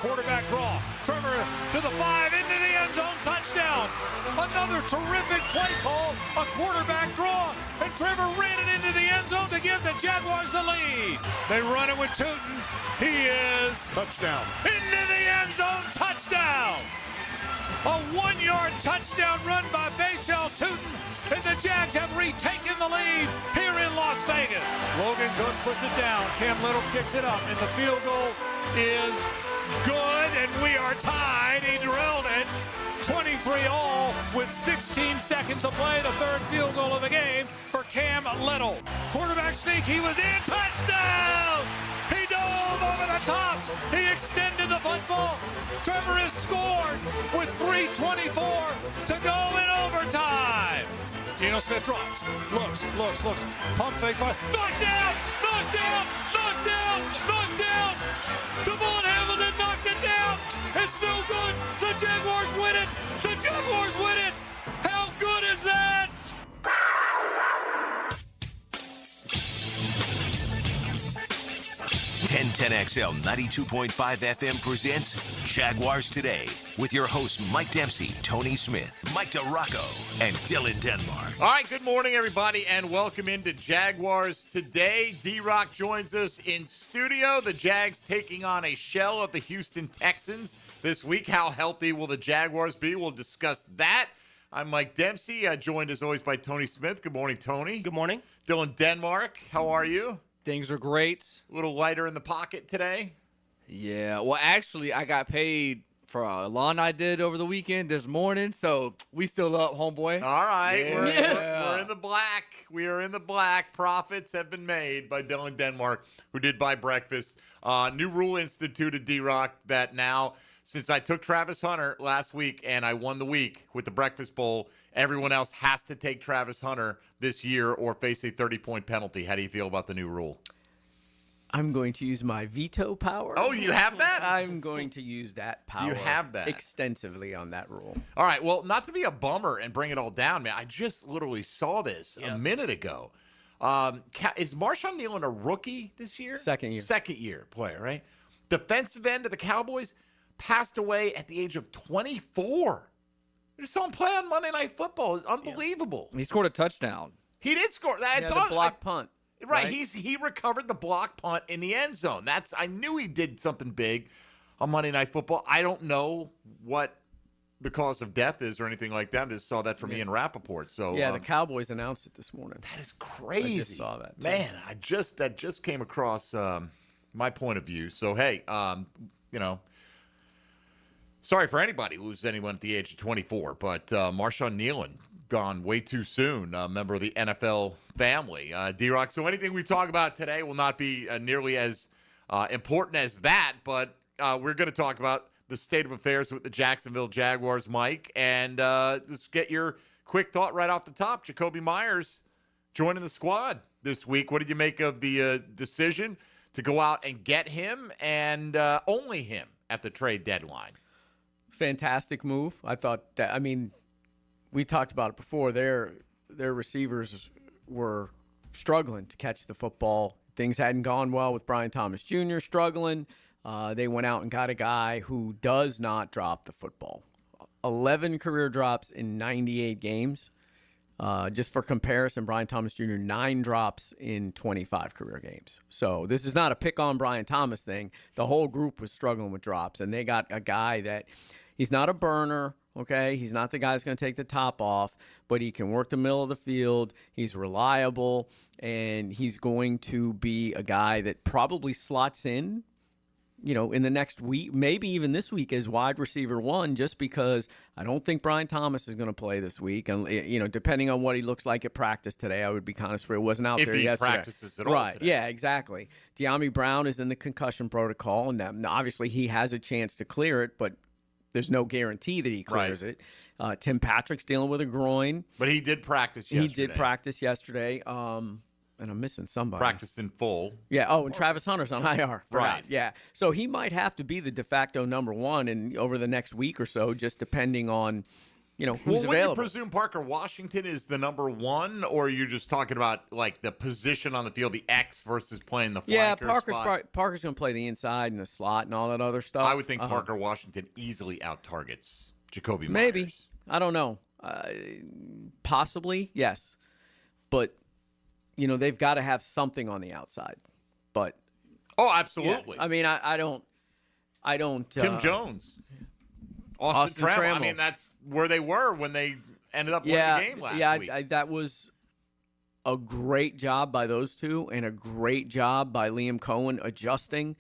quarterback draw. Trevor to the 5, into the end zone, touchdown. Another terrific play call, a quarterback draw, and Trevor ran it into the end zone to give the Jaguars the lead. They run it with Tootin. He is touchdown. Into the end zone, touchdown. A 1-yard touchdown run by Bashal Tootin, and the Jags have retaken the lead here in Las Vegas. Logan Cook puts it down. Cam Little kicks it up, and the field goal is good, and we are tied. He drilled it. 23-all with 16 seconds to play. The third field goal of the game for Cam Little. Quarterback sneak. He was in. Touchdown! He dove over the top. He extended the football. Trevor has scored with 3:24 to go in overtime. Geno Smith drops. Looks. Pump fake. Fire. Knocked down! DeVon Hamilton knocked it down. It's no good. The Jaguars win it. How good is that? 1010XL 92.5 FM presents Jaguars Today with your hosts Mike Dempsey, Tony Smith, Mike DeRocco, and Dylan Denmark. All right, good morning, everybody, and welcome into Jaguars Today. D-Rock joins us in studio. The Jags taking on a shell of the Houston Texans this week. How healthy will the Jaguars be? We'll discuss that. I'm Mike Dempsey, joined as always by Tony Smith. Good morning, Tony. Good morning. Dylan Denmark, how are you? Things are great. A little lighter in the pocket today? Yeah. Well, actually, I got paid for a lawn I did over the weekend this morning, so we still up, homeboy. All right. Yeah. We're in the black. We are in the black. Profits have been made by Dylan Denmark, who did buy breakfast. New rule instituted, D-Rock, that now, since I took Travis Hunter last week and I won the week with the Breakfast Bowl, everyone else has to take Travis Hunter this year or face a 30-point penalty. How do you feel about the new rule? I'm going to use my veto power. Oh, you have that? I'm going to use that power. You have that extensively on that rule. All right. Well, not to be a bummer and bring it all down, man. I just literally saw this a minute ago. Is Marshawn Nealon a rookie this year? Second year player, right? Defensive end of the Cowboys passed away at the age of 24. You saw him play on Monday Night Football. It's unbelievable. He scored a touchdown. He did score. The block punt. Right. He recovered the block punt in the end zone. I knew he did something big on Monday Night Football. I don't know what the cause of death is or anything like that. I just saw that from Ian Rappaport. So the Cowboys announced it this morning. That is crazy. I just saw that, too. Man, that just came across my point of view. So hey, sorry for anybody who loses anyone at the age of 24, but Marshawn Nealon gone way too soon, a member of the NFL family. D-Rock, so anything we talk about today will not be nearly as important as that, but we're going to talk about the state of affairs with the Jacksonville Jaguars, Mike, and just get your quick thought right off the top. Jakobi Meyers joining the squad this week. What did you make of the decision to go out and get him and only him at the trade deadline? Fantastic move. I thought that, we talked about it before. Their receivers were struggling to catch the football. Things hadn't gone well with Brian Thomas Jr. struggling. They went out and got a guy who does not drop the football. 11 career drops in 98 games. Just for comparison, Brian Thomas Jr., 9 drops in 25 career games. So this is not a pick on Brian Thomas thing. The whole group was struggling with drops, and they got a guy that he's not a burner, okay? He's not the guy that's going to take the top off, but he can work the middle of the field. He's reliable, and he's going to be a guy that probably slots in, in the next week, maybe even this week as wide receiver 1, just because I don't think Brian Thomas is going to play this week. And, depending on what he looks like at practice today, I would be kind of surprised. It wasn't out there yesterday. If he practices at all right, today. Yeah, exactly. De'Ami Brown is in the concussion protocol, and obviously he has a chance to clear it, but there's no guarantee that he clears it. Tim Patrick's dealing with a groin. But he did practice yesterday. And I'm missing somebody. Practiced in full. Yeah. Oh, and Travis Hunter's on IR. Right. Yeah. So he might have to be the de facto number 1 over the next week or so, just depending on, who's Would available. you presume Parker Washington is the number one, or are you just talking about like the position on the field, the X versus playing the flanker spot? Parker's going to play the inside and the slot and all that other stuff. I would think Parker Washington easily out-targets Jacoby Myers. Maybe. I don't know. Possibly, yes. But, they've got to have something on the outside. But oh, absolutely. Yeah, I mean, I don't. Tim Jones. Austin Trammell. I mean, that's where they were when they ended up winning the game last week. That was a great job by those two and a great job by Liam Cohen adjusting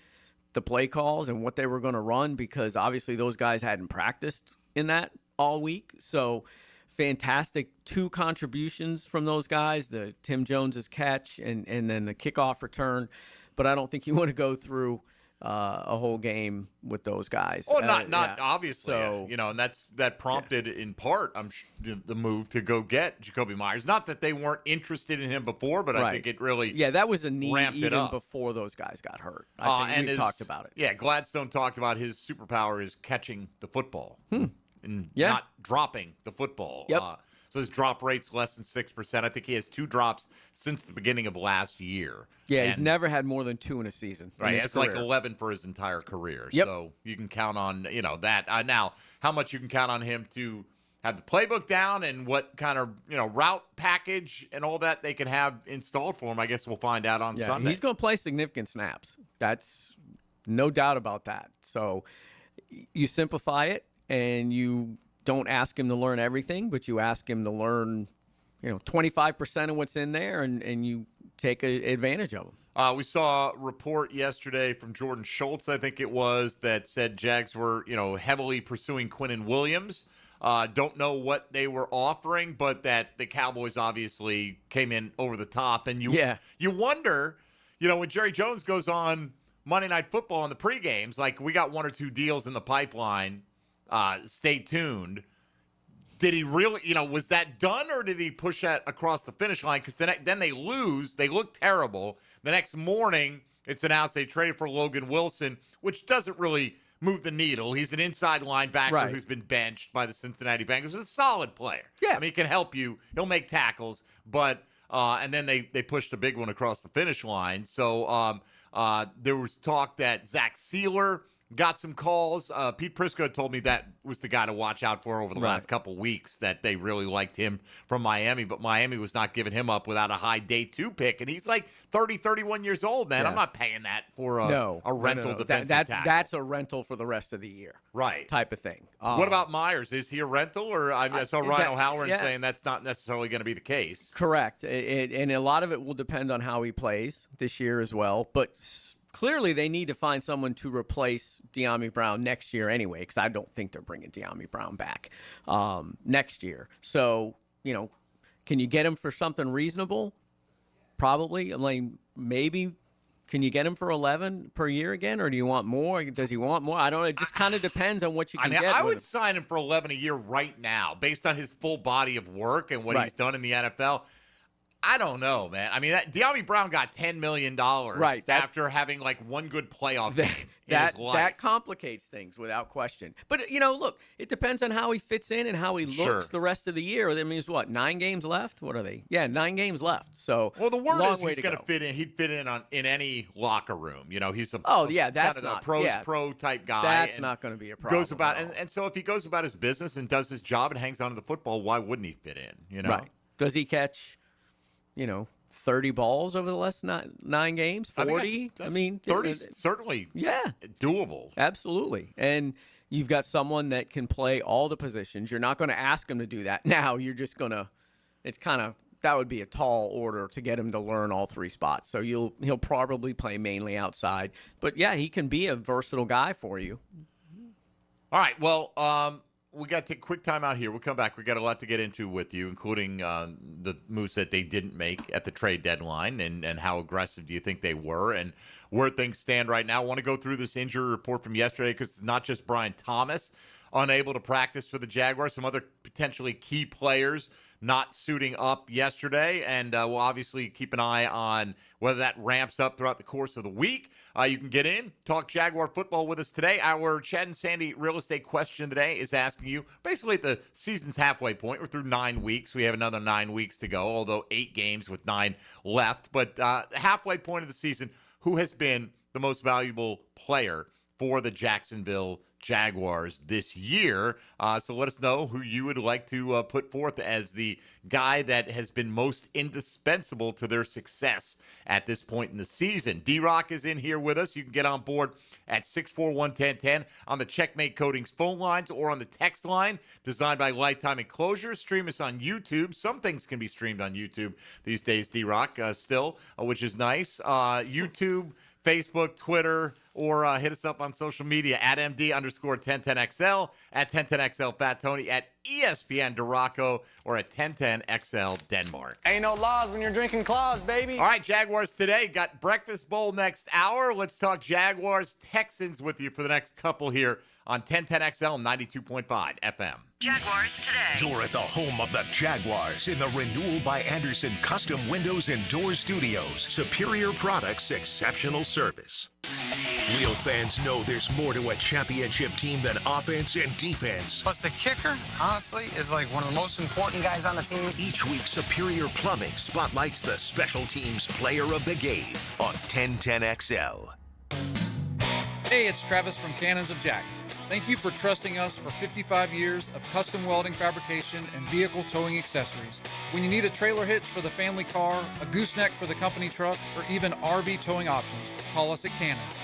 the play calls and what they were going to run, because obviously those guys hadn't practiced in that all week. So fantastic 2 contributions from those guys, the Tim Jones's catch and then the kickoff return. But I don't think you want to go through a whole game with those guys. Oh, not obviously. So, and that prompted in part the move to go get Jacoby Myers. Not that they weren't interested in him before, but I think it really that was a need even up before those guys got hurt. I think we talked about it. Yeah, Gladstone talked about his superpower is catching the football and not dropping the football. Yep. So his drop rate's less than 6%. I think he has 2 drops since the beginning of last year. Yeah, he's never had more than 2 in a season. Right, it's like 11 for his entire career. Yep. So you can count on that. Now, how much you can count on him to have the playbook down and what kind of route package and all that they can have installed for him, I guess we'll find out on Sunday. He's going to play significant snaps. That's no doubt about that. So you simplify it and you don't ask him to learn everything, but you ask him to learn, 25% of what's in there, and you take advantage of them. We saw a report yesterday from Jordan Schultz, I think it was, that said Jags were, heavily pursuing Quinnen Williams. Don't know what they were offering, but that the Cowboys obviously came in over the top. And you wonder, when Jerry Jones goes on Monday Night Football in the pregames, like we got 1 or 2 deals in the pipeline. Stay tuned. Did he really, was that done, or did he push that across the finish line? Because then they lose. They look terrible. The next morning, it's announced they traded for Logan Wilson, which doesn't really move the needle. He's an inside linebacker who's been benched by the Cincinnati Bengals. He's a solid player. Yeah. I mean, he can help you. He'll make tackles. But and then they pushed a big one across the finish line. So there was talk that Zach Sealer got some calls. Pete Prisco told me that was the guy to watch out for over the last couple weeks, that they really liked him from Miami, but Miami was not giving him up without a high day 2 pick. And he's like 30, 31 years old, man. Yeah. I'm not paying that for a rental defensive tackle. That's a rental for the rest of the year. Right. Type of thing. What about Myers? Is he a rental? Or I saw Ryan O'Halloran saying that's not necessarily going to be the case. Correct. And a lot of it will depend on how he plays this year as well. But clearly, they need to find someone to replace De'Ami Brown next year anyway, because I don't think they're bringing De'Ami Brown back next year. So, can you get him for something reasonable? Probably. I mean, maybe. Can you get him for 11 per year again, or do you want more? Does he want more? I don't know. It just kind of depends on what you can get. I would sign him for 11 a year right now, based on his full body of work and what he's done in the NFL. I don't know, man. I mean, De'Ami Brown got $10 million after having like one good playoff game in his life. That complicates things without question. But, look, it depends on how he fits in and how he looks the rest of the year. That means what, 9 games left? What are they? Yeah, 9 games left. So, well, the word is he's going to fit in. He'd fit in in any locker room. He's a that's kind of a pro type guy. That's not going to be a problem. Goes about and so if he goes about his business and does his job and hangs on to the football, why wouldn't he fit in? Right. Does he catch 30 balls over the last 9 games, 40. I mean, 30 certainly doable. Absolutely. And you've got someone that can play all the positions. You're not going to ask him to do that now. You're just going to that would be a tall order to get him to learn all 3 spots. So he'll probably play mainly outside. But yeah, he can be a versatile guy for you. All right. Well, we got to take a quick time out here. We'll come back. We got a lot to get into with you, including the moves that they didn't make at the trade deadline, and how aggressive do you think they were, and where things stand right now. I want to go through this injury report from yesterday, because it's not just Brian Thomas unable to practice for the Jaguars. Some other potentially key players not suiting up yesterday, and we'll obviously keep an eye on whether that ramps up throughout the course of the week. You can get in, talk Jaguar football with us today. Our Chad and Sandy real estate question today is asking you, basically at the season's halfway point, we're through 9 weeks. We have another 9 weeks to go, although 8 games with 9 left. But the halfway point of the season, who has been the most valuable player for the Jacksonville Jaguars this year? So let us know who you would like to put forth as the guy that has been most indispensable to their success at this point in the season. D-Rock is in here with us. You can get on board at 641-1010 on the Checkmate Coatings phone lines or on the text line designed by Lifetime Enclosures. Stream us on YouTube. Some things can be streamed on YouTube these days, D-Rock, still, which is nice. YouTube, Facebook, Twitter, or hit us up on social media at MD_1010XL, at 1010XL Fat Tony, at ESPN Duraco, or at 1010XL Denmark. Ain't no laws when you're drinking claws, baby. All right, Jaguars Today. Got Breakfast Bowl next hour. Let's talk Jaguars Texans with you for the next couple here on 1010XL 92.5 FM. Jaguars Today. You're at the home of the Jaguars in the Renewal by Anderson Custom Windows and Doors Studios. Superior products, exceptional service. Real fans know there's more to a championship team than offense and defense. Plus the kicker, honestly, is like one of the most important guys on the team. Each week, Superior Plumbing spotlights the special teams player of the game on 1010XL. Hey, it's Travis from Cannons of Jacks. Thank you for trusting us for 55 years of custom welding fabrication and vehicle towing accessories. When you need a trailer hitch for the family car, a gooseneck for the company truck, or even RV towing options, call us at Cannons.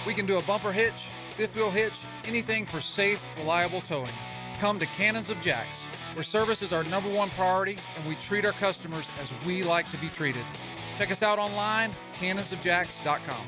We can do a bumper hitch, fifth wheel hitch, anything for safe, reliable towing. Come to Cannons of Jacks, where service is our #1 priority and we treat our customers as we like to be treated. Check us out online, cannonsofjacks.com.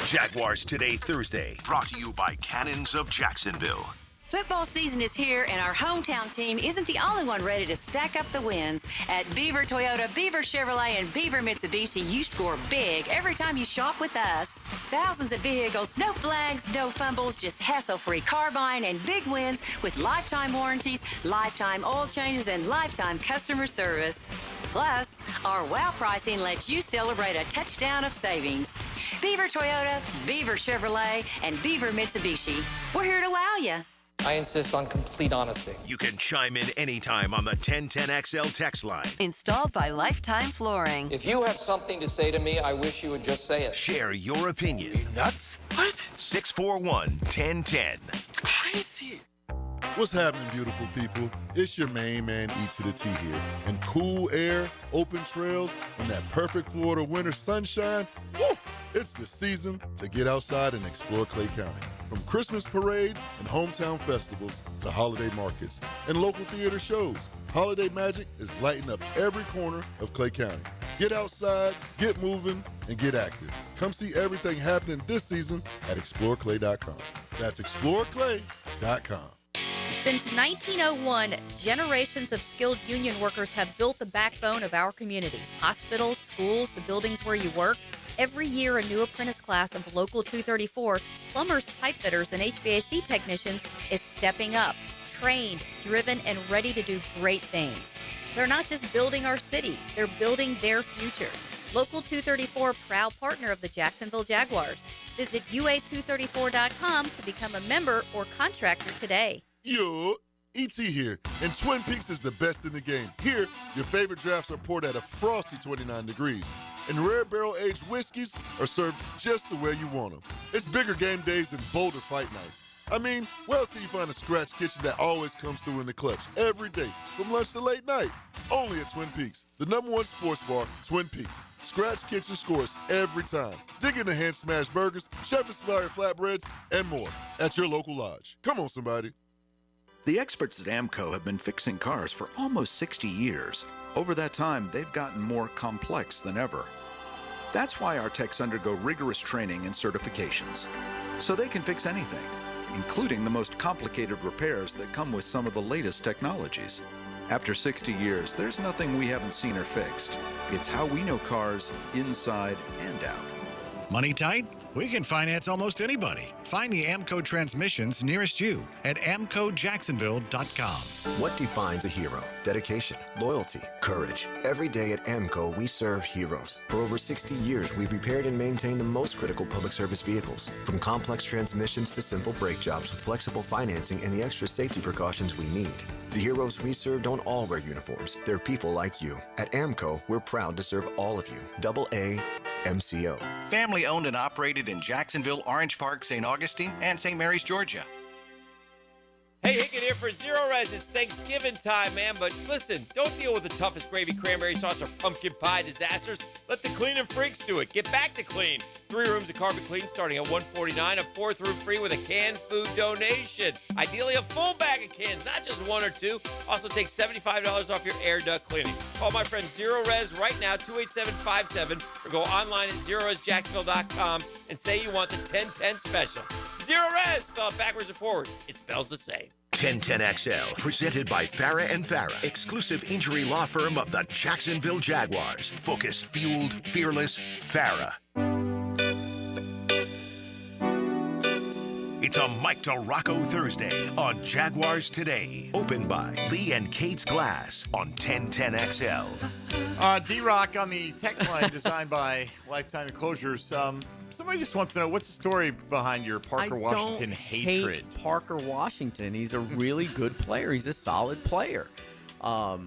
Jaguars Today Thursday, brought to you by Cannons of Jacksonville. Football season is here, and our hometown team isn't the only one ready to stack up the wins. At Beaver Toyota, Beaver Chevrolet, and Beaver Mitsubishi, you score big every time you shop with us. Thousands of vehicles, no flags, no fumbles, just hassle-free car buying and big wins with lifetime warranties, lifetime oil changes, and lifetime customer service. Plus, our wow pricing lets you celebrate a touchdown of savings. Beaver Toyota, Beaver Chevrolet, and Beaver Mitsubishi. We're here to wow you. I insist on complete honesty. You can chime in anytime on the 1010XL text line. Installed by Lifetime Flooring. If you have something to say to me, I wish you would just say it. Share your opinion. Nuts? What? 641-1010. It's crazy. What's happening, beautiful people? It's your main man, E to the T here. And cool air, open trails, and that perfect Florida winter sunshine, woo! It's the season to get outside and explore Clay County. From Christmas parades and hometown festivals to holiday markets and local theater shows, holiday magic is lighting up every corner of Clay County. Get outside, get moving, and get active. Come see everything happening this season at exploreclay.com. That's exploreclay.com. Since 1901, generations of skilled union workers have built the backbone of our community. Hospitals, schools, the buildings where you work. Every year, a new apprentice class of Local 234, plumbers, pipe fitters, and HVAC technicians is stepping up, trained, driven, and ready to do great things. They're not just building our city, they're building their future. Local 234, proud partner of the Jacksonville Jaguars. Visit UA234.com to become a member or contractor today. Yo, E.T. here, and Twin Peaks is the best in the game. Here, your favorite drafts are poured at a frosty 29 degrees, and rare barrel-aged whiskeys are served just the way you want them. It's bigger game days and bolder fight nights. I mean, where else can you find a scratch kitchen that always comes through in the clutch every day, from lunch to late night? Only at Twin Peaks, the #1 sports bar, Twin Peaks. Scratch kitchen scores every time. Dig in the hand-smashed burgers, chef-inspired flatbreads, and more at your local lodge. Come on, somebody. The experts at AMCO have been fixing cars for almost 60 years. Over that time, they've gotten more complex than ever. That's why our techs undergo rigorous training and certifications, so they can fix anything, including the most complicated repairs that come with some of the latest technologies. After 60 years, there's nothing we haven't seen or fixed. It's how we know cars inside and out. Money tight? We can finance almost anybody. Find the AMCO transmissions nearest you at amcojacksonville.com. What defines a hero? Dedication, loyalty, courage. Every day at AMCO, we serve heroes. For over 60 years, we've repaired and maintained the most critical public service vehicles. From complex transmissions to simple brake jobs with flexible financing and the extra safety precautions we need. The heroes we serve don't all wear uniforms. They're people like you. At AMCO, we're proud to serve all of you. AA MCO. Family owned and operated in Jacksonville, Orange Park, St. Augustine, and St. Mary's, Georgia. Hey, Hickett here for Zero Res. It's Thanksgiving time, man. But listen, don't deal with the toughest gravy, cranberry sauce, or pumpkin pie disasters. Let the cleaning freaks do it. Get back to clean. 3 rooms of carpet clean starting at $149. A 4th room free with a canned food donation. Ideally, a full bag of cans, not just 1 or 2. Also, take $75 off your air duct cleaning. Call my friend Zero Res right now, 28757, or go online at zeroresjacksonville.com and say you want the 1010 special. Zero Res, spell it backwards and forwards. It spells the same. 1010XL, presented by Farah & Farah, exclusive injury law firm of the Jacksonville Jaguars. Focused, fueled, fearless, Farah. It's a Mike DeRocco Thursday on Jaguars Today. Opened by Lee and Kate's Glass on 1010XL. D-Rock on the text line designed by Lifetime Enclosures. Somebody just wants to know, what's the story behind your Parker Washington hatred? Hate Parker Washington. He's a really good player. He's a solid player. I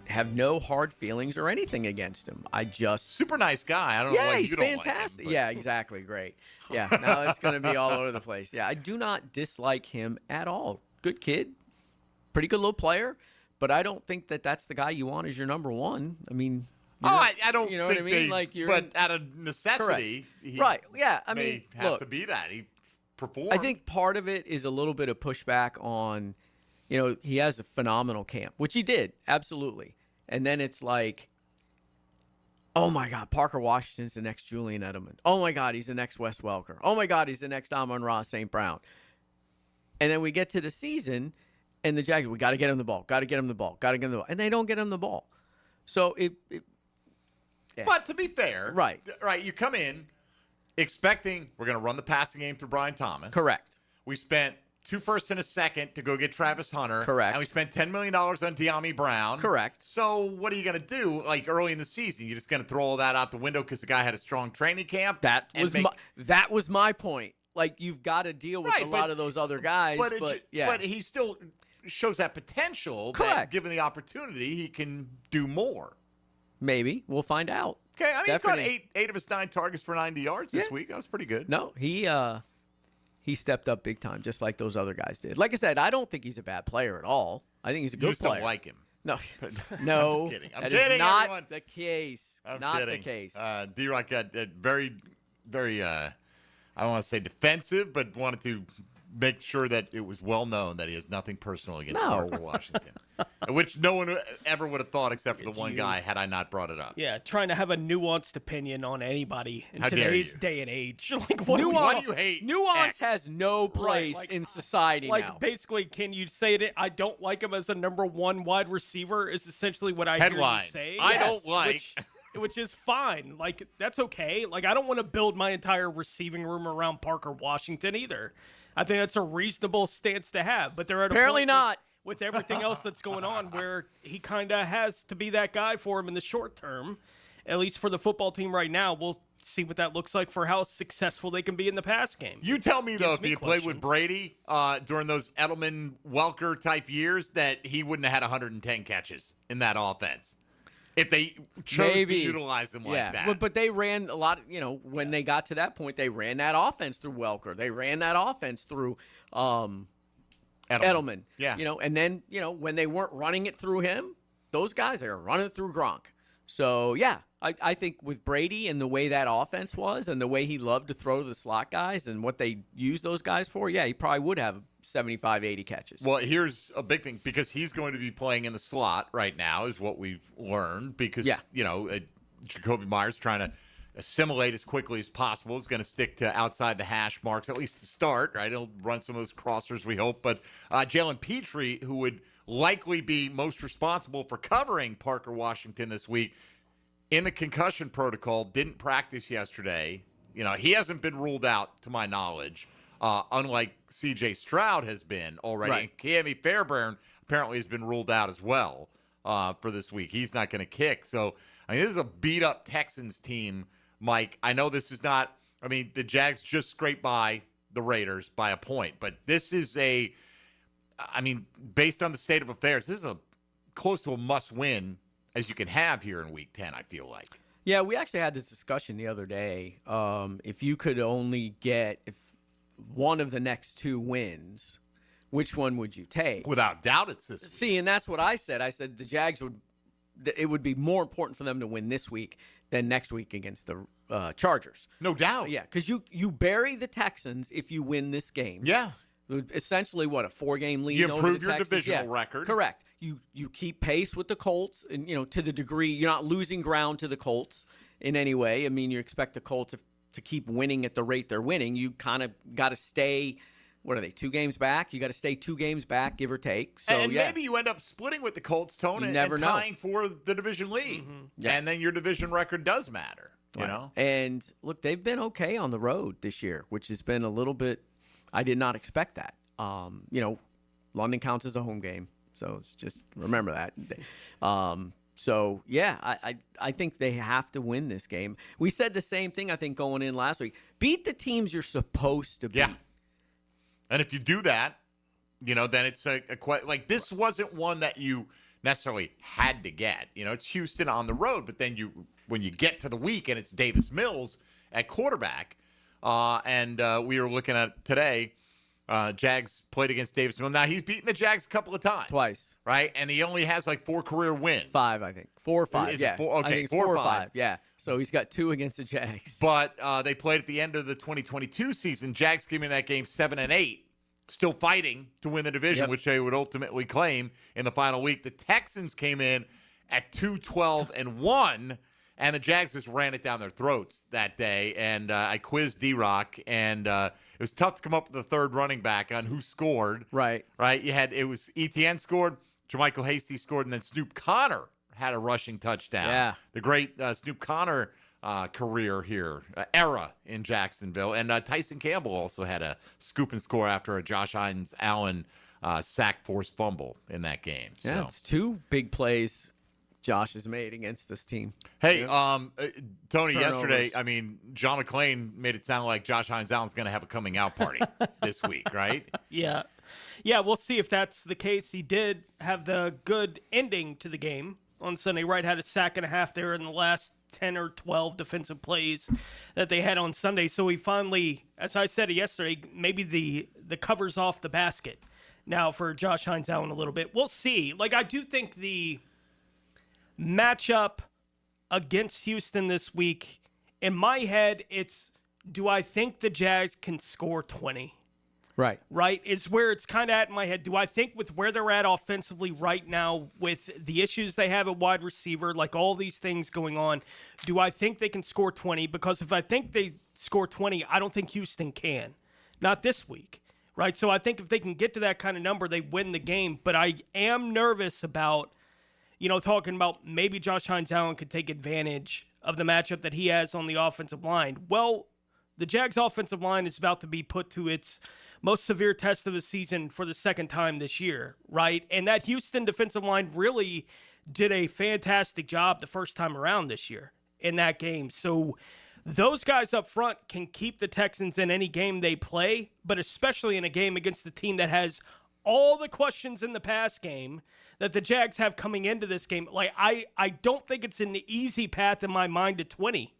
have no hard feelings or anything against him. I just super nice guy. I don't know why he's you don't fantastic. like him, Yeah, exactly. Great. Yeah, now it's going to be all over the place. Yeah, I do not dislike him at all. Good kid, pretty good little player, but I don't think that that's the guy you want as your number one. I mean. I don't you know think what I mean? like but out of necessity, he right? Yeah, I may mean, have look, to be that he performed. I think part of it is a little bit of pushback on, he has a phenomenal camp, which he did absolutely, and then it's like, oh my God, Parker Washington's the next Julian Edelman. Oh my God, he's the next Wes Welker. Oh my God, he's the next Amon-Ra St. Brown. And then we get to the season, and the Jaguars, we got to get him the ball, got to get him the ball, got to get him the ball, and they don't get him the ball. So yeah. But to be fair, right, you come in expecting we're going to run the passing game through Brian Thomas. Correct. We spent 2 firsts and a second to go get Travis Hunter. Correct. And we spent $10 million on De'Ami Brown. Correct. So what are you going to do, like, early in the season? You're just going to throw all that out the window because the guy had a strong training camp? That was my point. Like, you've got to deal with a lot of those other guys. But he still shows that potential. Correct. That given the opportunity, he can do more. Maybe. We'll find out. Okay, I mean, he caught 8 of his 9 targets for 90 yards this week. That was pretty good. No, he stepped up big time, just like those other guys did. Like I said, I don't think he's a bad player at all. I think he's a good player. You just don't like him. No, no, I'm just kidding. That is not the case. I'm kidding. The case. D-Rock got very, very, I don't want to say defensive, but wanted to make sure that it was well known that he has nothing personal against Parker Washington, which no one ever would have thought except for the one guy had I not brought it up. Yeah, trying to have a nuanced opinion on anybody in today's day and age. Like, what nuance, do you hate? Nuance has no place in society now. Like, basically, can you say that I don't like him as a number 1 wide receiver is essentially what I hear you say. I don't like. Which is fine. Like, that's okay. Like, I don't want to build my entire receiving room around Parker Washington either. I think that's a reasonable stance to have. But they're at apparently not with everything else that's going on where he kind of has to be that guy for him in the short term, at least for the football team right now. We'll see what that looks like for how successful they can be in the pass game. You tell me, though, if he played with Brady during those Edelman-Welker type years, that he wouldn't have had 110 catches in that offense. If they chose to utilize them like that. But they ran a lot, when they got to that point, they ran that offense through Welker. They ran that offense through Edelman. Yeah. And then, when they weren't running it through him, those guys, they were running it through Gronk. So, yeah, I think with Brady and the way that offense was and the way he loved to throw to the slot guys and what they used those guys for, yeah, he probably would have 75, 80 catches. Well, here's a big thing, because he's going to be playing in the slot right now is what we've learned, because, Jacoby Myers trying to assimilate as quickly as possible. Is going to stick to outside the hash marks, at least to start, right? He'll run some of those crossers, we hope. But Jalen Petrie, who would likely be most responsible for covering Parker Washington this week, in the concussion protocol, didn't practice yesterday You know, he hasn't been ruled out to my knowledge, unlike C.J. Stroud has been already. Right. And Cammy Fairbairn apparently has been ruled out as well for this week. He's not going to kick. So, I mean, this is a beat-up Texans team, Mike. I know this is not – I mean, the Jags just scraped by the Raiders by a point. But this is based on the state of affairs, this is close to a must-win as you can have here in Week 10, I feel like. Yeah, we actually had this discussion the other day. If you could only get one of the next 2 wins, which one would you take? Without doubt, it's this week. See, and that's what I said. I said the Jags it would be more important for them to win this week than next week against the Chargers. No doubt. Yeah, because you bury the Texans if you win this game. Yeah. Essentially, what, a 4-game lead? You over improve the your Texans? divisional record. Correct. You keep pace with the Colts, and to the degree you're not losing ground to the Colts in any way. I mean, you expect the Colts to keep winning at the rate they're winning. You kind of got to stay. What are they? 2 games back. You got to stay 2 games back, give or take. So and maybe you end up splitting with the Colts, Tone, and tying for the division lead. Mm-hmm. Yeah. And then your division record does matter. You know. And look, they've been okay on the road this year, which has been a little bit. I did not expect that. London counts as a home game, so it's just remember that. So yeah, I think they have to win this game. We said the same thing I think going in last week. Beat the teams you're supposed to beat. Yeah. And if you do that, then it's like this wasn't one that you necessarily had to get. It's Houston on the road, but then when you get to the week and it's Davis Mills at quarterback, and we were looking at today. Jags played against Davis Mills. Now, he's beaten the Jags a couple of times. Twice. Right? And he only has 4 career wins. 5, I think. 4 or 5. Is yeah. it 4? Okay, I think it's 4 4 or or 5. 5. Yeah. So he's got 2 against the Jags. But they played at the end of the 2022 season. Jags came in that game 7-8, still fighting to win the division, which they would ultimately claim in the final week. The Texans came in at 2-12-1. And the Jags just ran it down their throats that day. And I quizzed D-Rock, and it was tough to come up with the third running back on who scored. Right. It was Etienne scored, Jermichael Hasty scored, and then Snoop Connor had a rushing touchdown. Yeah. The great Snoop Connor career here, era in Jacksonville. And Tyson Campbell also had a scoop and score after a Josh Hines-Allen sack forced fumble in that game. Yeah, So. it's 2 big plays Josh has made against this team. Hey, Tony, Turnovers. yesterday, John McClain made it sound like Josh Hines-Allen's going to have a coming out party this week, right? Yeah. Yeah, we'll see if that's the case. He did have the good ending to the game on Sunday, right? Had a sack and a half there in the last 10 or 12 defensive plays that they had on Sunday. So he finally, as I said yesterday, maybe the cover's off the basket now for Josh Hines-Allen a little bit. We'll see. I do think the matchup against Houston this week, in my head, it's do I think the Jags can score 20? Right? Is where it's kind of at in my head. Do I think with where they're at offensively right now, with the issues they have at wide receiver, all these things going on, do I think they can score 20? Because if I think they score 20, I don't think Houston can. Not this week, right? So I think if they can get to that kind of number, they win the game. But I am nervous about talking about maybe Josh Hines-Allen could take advantage of the matchup that he has on the offensive line. Well, the Jags' offensive line is about to be put to its most severe test of the season for the second time this year, right? And that Houston defensive line really did a fantastic job the first time around this year in that game. So those guys up front can keep the Texans in any game they play, but especially in a game against a team that has all the questions in the pass game that the Jags have coming into this game. I don't think it's an easy path in my mind to 20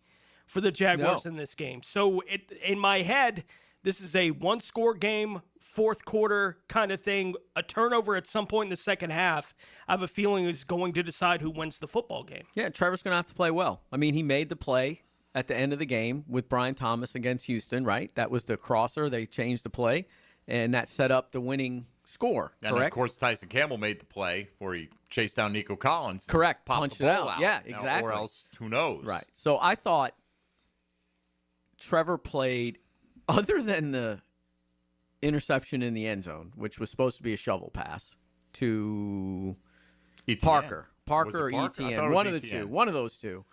for the Jaguars in this game. So in my head, this is a 1-score game, fourth quarter kind of thing. A turnover at some point in the second half, I have a feeling is going to decide who wins the football game. Yeah, Trevor's going to have to play well. He made the play at the end of the game with Brian Thomas against Houston, right? That was the crosser. They changed the play, and that set up the winning score, and correct? Of course, Tyson Campbell made the play where he chased down Nico Collins. Correct. Popped Punched the it ball out. out. Yeah, exactly. Or else, who knows? Right. So I thought Trevor played, other than the interception in the end zone, which was supposed to be a shovel pass to Etienne. Parker or Parker? Etienne, one of the Etienne. two, one of those two.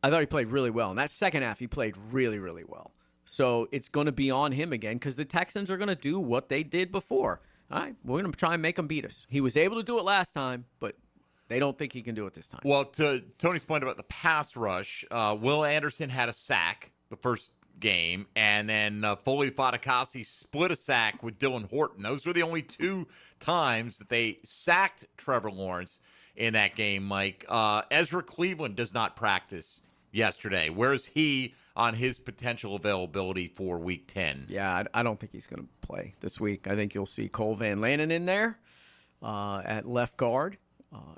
I thought he played really well. In that second half, he played really, really well. So it's going to be on him again because the Texans are going to do what they did before. All right, we're going to try and make him beat us. He was able to do it last time, but they don't think he can do it this time. Well, to Tony's point about the pass rush, Will Anderson had a sack the first game, and then Foley Fatukasi split a sack with Dylan Horton. Those were the only 2 times that they sacked Trevor Lawrence in that game, Mike. Ezra Cleveland does not practice yesterday. Where is he on his potential availability for Week 10? Yeah, I don't think he's going to play this week. I think you'll see Cole Van Lannon in there at left guard.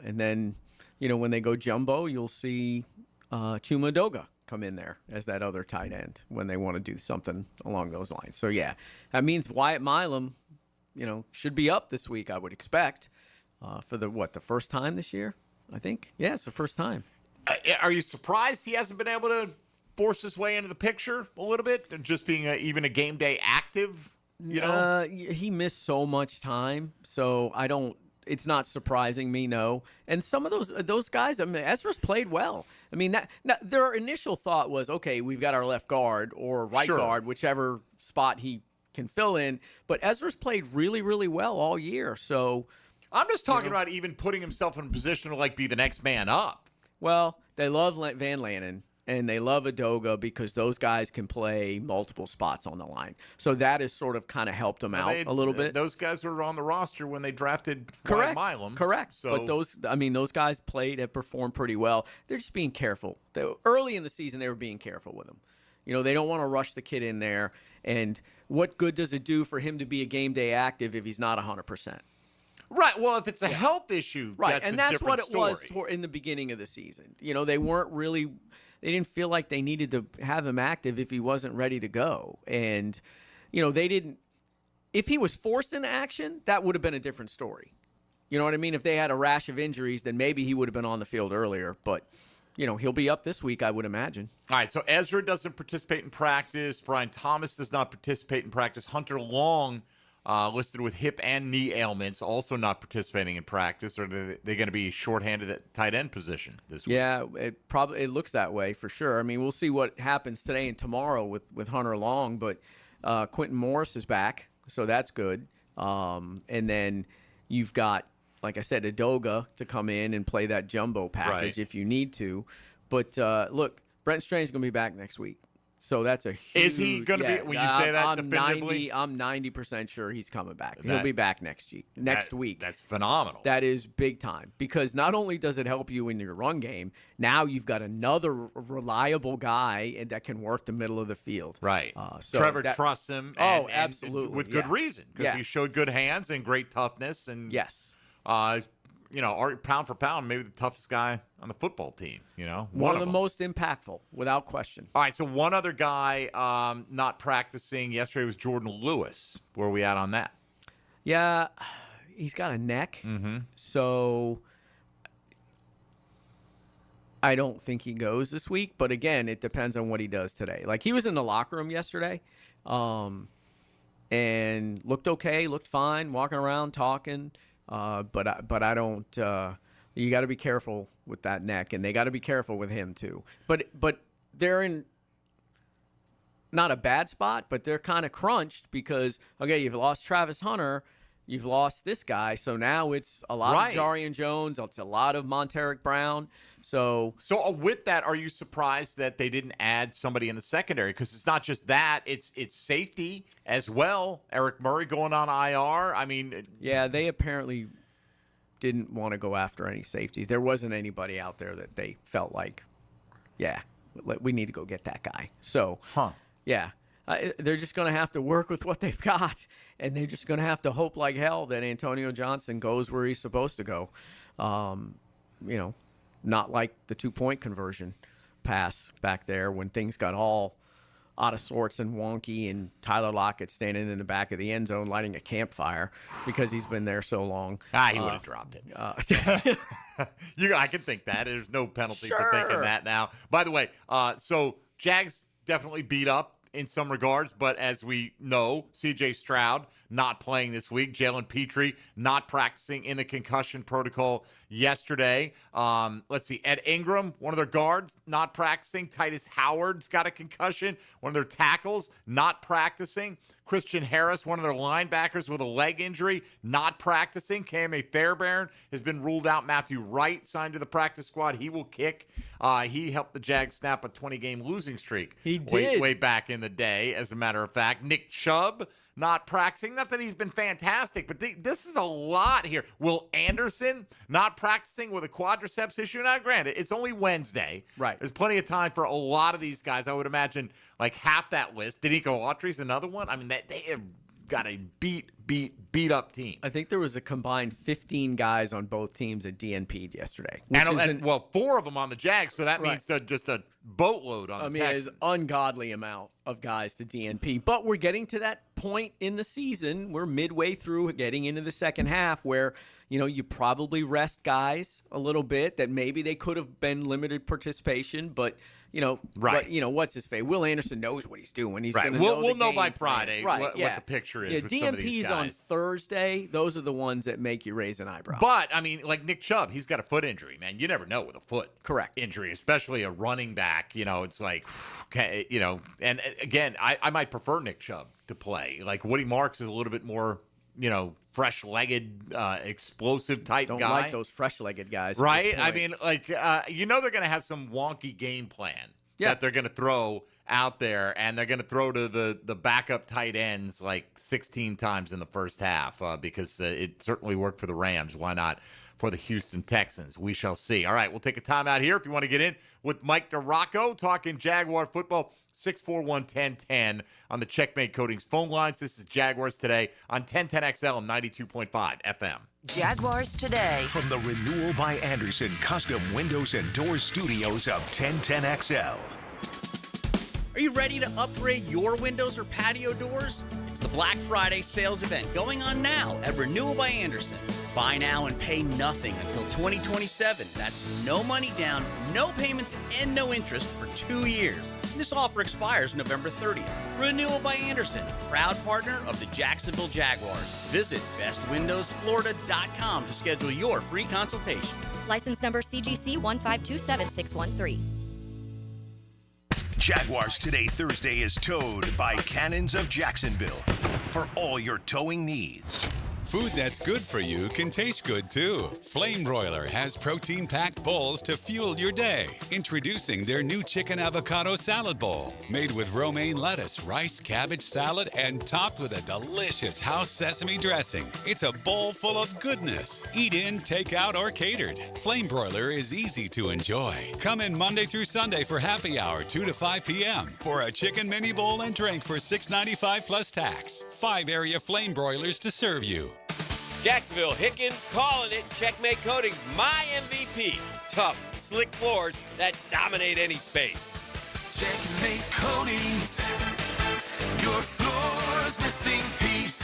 And then, when they go jumbo, you'll see Chuma Doga come in there as that other tight end when they want to do something along those lines. So, yeah, that means Wyatt Milam, should be up this week, I would expect, for the first time this year, I think? Yeah, it's the first time. Are you surprised he hasn't been able to force his way into the picture a little bit, and just being even a game day active? He missed so much time, so I don't. It's not surprising me, no. And some of those guys, I mean, Ezra's played well. I mean, their initial thought was, okay, we've got our left guard or right guard, whichever spot he can fill in. But Ezra's played really, really well all year. So I'm just talking about even putting himself in a position to be the next man up. Well, they love Van Lannon, and they love Adoga because those guys can play multiple spots on the line. So that has sort of kind of helped them out a little bit. Those guys were on the roster when they drafted Wyatt Milam. Correct. So, but those guys have performed pretty well. They're just being careful. Early in the season, they were being careful with him. They don't want to rush the kid in there. And what good does it do for him to be a game day active if he's not 100%? Right. Well, if it's a health issue, right, that's what it was in the beginning of the season. They weren't really, they didn't feel like they needed to have him active if he wasn't ready to go. And, they didn't. If he was forced into action, that would have been a different story. You know what I mean? If they had a rash of injuries, then maybe he would have been on the field earlier. But, he'll be up this week, I would imagine. All right. So Ezra doesn't participate in practice. Brian Thomas does not participate in practice. Hunter Long. Listed with hip and knee ailments, also not participating in practice. Or are they going to be shorthanded at tight end position this week? Yeah, it looks that way for sure. I mean, we'll see what happens today and tomorrow with Hunter Long, but Quentin Morris is back, so that's good. And then you've got, like I said, Adoga to come in and play that jumbo package if you need to. But look, Brent Strange's going to be back next week. So that's a huge... Is he going to be... When you say that definitively? I'm 90% sure he's coming back. He'll be back next week. That's phenomenal. That is big time. Because not only does it help you in your run game, now you've got another reliable guy that can work the middle of the field. Right. So Trevor trusts him. And, absolutely. And with good reason. Because he showed good hands and great toughness. And yes. Pound for pound, maybe the toughest guy on the football team. One of the most impactful, without question. All right, so one other guy not practicing yesterday was Jordan Lewis. Where are we at on that? Yeah, he's got a neck, so I don't think he goes this week. But again, it depends on what he does today. Like, he was in the locker room yesterday, and looked okay, looked fine, walking around, talking. But I don't. You got to be careful with that neck, and they got to be careful with him too. But they're in not a bad spot, but they're kind of crunched because you've lost Travis Hunter, you've lost this guy, so now it's a lot of Jarian Jones, it's a lot of Monteric Brown. So with that, are you surprised that they didn't add somebody in the secondary? Because it's not just that; it's safety as well. Eric Murray going on IR. I mean, yeah, they apparently didn't want to go after any safeties. There wasn't anybody out there that they felt like, we need to go get that guy. So, they're just going to have to work with what they've got, and they're just going to have to hope like hell that Antonio Johnson goes where he's supposed to go. Not like the 2-point conversion pass back there when things got all out of sorts and wonky, and Tyler Lockett standing in the back of the end zone lighting a campfire because he's been there so long. He would have dropped it. I can think that. There's no penalty for thinking that now. By the way, so Jags definitely beat up in some regards, but as we know, C.J. Stroud not playing this week. Jalen Petrie not practicing in the concussion protocol yesterday. Let's see, Ed Ingram, one of their guards, not practicing. Titus Howard's got a concussion. One of their tackles not practicing. Christian Harris, one of their linebackers with a leg injury, not practicing. KMA Fairbairn has been ruled out. Matthew Wright signed to the practice squad. He will kick. He helped the Jags snap a 20-game losing streak. He did. Way back in the day, as a matter of fact. Nick Chubb not practicing. Not that he's been fantastic, but this is a lot here. Will Anderson not practicing with a quadriceps issue? Now, granted, it's only Wednesday. Right. There's plenty of time for a lot of these guys. I would imagine like half that list. Danico Autry's another one. I mean, they have got a beat up team. I think there was a combined 15 guys on both teams at DNP'd yesterday. And 4 of them on the Jags, so that means just a boatload on the Texans. It's an ungodly amount of guys to DNP. But we're getting to that point in the season. We're midway through, getting into the second half, where you probably rest guys a little bit that maybe they could have been limited participation, but right. But, what's his face? Will Anderson knows what he's doing. He's right. going to We'll know by Friday what the picture is. Yeah, with some of these DNPs guys. on Thursday. Those are the ones that make you raise an eyebrow. But I mean, like Nick Chubb, he's got a foot injury, man. You never know with a foot injury, especially a running back. It's like, and again, I might prefer Nick Chubb to play. Like Woody Marks is a little bit more, fresh-legged, explosive type Don't guy. like those fresh-legged guys, right? I mean, like, they're going to have some wonky game plan that they're going to throw out there, and they're going to throw to the backup tight ends like 16 times in the first half because it certainly worked for the Rams. Why not for the Houston Texans? We shall see. All right, we'll take a timeout here. If you want to get in with Mike DeRocco talking Jaguar football, 641-1010 on the Checkmate Coatings phone lines. This is Jaguars Today on 1010XL and 92.5 FM. Jaguars Today. From the Renewal by Anderson Custom Windows and Doors Studios of 1010XL. Are you ready to upgrade your windows or patio doors? It's the Black Friday sales event going on now at Renewal by Anderson. Buy now and pay nothing until 2027. That's no money down, no payments, and no interest for 2 years. This offer expires November 30th. Renewal by Anderson, proud partner of the Jacksonville Jaguars. Visit bestwindowsflorida.com to schedule your free consultation. License number CGC 1527613. Jaguars Today Thursday is towed by Cannons of Jacksonville for all your towing needs. Food that's good for you can taste good too. Flame Broiler has protein-packed bowls to fuel your day. Introducing their new chicken avocado salad bowl, made with romaine lettuce, rice, cabbage salad, and topped with a delicious house sesame dressing. It's a bowl full of goodness. Eat in, take out, or catered. Flame Broiler is easy to enjoy. Come in Monday through Sunday for happy hour, 2 to 5 p.m. for a chicken mini bowl and drink for $6.95 plus tax. 5 area Flame Broilers to serve you. Jacksonville Hickens calling it. Checkmate Coatings, my MVP. Tough, slick floors that dominate any space. Checkmate Coatings, your floor's missing piece.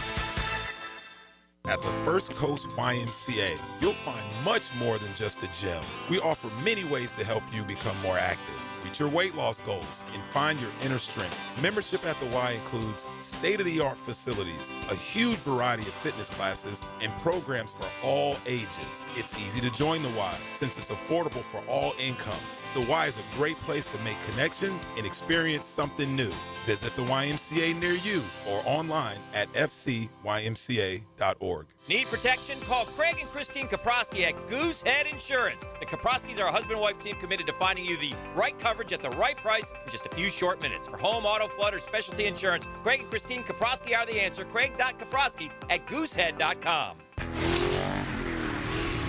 At the First Coast YMCA, you'll find much more than just a gym. We offer many ways to help you become more active, reach your weight loss goals, and find your inner strength. Membership at the Y includes state-of-the-art facilities, a huge variety of fitness classes, and programs for all ages. It's easy to join the Y since it's affordable for all incomes. The Y is a great place to make connections and experience something new. Visit the YMCA near you or online at fcymca.org. Need protection? Call Craig and Christine Kaprosky at Goosehead Insurance. The Kaproskys are a husband-wife team committed to finding you the right coverage at the right price in just a few short minutes. For home, auto, flood, or specialty insurance, Craig and Christine Kaprosky are the answer. Craig.Kaprosky at goosehead.com.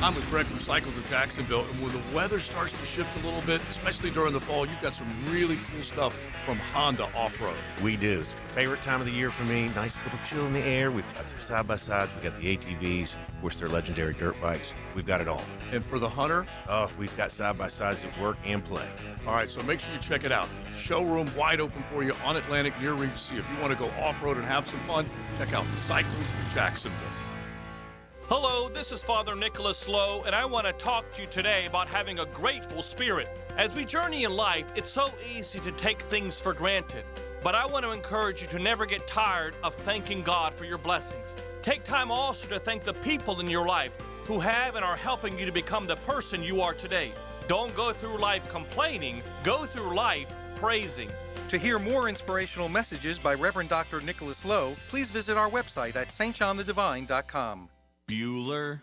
I'm with Greg from Cycles of Jacksonville, and when the weather starts to shift a little bit, especially during the fall, you've got some really cool stuff from Honda Off-Road. We do. It's the favorite time of the year for me. Nice little chill in the air. We've got some side-by-sides. We've got the ATVs. Of course, they're legendary dirt bikes. We've got it all. And for the hunter? Oh, we've got side-by-sides that work and play. All right, so make sure you check it out. Showroom wide open for you on Atlantic near Regency. If you want to go off-road and have some fun, check out Cycles of Jacksonville. Hello, this is Father Nicholas Lowe, and I want to talk to you today about having a grateful spirit. As we journey in life, it's so easy to take things for granted. But I want to encourage you to never get tired of thanking God for your blessings. Take time also to thank the people in your life who have and are helping you to become the person you are today. Don't go through life complaining, go through life praising. To hear more inspirational messages by Reverend Dr. Nicholas Lowe, please visit our website at stjohnthedivine.com. Bueller,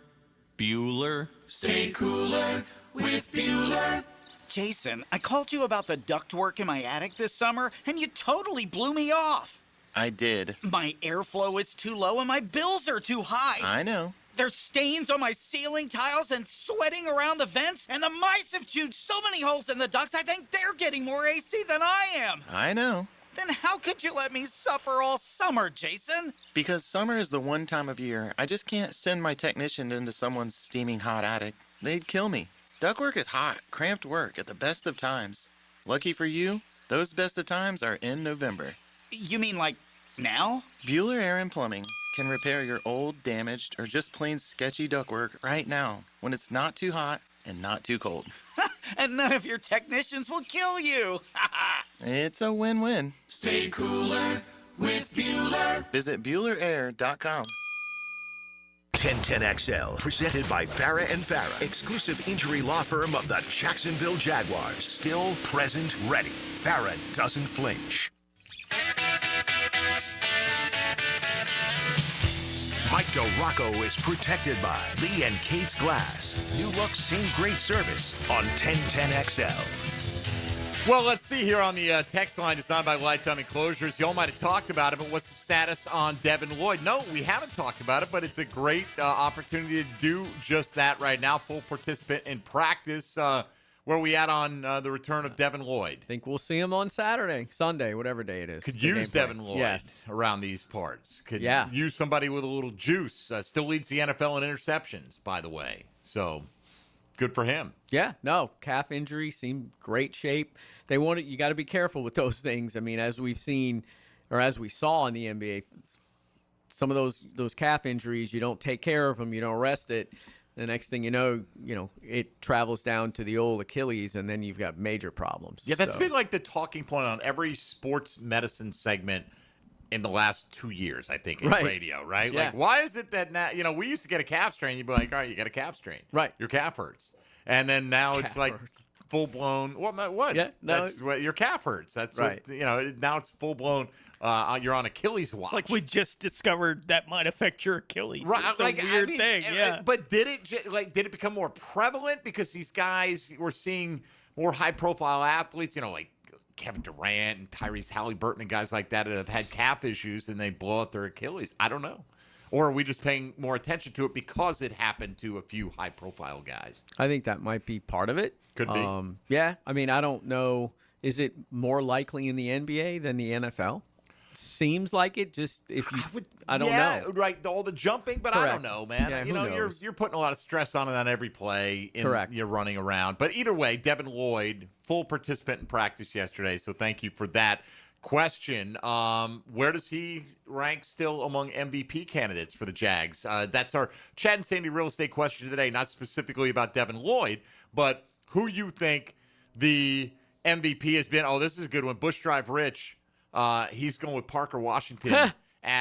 Bueller, Stay cooler with Bueller. Jason, I called you about the ductwork in my attic this summer, and you totally blew me off. I did. My airflow is too low and my bills are too high. I know. There's stains on my ceiling tiles and sweating around the vents, and the mice have chewed so many holes in the ducts, I think they're getting more AC than I am. I know. Then how could you let me suffer all summer, Jason? Because summer is the one time of year I just can't send my technician into someone's steaming hot attic. They'd kill me. Ductwork is hot, cramped work at the best of times. Lucky for you, those best of times are in November. You mean like now? Bueller Air and Plumbing can repair your old, damaged, or just plain sketchy ductwork right now when it's not too hot and not too cold. And none of your technicians will kill you. It's a win-win. Stay cooler with Bueller. Visit BuellerAir.com. 1010XL, presented by Farah and Farah, exclusive injury law firm of the Jacksonville Jaguars. Still present, ready. Farah doesn't flinch. Mike DeRocco is protected by Lee and Kate's Glass. New look, same great service on 1010XL. Well, let's see here on the text line. It's not about lifetime enclosures. Y'all might have talked about it, but what's the status on Devin Lloyd? No, we haven't talked about it, but it's a great opportunity to do just that right now. Full participant in practice. Where are we at on the return of Devin Lloyd? I think we'll see him on Saturday, Sunday, whatever day it is. Could use Devin Lloyd around these parts. Could use somebody with a little juice. Still leads the NFL in interceptions, by the way. So good for him. Yeah, no, calf injury seemed great shape. You got to be careful with those things. I mean, as we've seen, or as we saw in the NBA, some of those calf injuries, you don't take care of them, you don't rest it. The next thing you know, it travels down to the old Achilles, and then you've got major problems. Yeah, that's been like the talking point on every sports medicine segment in the last 2 years, I think, in radio, right? Yeah. Like, why is it that now, we used to get a calf strain, you'd be like, all right, you got a calf strain. Right. Your calf hurts. And then now it's like full-blown, well, not what? Yeah, no, that's what your calf hurts. That's right. What, now it's full-blown, you're on Achilles watch. It's like we just discovered that might affect your Achilles. Right, It's a weird thing, yeah. But did it become more prevalent because these guys were seeing more high-profile athletes, like Kevin Durant and Tyrese Halliburton and guys like that have had calf issues and they blow out their Achilles? I don't know. Or are we just paying more attention to it because it happened to a few high-profile guys? I think that might be part of it. Could be. Yeah, I mean, I don't know. Is it more likely in the NBA than the NFL? Seems like it. Just I don't know. Yeah, right. All the jumping, but I don't Correct. know, man. Yeah, who knows? You're putting a lot of stress on it on every play. Correct. You're running around, but either way, Devin Lloyd, full participant in practice yesterday. So thank you for that question. Where does he rank still among MVP candidates for the Jags? That's our Chad and Sandy real estate question today. Not specifically about Devin Lloyd, but who you think the MVP has been. Oh, this is a good one. Bush Drive Rich. He's going with Parker Washington.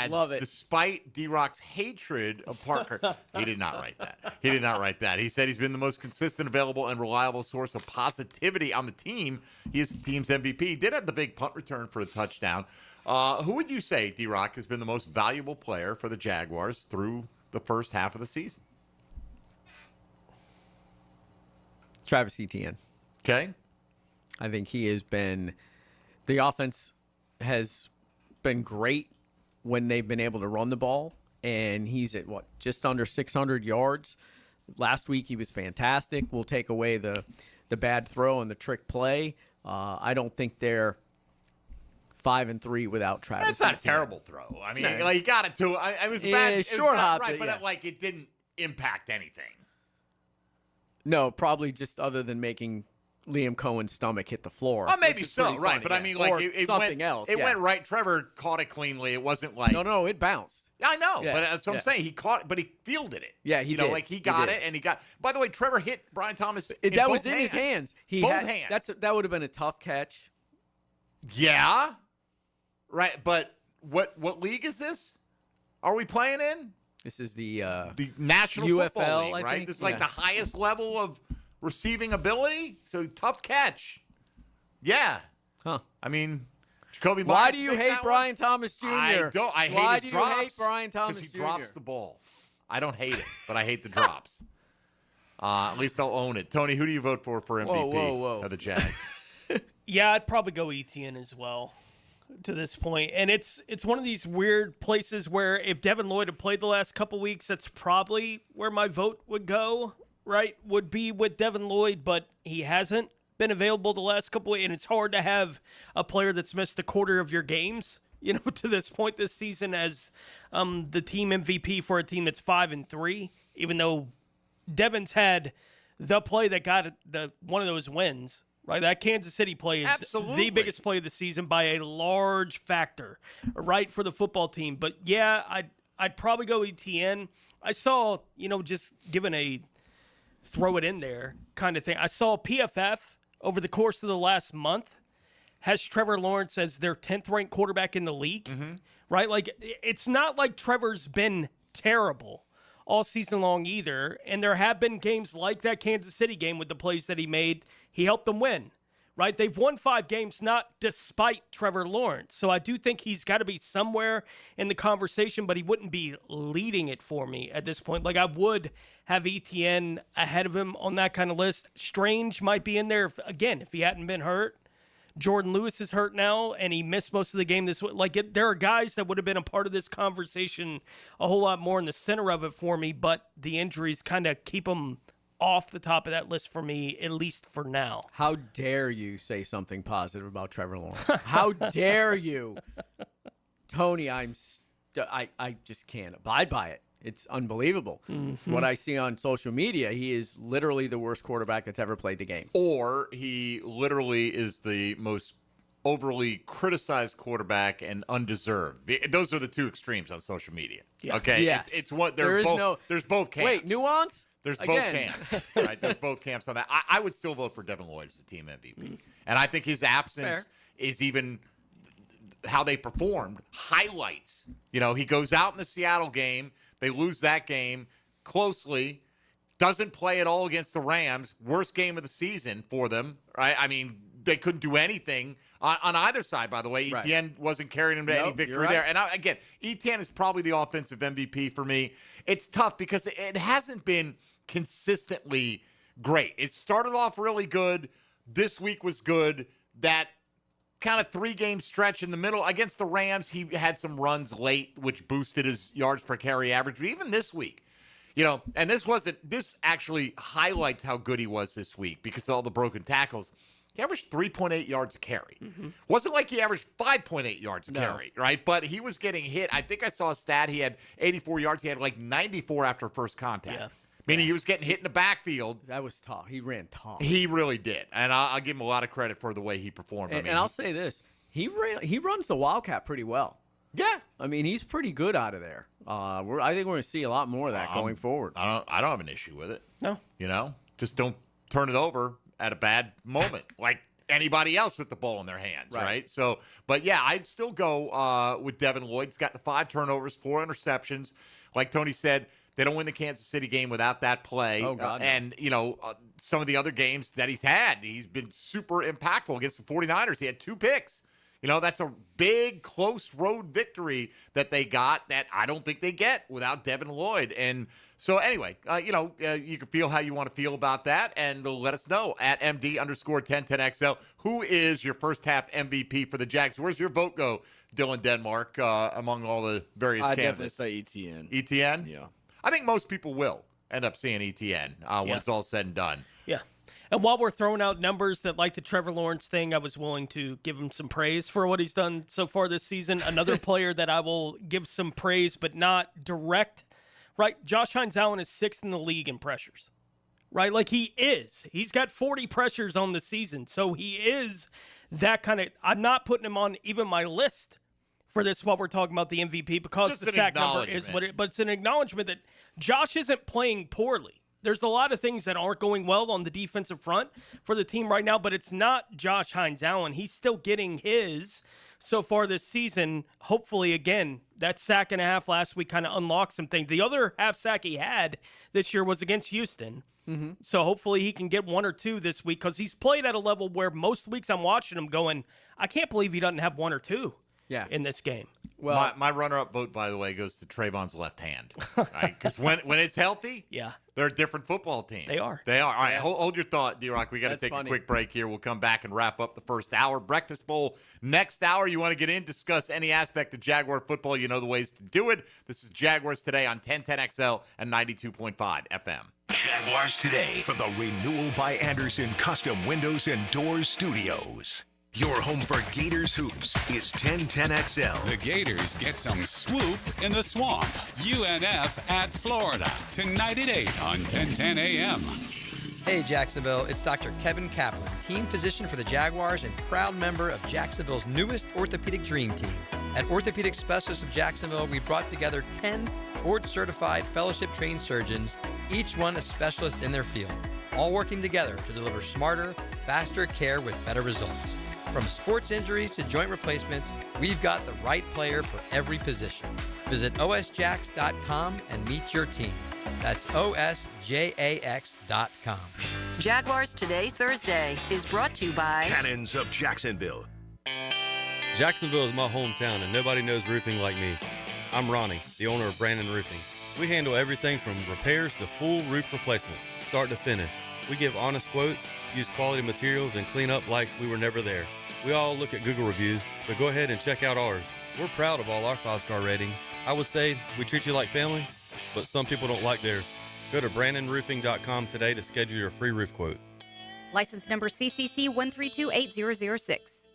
Love it. Despite D-Rock's hatred of Parker, he did not write that. He said he's been the most consistent, available, and reliable source of positivity on the team. He is the team's MVP. He did have the big punt return for a touchdown. Who would you say, D-Rock, has been the most valuable player for the Jaguars through the first half of the season? Travis Etienne. Okay. I think he has been – the offense has been great when they've been able to run the ball, and he's at, just under 600 yards. Last week he was fantastic. We'll take away the bad throw and the trick play. I don't think they're 5-3 without Travis. That's not a terrible throw. I mean, he got it to – it was bad. It short hopped right, it, but it didn't impact anything. No, probably just other than making Liam Cohen's stomach hit the floor. Oh, maybe which is so, pretty right? funny, But I yeah. mean, Or like it something went, else. It yeah. went right. Trevor caught it cleanly. It wasn't like No, it bounced. I know, Yeah, but that's what yeah. I'm saying. He caught, but he fielded it. Yeah, he you know, did. like he He got did. it, and he got. By the way, Trevor hit Brian Thomas. That was in his hands. Both had, hands. That would have been a tough catch. Yeah, right. But what league is this? Are we playing in? This is the National UFL, Football League, I right? think. This is like Yeah. the highest level of receiving ability. So tough catch. Yeah. Huh. I mean, Jacoby Why Myers do you picked hate that Brian one? Thomas Jr.? I don't. I hate Why his do drops. you hate Brian Thomas Because he Jr.? drops the ball. I don't hate it, but I hate the drops. At least I'll own it. Tony, who do you vote for MVP Whoa. of the Jags? Yeah, I'd probably go ETN as well to this point. And it's one of these weird places where if Devin Lloyd had played the last couple weeks, that's probably where my vote would go, right? Would be with Devin Lloyd, but he hasn't been available the last couple weeks, and it's hard to have a player that's missed a quarter of your games, you know, to this point this season as the team MVP for a team that's 5-3, even though Devin's had the play that got one of those wins. Right, that Kansas City play is Absolutely. the biggest play of the season by a large factor, right, for the football team. But yeah, I'd probably go ETN. I saw, just given a throw it in there kind of thing. I saw PFF over the course of the last month has Trevor Lawrence as their 10th ranked quarterback in the league, right? Like it's not like Trevor's been terrible all season long either. And there have been games like that Kansas City game with the plays that he made. He helped them win, right? They've won 5 games, not despite Trevor Lawrence. So I do think he's got to be somewhere in the conversation, but he wouldn't be leading it for me at this point. Like I would have ETN ahead of him on that kind of list. Strange might be in there, if he hadn't been hurt. Jordan Lewis is hurt now, and he missed most of the game this week. There are guys that would have been a part of this conversation a whole lot more in the center of it for me, but the injuries kind of keep them off the top of that list for me, at least for now. How dare you say something positive about Trevor Lawrence? How dare you? Tony, I just can't abide by it. It's unbelievable. Mm-hmm. What I see on social media, he is literally the worst quarterback that's ever played the game. Or he literally is the most overly criticized quarterback and undeserved. Those are the two extremes on social media. Yeah. Okay? Yes. It's what There's both camps. Wait, nuance? There's both Again. camps, right? There's both camps on that. I would still vote for Devin Lloyd as the team MVP. And I think his absence is even how they performed highlights. He goes out in the Seattle game. They lose that game closely. Doesn't play at all against the Rams. Worst game of the season for them, right? I mean, they couldn't do anything on either side, by the way. Right. Etienne wasn't carrying him to any victory there. And again, Etienne is probably the offensive MVP for me. It's tough because it hasn't been consistently great. It started off really good. This week was good. That kind of 3-game stretch in the middle against the Rams, he had some runs late, which boosted his yards per carry average. But even this week, and this actually highlights how good he was this week because of all the broken tackles. He averaged 3.8 yards a carry. Wasn't like he averaged 5.8 yards a carry, right? But he was getting hit. I think I saw a stat. He had 84 yards. He had like 94 after first contact. Yeah. Meaning he was getting hit in the backfield. That was tough. He ran tough. He really did. And I'll give him a lot of credit for the way he performed. And I'll say this. He runs the Wildcat pretty well. Yeah. I mean, he's pretty good out of there. I think we're going to see a lot more of that going forward. I don't have an issue with it. No. Just don't turn it over at a bad moment like anybody else with the ball in their hands, right? So, but yeah, I'd still go with Devin Lloyd. He's got the 5 turnovers, 4 interceptions. Like Tony said, they don't win the Kansas City game without that play. Oh, God, no. And, some of the other games that he's been super impactful against the 49ers. He had 2 picks. That's a big, close road victory that they got that I don't think they get without Devin Lloyd. And so anyway, you can feel how you want to feel about that, and let us know at MD_1010XL. Who is your first half MVP for the Jags? Where's your vote go, Dylan Denmark, among all the various candidates? I'd definitely say ETN. ETN? Yeah. I think most people will end up seeing ETN when it's all said and done. Yeah. And while we're throwing out numbers that like the Trevor Lawrence thing, I was willing to give him some praise for what he's done so far this season. Another player that I will give some praise, but not direct, right? Josh Hines-Allen is 6th in the league in pressures. right? Like he is. He's got 40 pressures on the season. So he is that kind of – I'm not putting him on even my list for this while we're talking about the MVP because Just the an sack number is what it – but it's an acknowledgement that Josh isn't playing poorly. There's a lot of things that aren't going well on the defensive front for the team right now, but it's not Josh Hines-Allen. He's still getting his so far this season. Hopefully, again, that sack and a half last week kind of unlocked some things. The other half sack he had this year was against Houston. Mm-hmm. So hopefully he can get 1 or 2 this week because he's played at a level where most weeks I'm watching him going, I can't believe he doesn't have 1 or 2 in this game. Well, my runner-up vote, by the way, goes to Trayvon's left hand. Because when it's healthy, they're a different football team. They are. They are. All right, hold your thought, D-Rock. We got to take funny. a quick break here. We'll come back and wrap up the first hour. Breakfast Bowl next hour. You want to get in, discuss any aspect of Jaguar football, you know the ways to do it. This is Jaguars Today on 1010XL and 92.5 FM. Jaguars Today for the Renewal by Anderson Custom Windows and Doors Studios. Your home for Gators Hoops is 1010XL. The Gators get some swoop in the swamp. UNF at Florida. Tonight at 8 on 1010 AM. Hey Jacksonville, it's Dr. Kevin Kaplan, team physician for the Jaguars and proud member of Jacksonville's newest orthopedic dream team. At Orthopedic Specialists of Jacksonville, we brought together 10 board-certified, fellowship-trained surgeons, each one a specialist in their field, all working together to deliver smarter, faster care with better results. From sports injuries to joint replacements, we've got the right player for every position. Visit osjax.com and meet your team. That's osjax.com. Jaguars Today, Thursday, is brought to you by Cannons of Jacksonville. Jacksonville is my hometown, and nobody knows roofing like me. I'm Ronnie, the owner of Brandon Roofing. We handle everything from repairs to full roof replacements, start to finish. We give honest quotes, use quality materials, and clean up like we were never there. We all look at Google reviews, so go ahead and check out ours. We're proud of all our 5-star ratings. I would say we treat you like family, but some people don't like theirs. Go to BrandonRoofing.com today to schedule your free roof quote. License number CCC 1328006.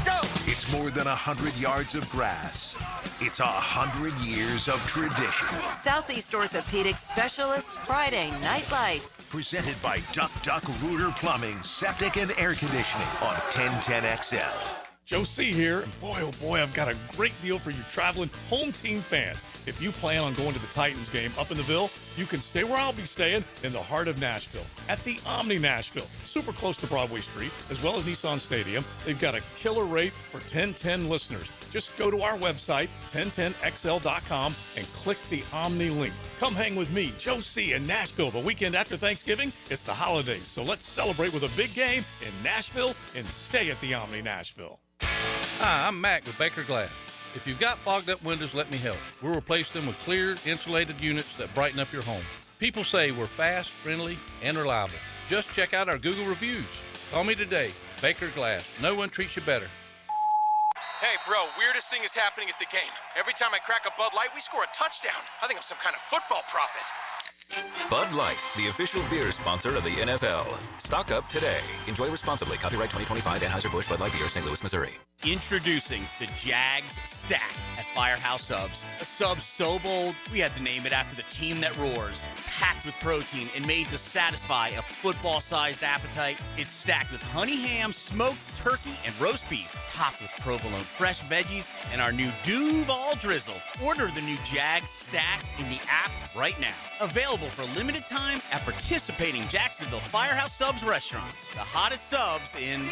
Go! It's more than 100 yards of grass. It's 100 years of tradition. Southeast Orthopedic Specialists Friday Night Lights. Presented by Duck Duck Rooter Plumbing, Septic and Air Conditioning on 1010XL. Joe C. here, and boy, oh boy, I've got a great deal for you traveling home team fans. If you plan on going to the Titans game up in the Ville, you can stay where I'll be staying in the heart of Nashville, at the Omni Nashville, super close to Broadway Street, as well as Nissan Stadium. They've got a killer rate for 1010 listeners. Just go to our website, 1010XL.com, and click the Omni link. Come hang with me, Joe C. in Nashville the weekend after Thanksgiving. It's the holidays, so let's celebrate with a big game in Nashville and stay at the Omni Nashville. Hi, I'm Mac with Baker Glass. If you've got fogged up windows, let me help. We'll replace them with clear, insulated units that brighten up your home. People say we're fast, friendly, and reliable. Just check out our Google reviews. Call me today. Baker Glass. No one treats you better. Hey, bro, weirdest thing is happening at the game. Every time I crack a Bud Light, we score a touchdown. I think I'm some kind of football prophet. Bud Light, the official beer sponsor of the NFL. Stock up today. Enjoy responsibly. Copyright 2025 Anheuser-Busch Bud Light Beer, St. Louis, Missouri. Introducing the Jags Stack at Firehouse Subs. A sub so bold, we had to name it after the team that roars. Packed with protein and made to satisfy a football-sized appetite. It's stacked with honey ham, smoked turkey, and roast beef. Topped with provolone fresh veggies and our new Duval drizzle. Order the new Jags Stack in the app right now. Available for a limited time at participating Jacksonville Firehouse Subs restaurants. The hottest subs in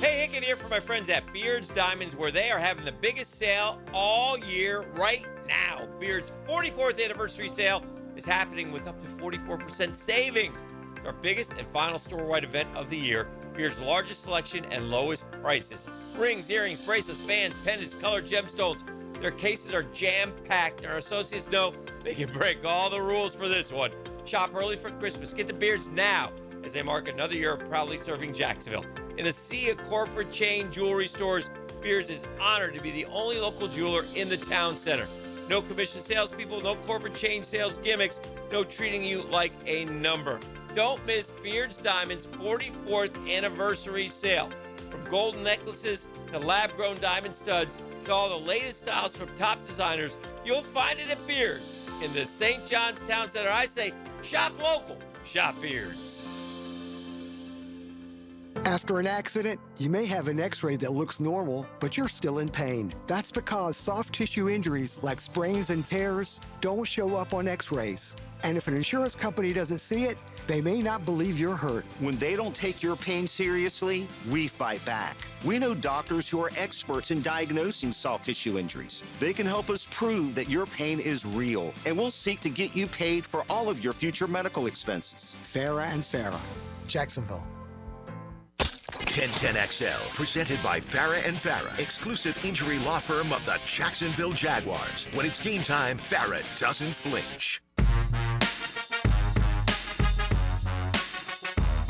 Hey, Hicken here for my friends at Beard's Diamonds, where they are having the biggest sale all year right now. Beard's 44th anniversary sale is happening with up to 44% savings. It's our biggest and final store-wide event of the year. Beard's largest selection and lowest prices. Rings, earrings, bracelets, bands, pendants, colored gemstones. Their cases are jam-packed. Our associates know they can break all the rules for this one. Shop early for Christmas. Get to Beard's now as they mark another year of proudly serving Jacksonville. In a sea of corporate chain jewelry stores, Beard's is honored to be the only local jeweler in the town center. No commission salespeople, no corporate chain sales gimmicks, no treating you like a number. Don't miss Beard's Diamonds' 44th anniversary sale. From golden necklaces to lab-grown diamond studs to all the latest styles from top designers, you'll find it at Beard's. in the St. John's Town Center. I say shop local, shop Beards. After an accident, you may have an x-ray that looks normal, but you're still in pain. That's because soft tissue injuries like sprains and tears don't show up on x-rays. And if an insurance company doesn't see it, they may not believe you're hurt. When they don't take your pain seriously, we fight back. We know doctors who are experts in diagnosing soft tissue injuries. They can help us prove that your pain is real, and we'll seek to get you paid for all of your future medical expenses. Farah and Farah, Jacksonville. 1010XL, presented by Farah and Farah, exclusive injury law firm of the Jacksonville Jaguars. When it's game time, Farah doesn't flinch.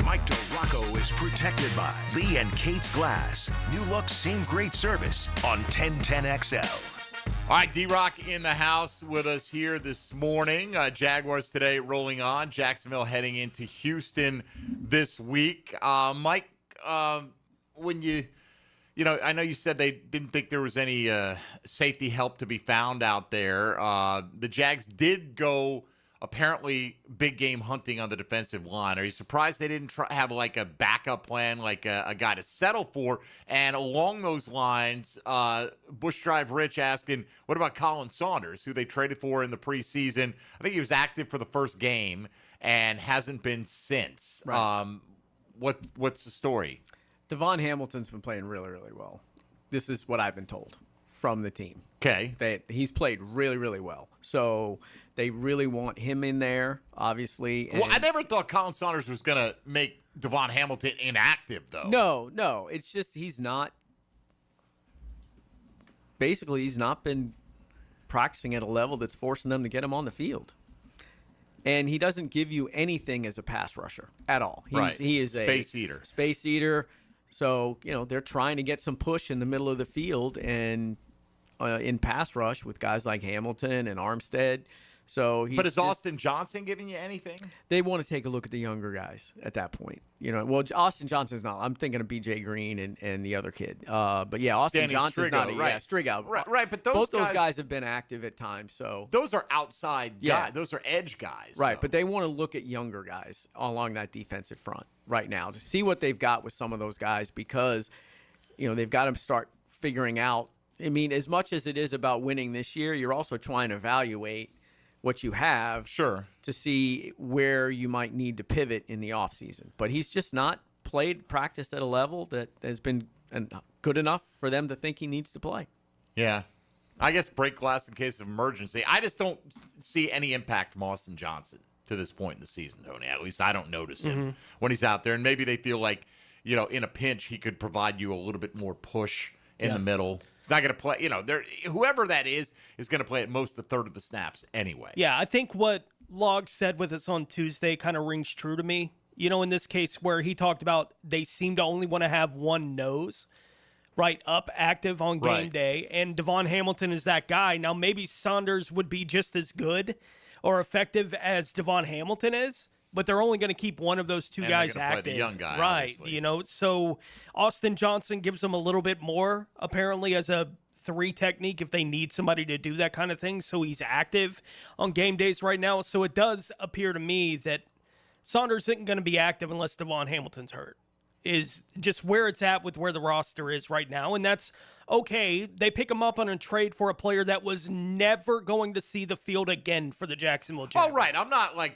Mike DeRocco is protected by Lee and Kate's Glass. New look, same great service on 1010XL. All right, D-Rock in the house with us here this morning. Jaguars Today rolling on. Jacksonville heading into Houston this week. Mike, when I know you said they didn't think there was any safety help to be found out there. The Jags did go apparently big game hunting on the defensive line. Are you surprised they didn't have like a backup plan, like a guy to settle for? And along those lines, Bush Drive Rich asking, what about Colin Saunders, who they traded for in the preseason? I think he was active for the first game and hasn't been since. Right. What's the story? Devon Hamilton's been playing really, really well. This is what I've been told from the team. Okay. He's played really, really well. So they really want him in there, obviously. Well, I never thought Colin Saunders was going to make Devon Hamilton inactive, though. No. It's just he's not been practicing at a level that's forcing them to get him on the field. And he doesn't give you anything as a pass rusher at all. He is space eater. Space eater. So, they're trying to get some push in the middle of the field and in pass rush with guys like Hamilton and Armstead. So But is Austin Johnson giving you anything? They want to take a look at the younger guys at that point. Well, Austin Johnson's not. I'm thinking of B.J. Green and the other kid. But yeah, Austin Danny Johnson's Strigo, not. Right. Yeah, Strigo. Right, but both those guys have been active at times. So those are outside guys. Those are edge guys. Right, though. but they want to look at younger guys along that defensive front right now to see what they've got with some of those guys because, they've got to start figuring out. I mean, as much as it is about winning this year, you're also trying to evaluate what you have to see where you might need to pivot in the offseason. But he's just not practiced at a level that has been good enough for them to think he needs to play. Yeah. I guess break glass in case of emergency. I just don't see any impact from Austin Johnson to this point in the season, Tony. At least I don't notice him when he's out there. And maybe they feel like, in a pinch, he could provide you a little bit more push in the middle. He's not going to play, whoever that is going to play at most a third of the snaps anyway. Yeah, I think what Log said with us on Tuesday kind of rings true to me. In this case where he talked about they seem to only want to have one nose right up active on game day, and Devon Hamilton is that guy. Now, maybe Saunders would be just as good or effective as Devon Hamilton is, but they're only going to keep one of those two guys active. Play the young guy, right? Obviously. So Austin Johnson gives them a little bit more apparently as a 3 technique if they need somebody to do that kind of thing. So he's active on game days right now. So it does appear to me that Saunders isn't going to be active unless Devon Hamilton's hurt. Is just where it's at with where the roster is right now. And that's okay. They pick him up on a trade for a player that was never going to see the field again for the Jacksonville Jaguars. Oh, right.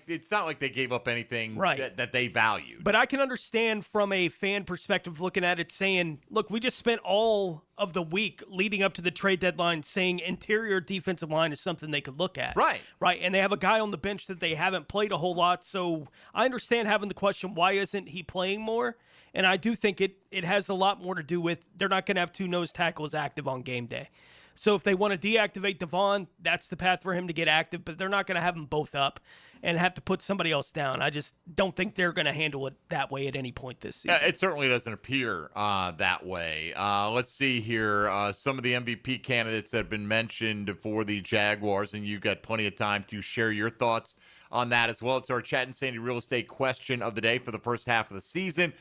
It's not like they gave up anything that they valued. But I can understand from a fan perspective looking at it saying, look, we just spent all of the week leading up to the trade deadline saying interior defensive line is something they could look at. Right. And they have a guy on the bench that they haven't played a whole lot. So I understand having the question, why isn't he playing more? And I do think it has a lot more to do with they're not going to have 2 nose tackles active on game day. So if they want to deactivate Devon, that's the path for him to get active, but they're not going to have them both up and have to put somebody else down. I just don't think they're going to handle it that way at any point this season. It certainly doesn't appear that way. Let's see here. Some of the MVP candidates that have been mentioned for the Jaguars, and you've got plenty of time to share your thoughts on that as well. It's our Chat and Sandy real estate question of the day for the first half of the season.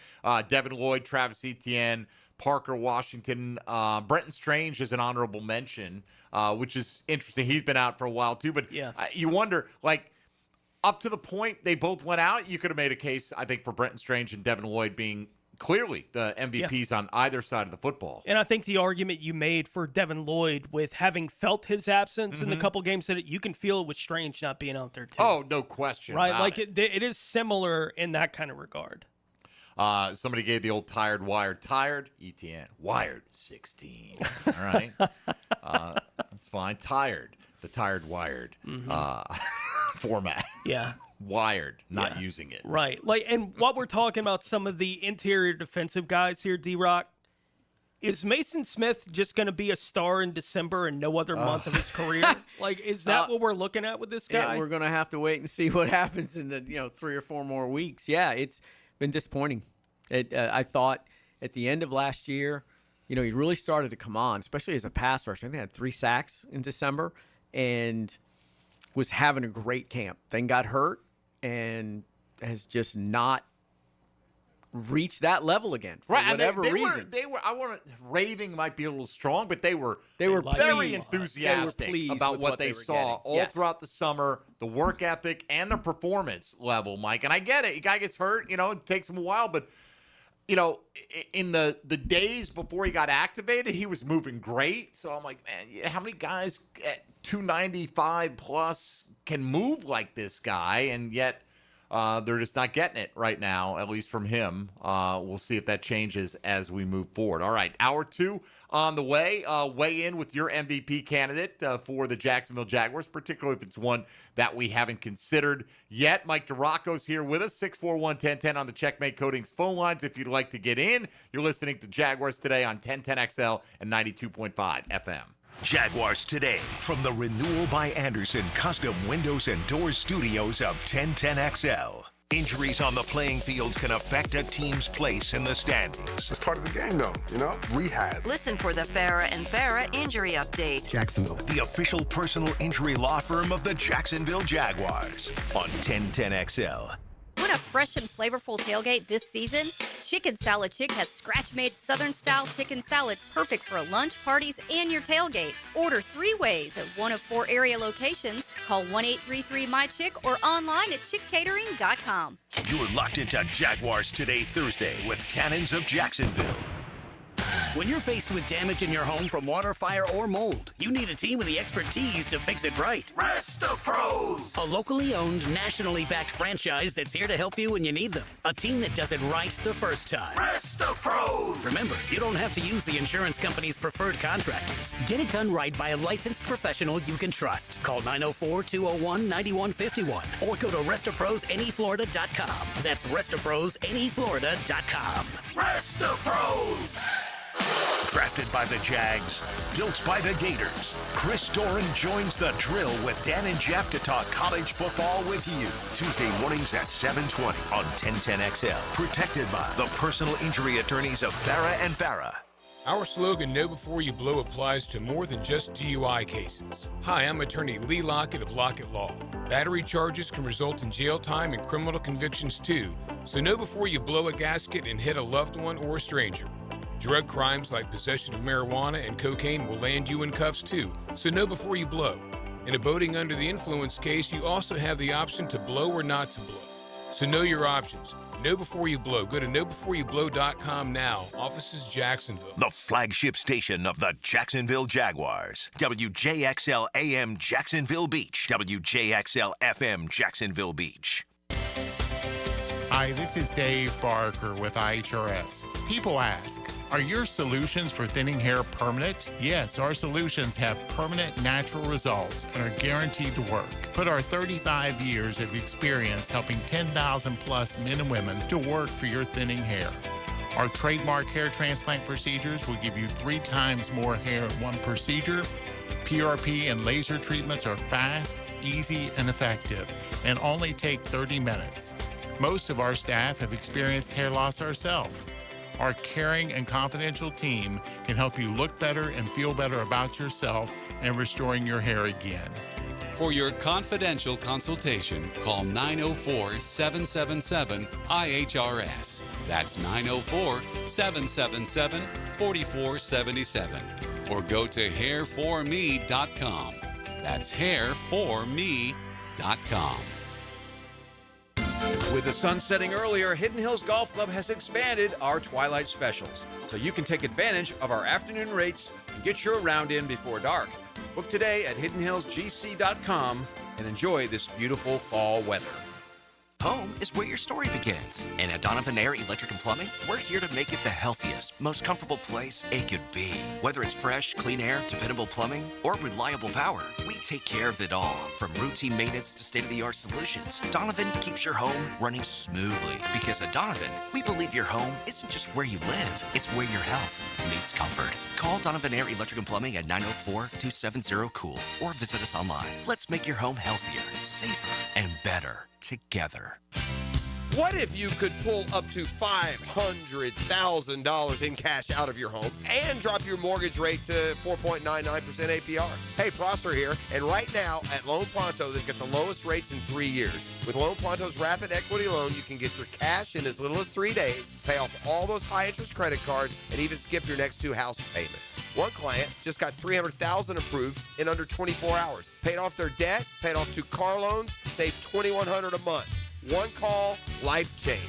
Devin Lloyd, Travis Etienne, Parker Washington. Brenton Strange is an honorable mention, which is interesting. He's been out for a while too, but you wonder, like, up to the point they both went out, you could have made a case, I think, for Brenton Strange and Devin Lloyd being clearly the MVPs on either side of the football. And I think the argument you made for Devin Lloyd, with having felt his absence in the couple games that you can feel it with Strange not being out there too. Oh, no question. Right? Like it is similar in that kind of regard. Somebody gave the old tired, wired, tired. ETN, wired 16. All right. That's fine. Tired, the tired, wired format. Yeah. Wired, not using it. Right. Like, and while we're talking about some of the interior defensive guys here, D-Rock, is Mason Smith just going to be a star in December and no other month of his career? Like, is that what we're looking at with this guy? Yeah, we're going to have to wait and see what happens in the 3 or 4 more weeks. Yeah, it's been disappointing. I thought at the end of last year, he really started to come on, especially as a pass rusher. I think he had 3 sacks in December and was having a great camp. Then got hurt and has just not reached that level again for whatever reason. Raving might be a little strong, but they were very enthusiastic about what they saw all throughout the summer, the work ethic and the performance level, Mike. And I get it. A guy gets hurt, it takes him a while, but in the days before he got activated, he was moving great. So I'm like, man, how many guys at 295 plus can move like this guy? And yet they're just not getting it right now, at least from him. We'll see if that changes as we move forward. All right, hour 2 on the way. Weigh in with your MVP candidate for the Jacksonville Jaguars, particularly if it's one that we haven't considered yet. Mike DeRocco's here with us, 641-1010 on the Checkmate Coatings phone lines. If you'd like to get in, you're listening to Jaguars Today on 1010XL and 92.5 FM. Jaguars Today from the Renewal by Andersen Custom Windows and Doors Studios of 1010XL. Injuries on the playing field can affect a team's place in the standings. It's part of the game, though, rehab. Listen for the Farah and Farah Injury Update. Jacksonville, the official personal injury law firm of the Jacksonville Jaguars on 1010XL. Want a fresh and flavorful tailgate this season? Chicken Salad Chick has scratch-made Southern-style chicken salad perfect for lunch, parties, and your tailgate. Order 3 ways at one of 4 area locations. Call 1-833-MY-CHICK or online at chickcatering.com. You're locked into Jaguars Today Thursday with Cannons of Jacksonville. When you're faced with damage in your home from water, fire, or mold, you need a team with the expertise to fix it right. Rest-A-Pros! A locally owned, nationally backed franchise that's here to help you when you need them. A team that does it right the first time. Rest-A-Pros! Remember, you don't have to use the insurance company's preferred contractors. Get it done right by a licensed professional you can trust. Call 904-201-9151 or go to RestaProsNEFlorida.com. That's RestaProsNEFlorida.com. Rest-A-Pros! Drafted by the Jags, built by the Gators, Chris Doran joins the drill with Dan and Jeff to talk college football with you. Tuesday mornings at 7:20 on 1010XL. Protected by the personal injury attorneys of Farah and Farah. Our slogan, Know Before You Blow, applies to more than just DUI cases. Hi, I'm attorney Lee Lockett of Lockett Law. Battery charges can result in jail time and criminal convictions too, so know before you blow a gasket and hit a loved one or a stranger. Drug crimes like possession of marijuana and cocaine will land you in cuffs too, so know before you blow. In a boating under the influence case, you also have the option to blow or not to blow. So know your options. Know before you blow. Go to knowbeforeyouBlow.com now. Offices Jacksonville. The flagship station of the Jacksonville Jaguars. WJXL AM Jacksonville Beach. WJXL FM Jacksonville Beach. Hi, this is Dave Barker with IHRS. People ask, are your solutions for thinning hair permanent? Yes, our solutions have permanent natural results and are guaranteed to work. Put our 35 years of experience helping 10,000 plus men and women to work for your thinning hair. Our trademark hair transplant procedures will give you 3 times more hair in one procedure. PRP and laser treatments are fast, easy, and effective, and only take 30 minutes. Most of our staff have experienced hair loss ourselves. Our caring and confidential team can help you look better and feel better about yourself and restoring your hair again. For your confidential consultation, call 904-777-IHRS. That's 904-777-4477. Or go to hairforme.com. That's hairforme.com. With the sun setting earlier, Hidden Hills Golf Club has expanded our twilight specials, so you can take advantage of our afternoon rates and get your round in before dark. Book today at hiddenhillsgc.com and enjoy this beautiful fall weather. Home is where your story begins. And at Donovan Air Electric and Plumbing, we're here to make it the healthiest, most comfortable place it could be. Whether it's fresh, clean air, dependable plumbing, or reliable power, we take care of it all. From routine maintenance to state-of-the-art solutions, Donovan keeps your home running smoothly. Because at Donovan, we believe your home isn't just where you live, it's where your health meets comfort. Call Donovan Air Electric and Plumbing at 904-270-COOL or visit us online. Let's make your home healthier, safer, and better together. What if you could pull up to $500,000 in cash out of your home and drop your mortgage rate to 4.99% APR? Hey, Prosser here, and right now at Loan Pronto, they've got the lowest rates in 3 years. With Loan Pronto's rapid equity loan, you can get your cash in as little as 3 days, pay off all those high-interest credit cards, and even skip your next 2 house payments. One client just got $300,000 approved in under 24 hours. Paid off their debt, paid off 2 car loans, saved $2,100 a month. One call, life change.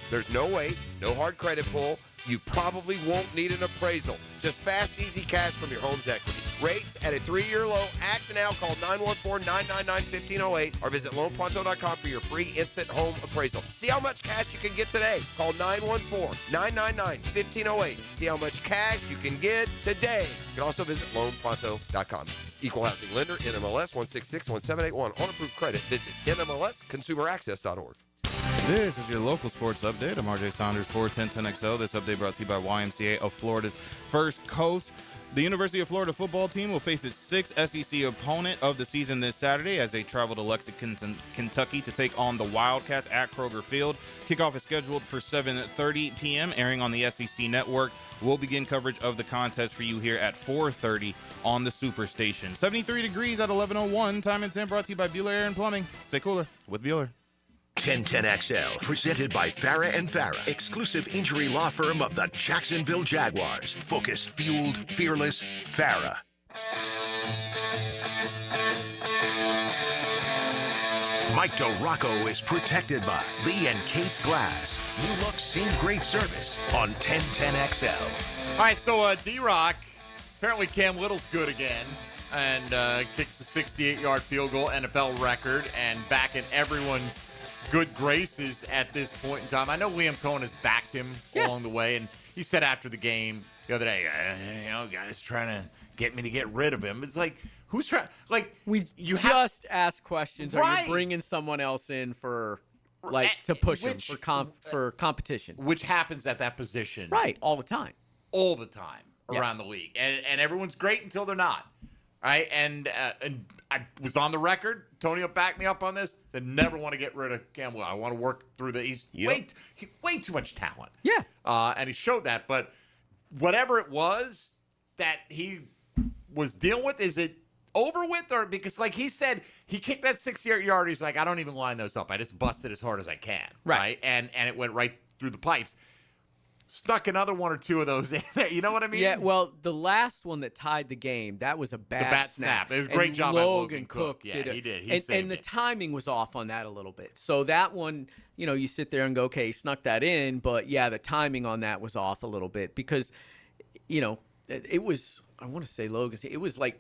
There's no wait, no hard credit pull. You probably won't need an appraisal. Just fast, easy cash from your home's equity. Rates at a 3-year low. Act now. Call 914-999-1508 or visit loanpronto.com for your free instant home appraisal. See how much cash you can get today. Call 914-999-1508. See how much cash you can get today. You can also visit loanpronto.com. Equal housing lender, NMLS 1661781. On approved credit, visit NMLSconsumeraccess.org. This is your local sports update. I'm RJ Saunders for 1010XL. This update brought to you by YMCA of Florida's First Coast. The University of Florida football team will face its 6th SEC opponent of the season this Saturday as they travel to Lexington, Kentucky to take on the Wildcats at Kroger Field. Kickoff is scheduled for 7:30 p.m., airing on the SEC Network. We'll begin coverage of the contest for you here at 4:30 on the Superstation. 73 degrees at 11:01. Time and 10 brought to you by Bueller Air and Plumbing. Stay cooler with Bueller. 1010XL, presented by Farah and Farah, exclusive injury law firm of the Jacksonville Jaguars. Focused, fueled, fearless, Farah. Mike DeRocco is protected by Lee and Kate's Glass. New look, same great service on 1010XL. All right, so D-Rock, apparently Cam Little's good again and kicks a 68-yard field goal, NFL record, and back in everyone's good graces at this point in time. I know Liam Cohen has backed him along the way, and he said after the game the other day, guys trying to get me to get rid of him. It's like, who's trying? Like, ask questions. Right. Are you bringing someone else in for to push him for competition? Which happens at that position, right? All the time around the league, and everyone's great until they're not. Right, and I was on the record. Tony will back me up on this. They never want to get rid of Campbell. I want to work through the. He's way too much talent. Yeah, and he showed that. But whatever it was that he was dealing with, is it over with, or because like he said, he kicked that 6-yard. He's like, I don't even line those up. I just busted as hard as I can. Right, and it went right through the pipes. Stuck another 1 or 2 of those in there. You know what I mean? Yeah, well, the last one that tied the game, that was a bad snap. It was a great job by Logan Cook. Yeah, he did. And the timing was off on that a little bit. So that one, you sit there and go, okay, he snuck that in. But, yeah, the timing on that was off a little bit because, it was, I want to say Logan, it was like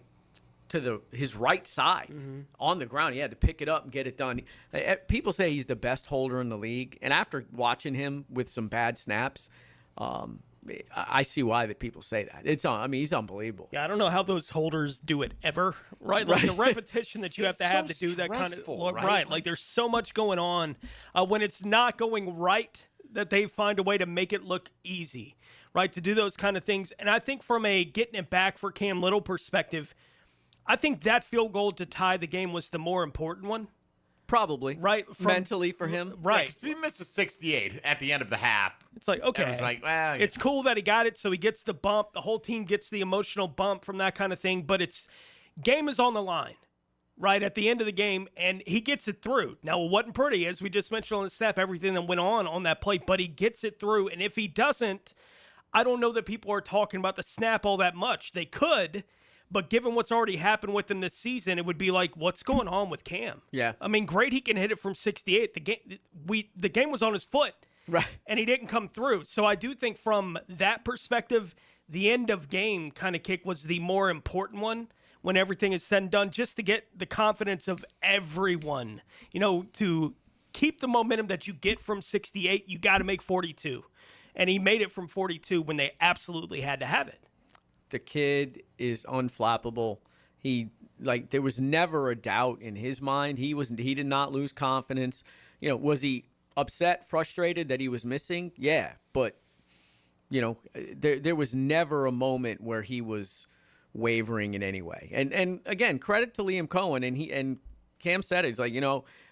to his right side on the ground. He had to pick it up and get it done. People say he's the best holder in the league. And after watching him with some bad snaps, I see why that people say that. He's unbelievable. Yeah, I don't know how those holders do it ever, right? Like the repetition that you have to do that kind of right. Like there's so much going on when it's not going right that they find a way to make it look easy, right? To do those kind of things. And I think from a getting it back for Cam Little perspective, I think that field goal to tie the game was the more important one. Probably. Right? Mentally for him. Right. Yeah, if he missed a 68 at the end of the half. It's like, okay. It's like, well, it's cool that he got it, so he gets the bump. The whole team gets the emotional bump from that kind of thing, but game is on the line. right at the end of the game, and he gets it through. Now, it wasn't pretty, as we just mentioned on the snap, everything that went on that play, but he gets it through. And if he doesn't, I don't know that people are talking about the snap all that much. They could, but given what's already happened with him this season, it would be like, what's going on with Cam? Yeah. I mean, great, he can hit it from 68. The game was on his foot, right? And he didn't come through. So I do think from that perspective, the end of game kind of kick was the more important one when everything is said and done, just to get the confidence of everyone. To keep the momentum that you get from 68, you got to make 42. And he made it from 42 when they absolutely had to have it. The kid is unflappable. There was never a doubt in his mind. He did not lose confidence. Was he upset, frustrated that he was missing? Yeah, but there was never a moment where he was wavering in any way. And again, credit to Liam Cohen, and Cam said it. It's like,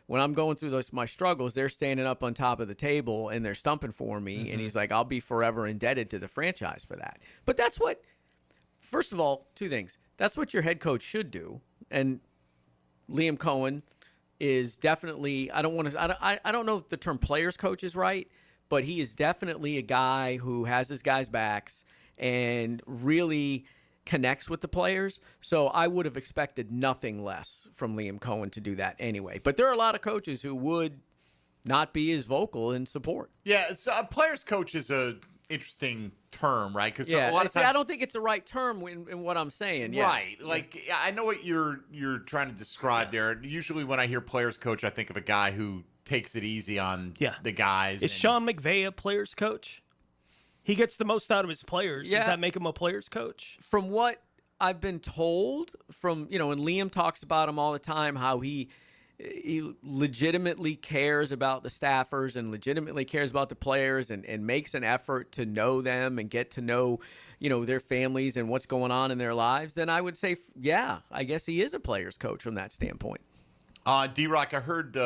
when I'm going through my struggles, they're standing up on top of the table and they're stumping for me. Mm-hmm. And he's like, I'll be forever indebted to the franchise for that. But that's what, first of all, two things. That's what your head coach should do. And Liam Cohen is definitely, I don't know if the term players coach is right, but he is definitely a guy who has his guys' backs and really connects with the players. So I would have expected nothing less from Liam Cohen to do that anyway. But there are a lot of coaches who would not be as vocal in support. Yeah, so a players coach is a interesting term, right? Because a lot of times, I don't think it's the right term in what I'm saying. Yeah. Right. Like, I know what you're trying to describe there. Usually when I hear players coach, I think of a guy who takes it easy on the guys. Is Sean McVay a players coach? He gets the most out of his players. Yeah. Does that make him a players coach? From what I've been told, and Liam talks about him all the time, how he legitimately cares about the staffers and legitimately cares about the players and makes an effort to know them and get to know, their families and what's going on in their lives, then I would say, yeah, I guess he is a players coach from that standpoint. D-Rock, I heard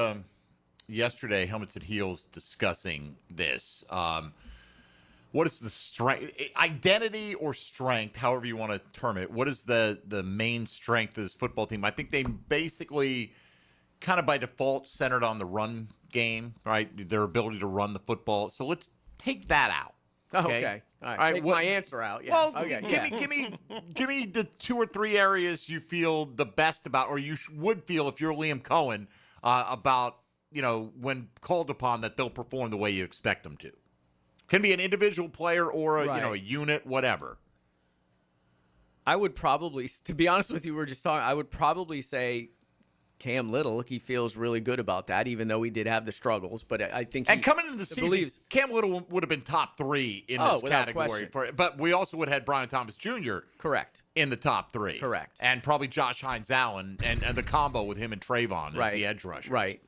yesterday Helmets and Heels discussing this. What is the strength, identity or strength, however you want to term it? What is the main strength of this football team? I think they basically kind of by default centered on the run game, right? Their ability to run the football. So let's take that out. Okay. All right. Take my answer out. Yeah. Well, okay. give me the 2 or 3 areas you feel the best about, or you would feel if you're Liam Cohen about, when called upon, that they'll perform the way you expect them to. Can be an individual player or a unit, whatever. I would probably, to be honest with you, I would probably say Cam Little. He feels really good about that, even though he did have the struggles. But I think coming into the season, Cam Little would have been top 3 in this category. But we also would have had Brian Thomas Jr. Correct. In the top 3. Correct. And probably Josh Hines-Allen and the combo with him and Trayvon as the edge rushers. Right.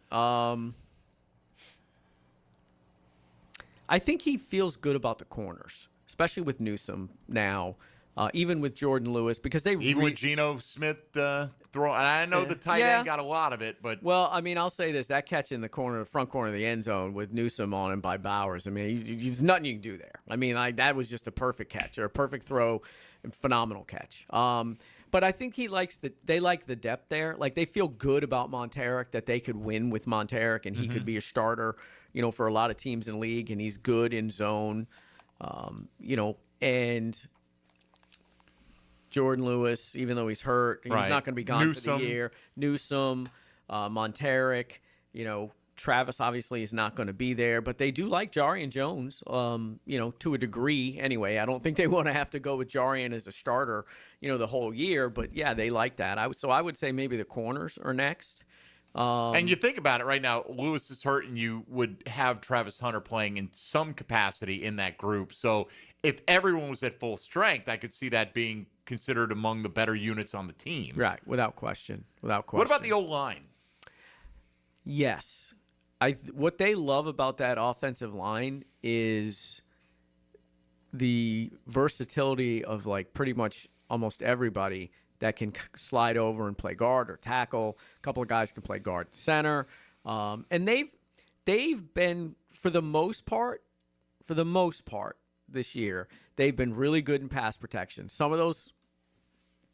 I think he feels good about the corners, especially with Newsome now, even with Jordan Lewis, because with Geno Smith throwing. And I know the tight end got a lot of it, but I'll say this: that catch in the front corner of the end zone with Newsome on him by Bowers. I mean, there's nothing you can do there. I mean, that was just a perfect catch or a perfect throw, phenomenal catch. But I think they like the depth there. Like, they feel good about Monteric, that they could win with Monteric and he could be a starter, for a lot of teams in the league, and he's good in zone, and Jordan Lewis, even though he's hurt, he's not going to be gone for the year. Newsome, Monteric, Travis obviously is not going to be there, but they do like Jarian Jones, to a degree anyway. I don't think they want to have to go with Jarian as a starter, the whole year, but yeah, they like that. So I would say maybe the corners are next. And you think about it right now, Lewis is hurt, and you would have Travis Hunter playing in some capacity in that group. So if everyone was at full strength, I could see that being considered among the better units on the team. Right, without question. What about the O-line? Yes. What they love about that offensive line is the versatility of pretty much almost everybody that can slide over and play guard or tackle. A couple of guys can play guard and center. And they've been, for the most part this year, they've been really good in pass protection. Some of those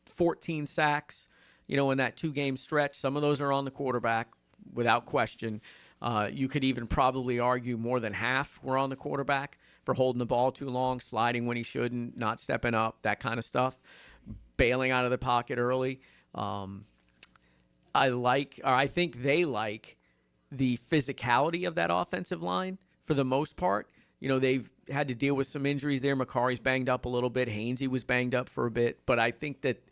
14 sacks, in that 2-game stretch. Some of those are on the quarterback, without question. You could even probably argue more than half were on the quarterback for holding the ball too long, sliding when he shouldn't, not stepping up, that kind of stuff, bailing out of the pocket early. I think they like the physicality of that offensive line for the most part. They've had to deal with some injuries there. McCarry's banged up a little bit. Hainsey was banged up for a bit. But I think that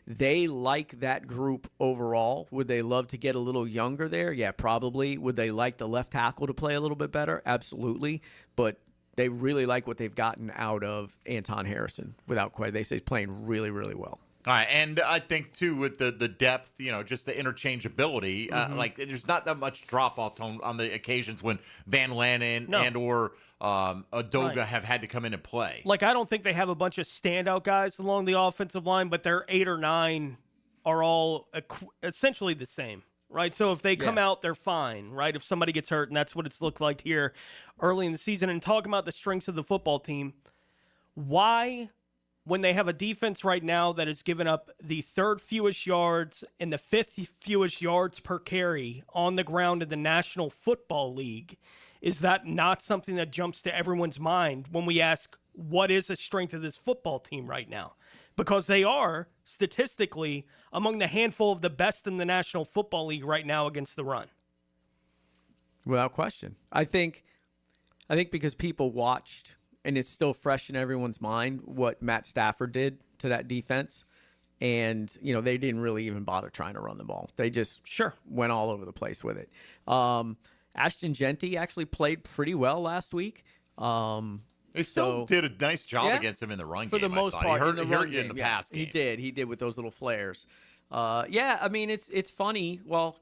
they like that group overall. Would they love to get a little younger there? Yeah, probably. Would they like the left tackle to play a little bit better? Absolutely. But they really like what they've gotten out of Anton Harrison, without question. They say he's playing really, really well. All right, and I think, too, with the depth, just the interchangeability, there's not that much drop-off on the occasions when Van Lanen and or Adoga have had to come in and play. I don't think they have a bunch of standout guys along the offensive line, but their 8 or 9 are all essentially the same, right? So if they come out, they're fine, right? If somebody gets hurt, and that's what it's looked like here early in the season. And talking about the strengths of the football team, why, when they have a defense right now that has given up the 3rd fewest yards and the 5th fewest yards per carry on the ground in the National Football League, is that not something that jumps to everyone's mind when we ask, what is the strength of this football team right now? Because they are, statistically, among the handful of the best in the National Football League right now against the run. Without question. I think because people watched, and it's still fresh in everyone's mind, what Matt Stafford did to that defense. And, they didn't really even bother trying to run the ball. They just went all over the place with it. Ashton Genty actually played pretty well last week. They still did a nice job against him in the run game. For the most part, he hurt you in the pass game. He did with those little flares. It's funny. Well,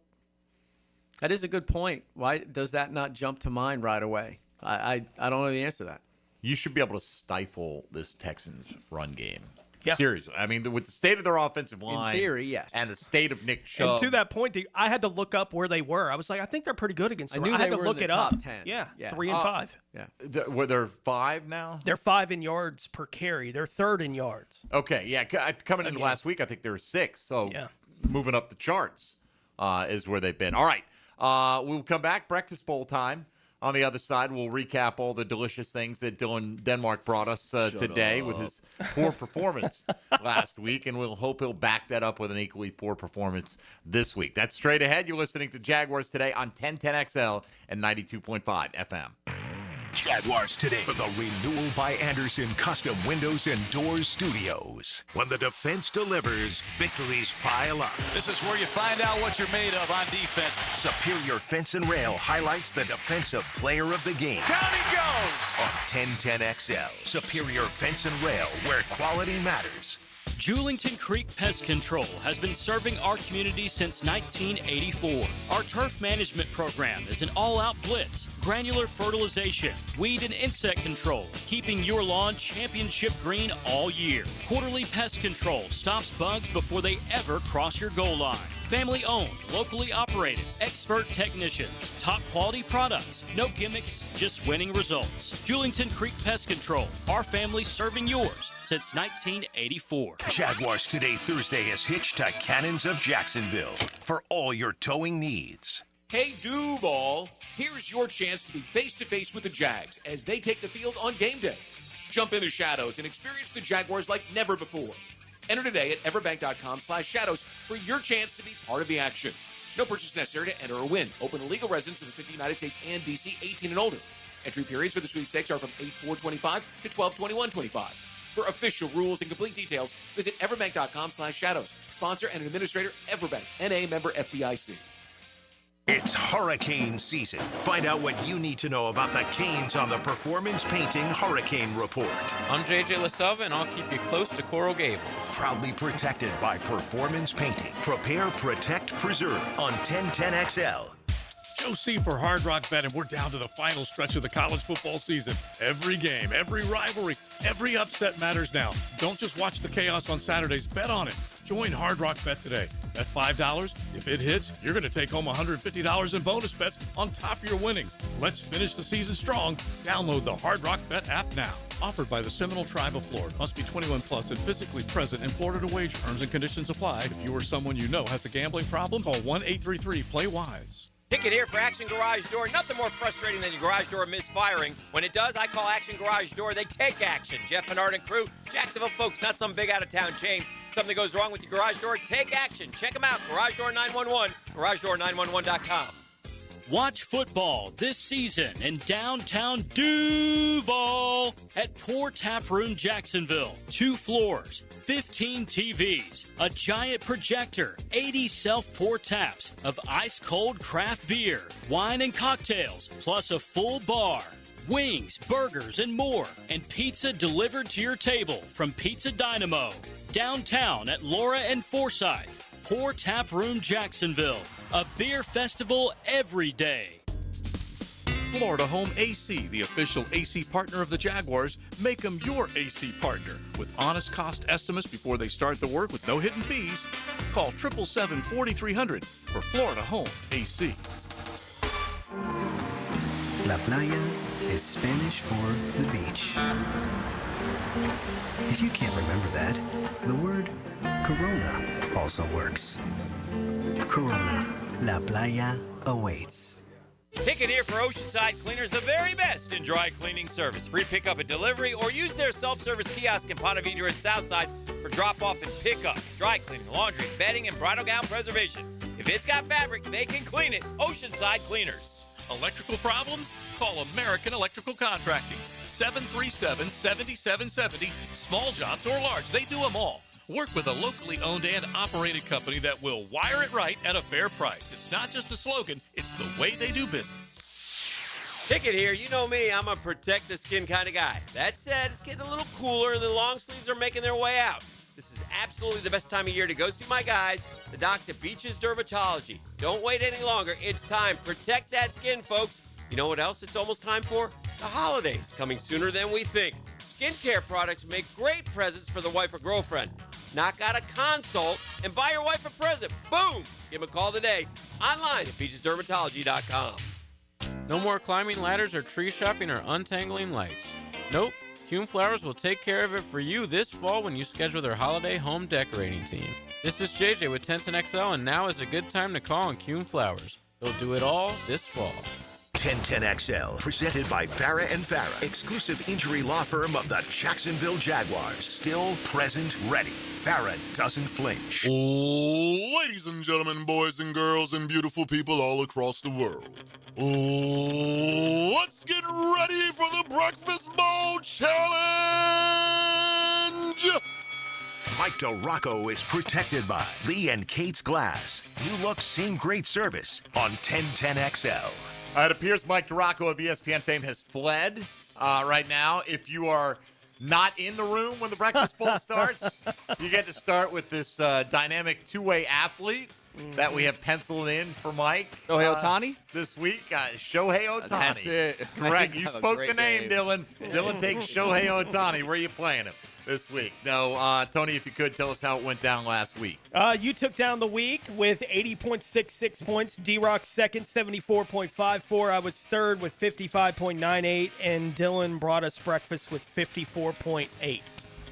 that is a good point. Why does that not jump to mind right away? I don't know the answer to that. You should be able to stifle this Texans run game. Yeah. Seriously. I mean, with the state of their offensive line. In theory, yes. And the state of Nick Chubb. And to that point, I had to look up where they were. I was like, I think they're pretty good against the run. I had to look it up. 10. Yeah, 3 and 5. Yeah. Were there 5 now? They're 5 in yards per carry. They're 3rd in yards. Okay, yeah. Coming into last week, I think they were 6. So moving up the charts is where they've been. All right. We'll come back. Breakfast bowl time. On the other side, we'll recap all the delicious things that Dylan Denmark brought us today with his poor performance last week, and we'll hope he'll back that up with an equally poor performance this week. That's straight ahead. You're listening to Jaguars Today on 1010XL and 92.5 FM. Jaguars Today for the Renewal by Anderson Custom Windows and Doors Studios. When the defense delivers, victories pile up. This is where you find out what you're made of on defense. Superior Fence and Rail highlights the defensive player of the game. Down he goes! On 1010XL, Superior Fence and Rail, where quality matters. Julington Creek Pest Control has been serving our community since 1984. Our turf management program is an all-out blitz, granular fertilization, weed and insect control, keeping your lawn championship green all year. Quarterly pest control stops bugs before they ever cross your goal line. Family owned, locally operated, expert technicians, top quality products, no gimmicks, just winning results. Julington Creek Pest Control, our family serving yours since 1984. Jaguars Today Thursday is hitched to Cannons of Jacksonville for all your towing needs. Hey, Duval, here's your chance to be face-to-face with the Jags as they take the field on game day. Jump in the shadows and experience the Jaguars like never before. Enter today at everbank.com/shadows for your chance to be part of the action. No purchase necessary to enter or win. Open to legal residents of the 50 United States and D.C. 18 and older. Entry periods for the sweepstakes are from 8/4/25 to 12/21/25. For official rules and complete details, visit everbank.com/shadows. Sponsor and administrator, Everbank, N.A. member FDIC. It's hurricane season. Find out what you need to know about the Canes on the Performance Painting Hurricane Report. I'm JJ LaSalva, and I'll keep you close to Coral Gables. Proudly protected by Performance Painting. Prepare, protect, preserve on 1010XL. Joe C. for Hard Rock Bet, and we're down to the final stretch of the college football season. Every game, every rivalry, every upset matters now. Don't just watch the chaos on Saturdays, bet on it. Join Hard Rock Bet today. Bet $5. If it hits, you're going to take home $150 in bonus bets on top of your winnings. Let's finish the season strong. Download the Hard Rock Bet app now. Offered by the Seminole Tribe of Florida. Must be 21 plus and physically present in Florida to wager. Terms and conditions apply. If you or someone you know has a gambling problem, call 1-833-PLAY-WISE. Ticket here for Action Garage Door. Nothing more frustrating than your garage door misfiring. When it does, I call Action Garage Door. They take action. Jeff and Art and crew, Jacksonville folks, not some big out-of-town chain. Something goes wrong with your garage door, take action. Check them out, Garage Door 911, GarageDoor911.com. Watch football this season in downtown Duval at Pour Tap Room Jacksonville. 2 floors, 15 TVs, a giant projector, 80 self-pour taps of ice-cold craft beer, wine and cocktails, plus a full bar. Wings, burgers, and more, and pizza delivered to your table from Pizza Dynamo. Downtown at Laura and Forsyth. Pour Tap Room Jacksonville. A beer festival every day. Florida Home AC, the official AC partner of the Jaguars. Make them your AC partner with honest cost estimates before they start the work with no hidden fees. Call 777-4300 for Florida Home AC. La playa is Spanish for the beach. If you can't remember that, the word Corona also works. Corona, La Playa awaits. Ticket here for Oceanside Cleaners, the very best in dry cleaning service. Free pickup and delivery, or use their self-service kiosk in Ponte Vedra and Southside for drop-off and pickup. Dry cleaning, laundry, bedding, and bridal gown preservation. If it's got fabric, they can clean it. Oceanside Cleaners. Electrical problems? Call American Electrical Contracting. 737-7770. Small jobs or large, they do them all. Work with a locally owned and operated company that will wire it right at a fair price. It's not just a slogan, it's the way they do business. Ticket here, you know me, I'm a protect the skin kind of guy. That said, it's getting a little cooler and the long sleeves are making their way out. This is absolutely the best time of year to go see my guys, the docs at Beaches Dermatology. Don't wait any longer, it's time. Protect that skin, folks. You know what else it's almost time for? The holidays, coming sooner than we think. Skincare products make great presents for the wife or girlfriend. Knock out a consult and buy your wife a present. Boom! Give them a call today. Online at beachesdermatology.com. No more climbing ladders or tree shopping or untangling lights. Nope. Hume Flowers will take care of it for you this fall when you schedule their holiday home decorating team. This is JJ with 1010XL, and now is a good time to call on Hume Flowers. They'll do it all this fall. 1010XL, presented by Farah & Farah, exclusive injury law firm of the Jacksonville Jaguars. Still, present, ready. Farah doesn't flinch. Ladies and gentlemen, boys and girls, and beautiful people all across the world. Let's get ready for the Breakfast Bowl Challenge! Mike DeRocco is protected by Lee and Kate's Glass. New look, same great service on 1010XL. It appears Mike DeRocco of ESPN fame has fled right now. If you are not in the room when the Breakfast Bowl starts, you get to start with this dynamic two-way athlete that we have penciled in for Mike. Shohei Ohtani? This week. Shohei Ohtani. That's it. Correct. You spoke the name, Dylan. Dylan takes Shohei Ohtani. Where are you playing him this week? No, Tony, if you could, tell us how it went down last week. You took down the week with 80.66 points. D-Rock second, 74.54. I was third with 55.98. And Dylan brought us breakfast with 54.8.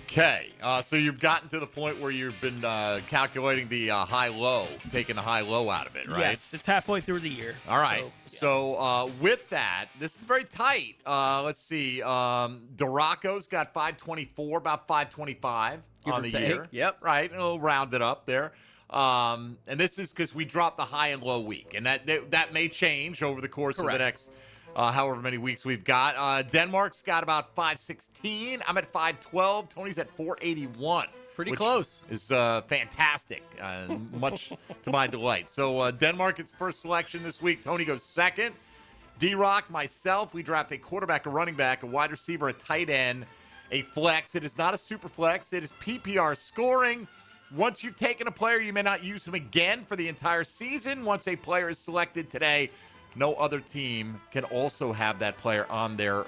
Okay, so you've gotten to the point where you've been calculating the high-low, taking the high-low out of it, right? Yes, it's halfway through the year. All right. So with that, this is very tight. Let's see. DeRocco's got 524, about 525 on the year. Yep. Right. We'll round it up there. And this is because we dropped the high and low week, and that may change over the course of the next however many weeks we've got. Denmark's got about 516. I'm at 512. Tony's at 481. Pretty close. Is fantastic, much to my delight. So Denmark, its first selection this week. Tony goes second. D-Rock, myself, we draft a quarterback, a running back, a wide receiver, a tight end, a flex. It is not a super flex. It is PPR scoring. Once you've taken a player, you may not use him again for the entire season. Once a player is selected today, no other team can also have that player on their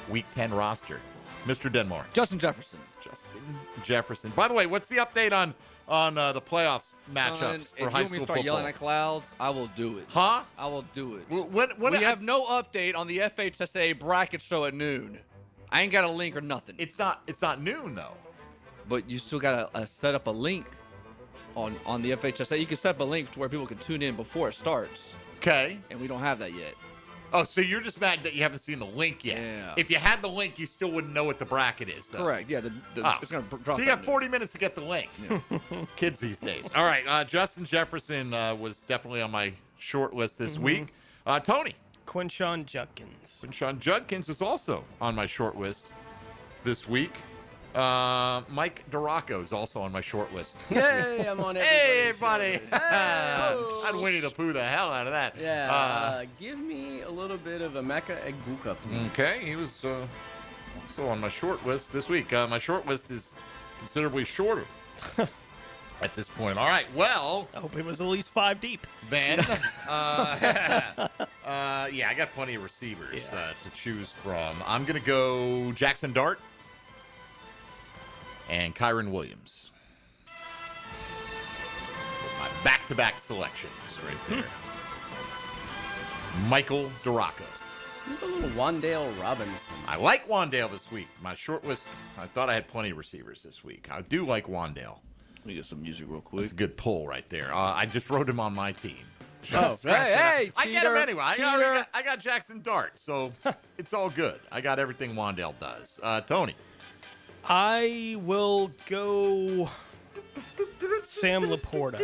Week 10 roster. Mr. Denmark. Justin Jefferson. Justin Jefferson. By the way, what's the update on the playoffs matchups for high school football? If you want me to start yelling at clouds, I will do it. Huh? I will do it. When we have no update on the FHSA bracket show at noon. I ain't got a link or nothing. It's not noon though. But you still gotta set up a link on the FHSA. You can set up a link to where people can tune in before it starts. Okay. And we don't have that yet. Oh, so you're just mad that you haven't seen the link yet. Yeah. If you had the link, you still wouldn't know what the bracket is, though. Correct. Yeah. It's gonna drop. So you got 40 minutes to get the link. Yeah. Kids these days. All right. Justin Jefferson was definitely on my short list this week. Tony. Quinshon Judkins. Quinshon Judkins is also on my short list this week. Mike Duraco is also on my short list. Hey, I'm on everybody's Hey, buddy. short list. I'd Winnie the Pooh the hell out of that. Yeah. Give me a little bit of Emeka Egbuka, please. Okay, he was also on my short list this week. My short list is considerably shorter at this point. All right, well. I hope it was at least 5 deep. Then, yeah, I got plenty of receivers to choose from. I'm going to go Jackson Dart and Kyron Williams. My back-to-back selections right there. Michael Duraco. A little Wandale Robinson. I like Wandale this week. My short list, I thought I had plenty of receivers this week. I do like Wandale. Let me get some music real quick. That's a good pull right there. I just wrote him on my team. Oh, hey, I get him anyway. Cheater. I got Jackson Dart, so it's all good. I got everything Wandale does. Tony. I will go Sam Laporta.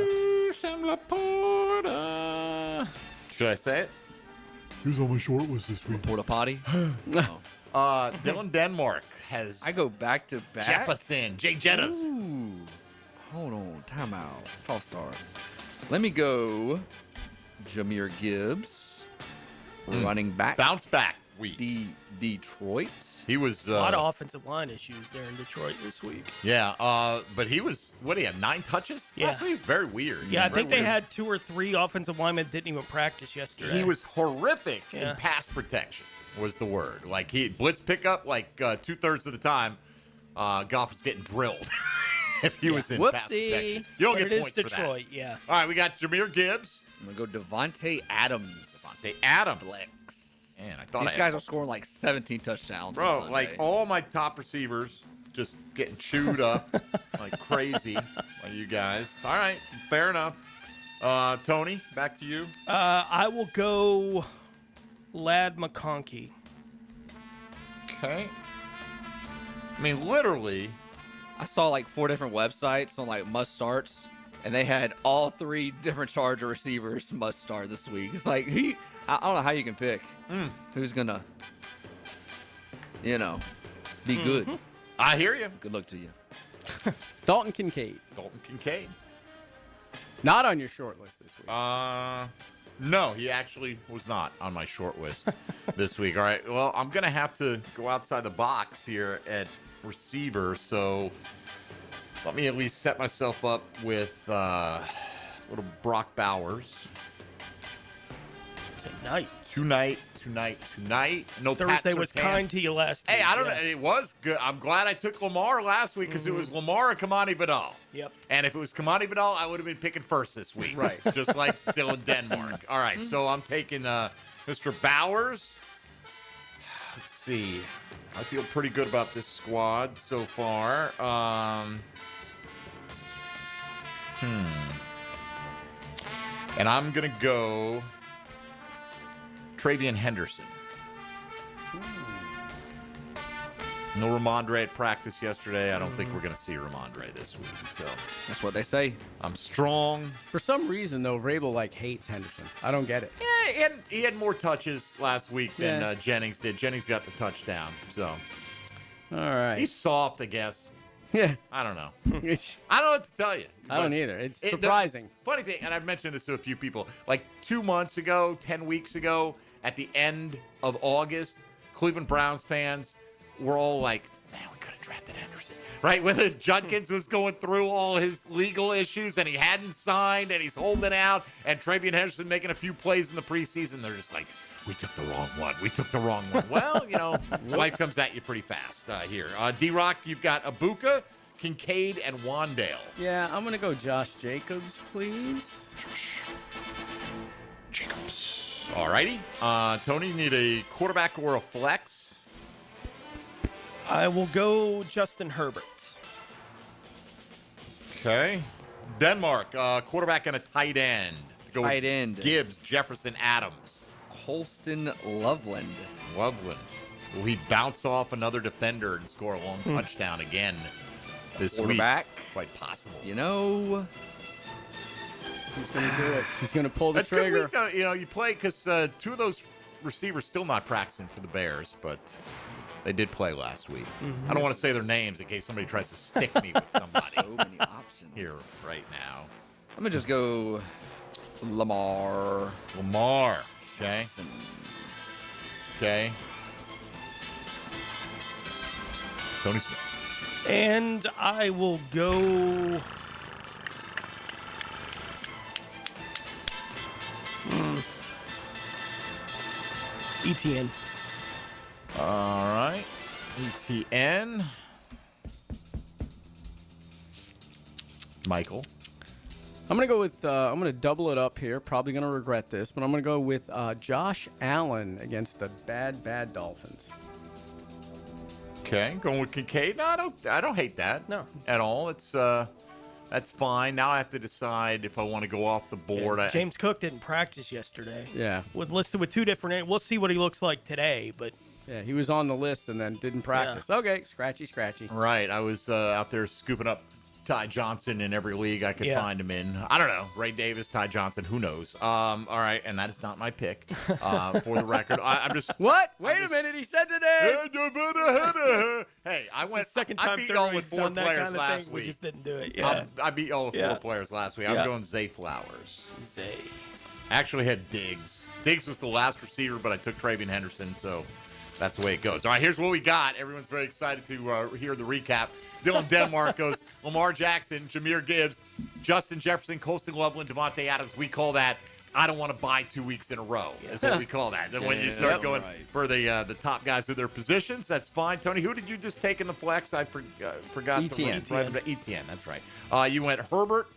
Sam Laporta. Should I say it? He was on my short list this week. Porta potty. No. Dylan Denmark has. I go back to back. Jefferson, Jay Jettas. Ooh. Hold on, timeout. False start. Let me go. Jahmyr Gibbs, running back. Bounce back week. Detroit. He was a lot of offensive line issues there in Detroit this week. Yeah, but he was, what, he had 9 touches? Yeah. Last week? He's very weird. Yeah, I think they had 2 or 3 offensive linemen didn't even practice yesterday. He was horrific in pass protection, was the word. Like, he blitz pickup, like 2/3 of the time, Goff was getting drilled if he was in pass protection. You don't But get it points is for Detroit, that. yeah. All right, we got Jahmyr Gibbs. I'm going to go Devontae Adams. Devontae Adams. Flex. Man, I thought These guys are scoring like 17 touchdowns. on Bro, Sunday. like all my top receivers just getting chewed up like crazy by you guys. All right, fair enough. Tony, back to you. I will go Lad McConkey. Okay. I mean, literally. I saw like 4 different websites on like must starts, and they had all 3 different Charger receivers must start this week. It's like I don't know how you can pick who's gonna, be good. I hear you. Good luck to you. Dalton Kincaid. Dalton Kincaid. Not on your short list this week. No, he actually was not on my short list this week. All right. Well, I'm going to have to go outside the box here at receiver. So let me at least set myself up with little Brock Bowers. Tonight. No, Thursday Pat was Surtain. kind to you last week. Hey, I don't know. It was good. I'm glad I took Lamar last week because it was Lamar and Kamani Vidal. Yep. And if it was Kamani Vidal, I would have been picking first this week. Right. Just like Dylan Denmark. All right. So I'm taking Mr. Bowers. Let's see. I feel pretty good about this squad so far. And I'm going to go Travion Henderson. No Ramondre at practice yesterday. I don't think we're going to see Ramondre this week. So That's what they say. I'm strong. For some reason, though, Vrabel hates Henderson. I don't get it. Yeah, he had more touches last week than Yeah. Jennings did. Jennings got the touchdown. So All right. he's soft, I guess. Yeah. I don't know. I I don't know what to tell you. don't either. It's surprising. Funny thing, and I've mentioned this to a few people, like 2 months ago, 10 weeks ago, at the end of August, Cleveland Browns fans were all like, man, we could have drafted Henderson. Right? When the Judkins was going through all his legal issues and he hadn't signed and he's holding out and Travion Henderson making a few plays in the preseason, they're just like, We took the wrong one. Well, life comes at you pretty fast here. D-Rock, you've got Abuka, Kincaid, and Wandale. Yeah, I'm going to go Josh Jacobs, please. Jacobs. All righty. Tony, you need a quarterback or a flex? I will go Justin Herbert. Okay. Denmark, quarterback and a tight end. Tight end. Gibbs, Jefferson, Adams. Holston Loveland. Loveland. Will he bounce off another defender and score a long touchdown again this Quarterback. week? Quite possible. You know, he's going to do it. He's going to pull the That's trigger. Good week, though. You play because two of those receivers still not practicing for the Bears, but they did play last week. Mm-hmm. I don't want to say their names in case somebody tries to stick me with somebody. So many options here right now. I'm going to just go Lamar. Okay. Jackson. Okay. Tony Smith. And I will go ETN. All right. ETN. Michael. I'm going to go with, I'm going to double it up here. Probably going to regret this, but I'm going to go with Josh Allen against the bad Dolphins. Okay, going with Kincaid. No, I don't hate that. No. At all. It's that's fine. Now I have to decide if I want to go off the board. Yeah, James Cook didn't practice yesterday. Yeah. Listed with two different. We'll see what he looks like today, but yeah, he was on the list and then didn't practice. Yeah. Okay, scratchy. Right. I was out there scooping up Ty Johnson in every league I could find him in. I don't know. Ray Davis, Ty Johnson, who knows? All right, and that is not my pick. For the record, I'm just. What? Wait a minute. He said today. Hey, I went. Second time I beat y'all with 4 players kind of last thing. week. We just didn't do it. Yeah. I beat y'all with 4 players last week. I'm going Zay Flowers. Zay. I actually had Diggs. Diggs was the last receiver, but I took Travion Henderson, so that's the way it goes. All right, here's what we got. Everyone's very excited to hear the recap. Dylan Denmark goes Lamar Jackson, Jahmyr Gibbs, Justin Jefferson, Colston Loveland, Devontae Adams. We call that I don't want to buy 2 weeks in a row is what we call that. Then when you start going for the top guys of their positions, that's fine. Tony, who did you just take in the flex? I forgot. ETN, that's right. You went Herbert,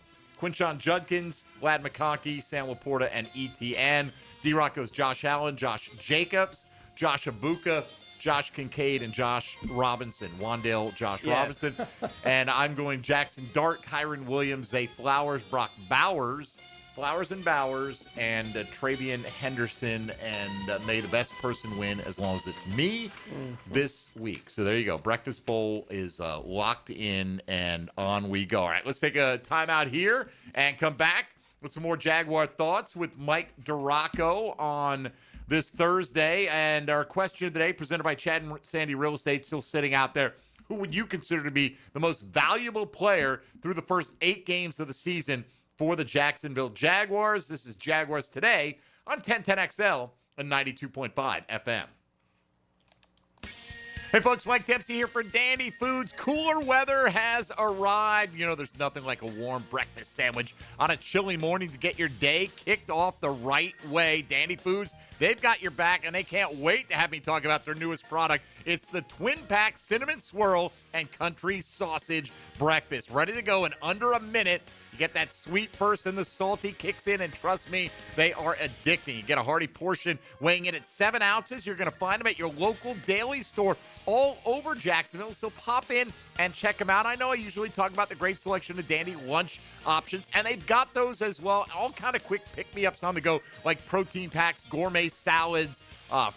Quinshon Judkins, Vlad McConkey, Sam Laporta, and ETN. D-Rock goes Josh Allen, Josh Jacobs, Josh Abuka, Josh Kincaid, and Josh Robinson. Wandale, Josh Robinson. And I'm going Jackson Dart, Kyron Williams, Zay Flowers, Brock Bowers, Flowers and Bowers, and Travion Henderson. And may the best person win as long as it's me this week. So there you go. Breakfast Bowl is locked in, and on we go. All right, let's take a timeout here and come back with some more Jaguar thoughts with Mike Duraco on this Thursday. And our question today, presented by Chad and Sandy Real Estate, still sitting out there. Who would you consider to be the most valuable player through the first 8 games of the season for the Jacksonville Jaguars? This is Jaguars Today on 1010XL and 92.5 FM. Hey, folks, Mike Dempsey here for Dandy Foods. Cooler weather has arrived. You know, there's nothing like a warm breakfast sandwich on a chilly morning to get your day kicked off the right way. Dandy Foods, they've got your back, and they can't wait to have me talk about their newest product. It's the Twin Pack Cinnamon Swirl and Country Sausage Breakfast. Ready to go in under a minute. You get that sweet first and the salty kicks in, and trust me, they are addicting. You get a hearty portion weighing in at 7 ounces. You're going to find them at your local daily store all over Jacksonville, so pop in and check them out. I know I usually talk about the great selection of Dandy lunch options, and they've got those as well. All kind of quick pick-me-ups on the go, like protein packs, gourmet salads,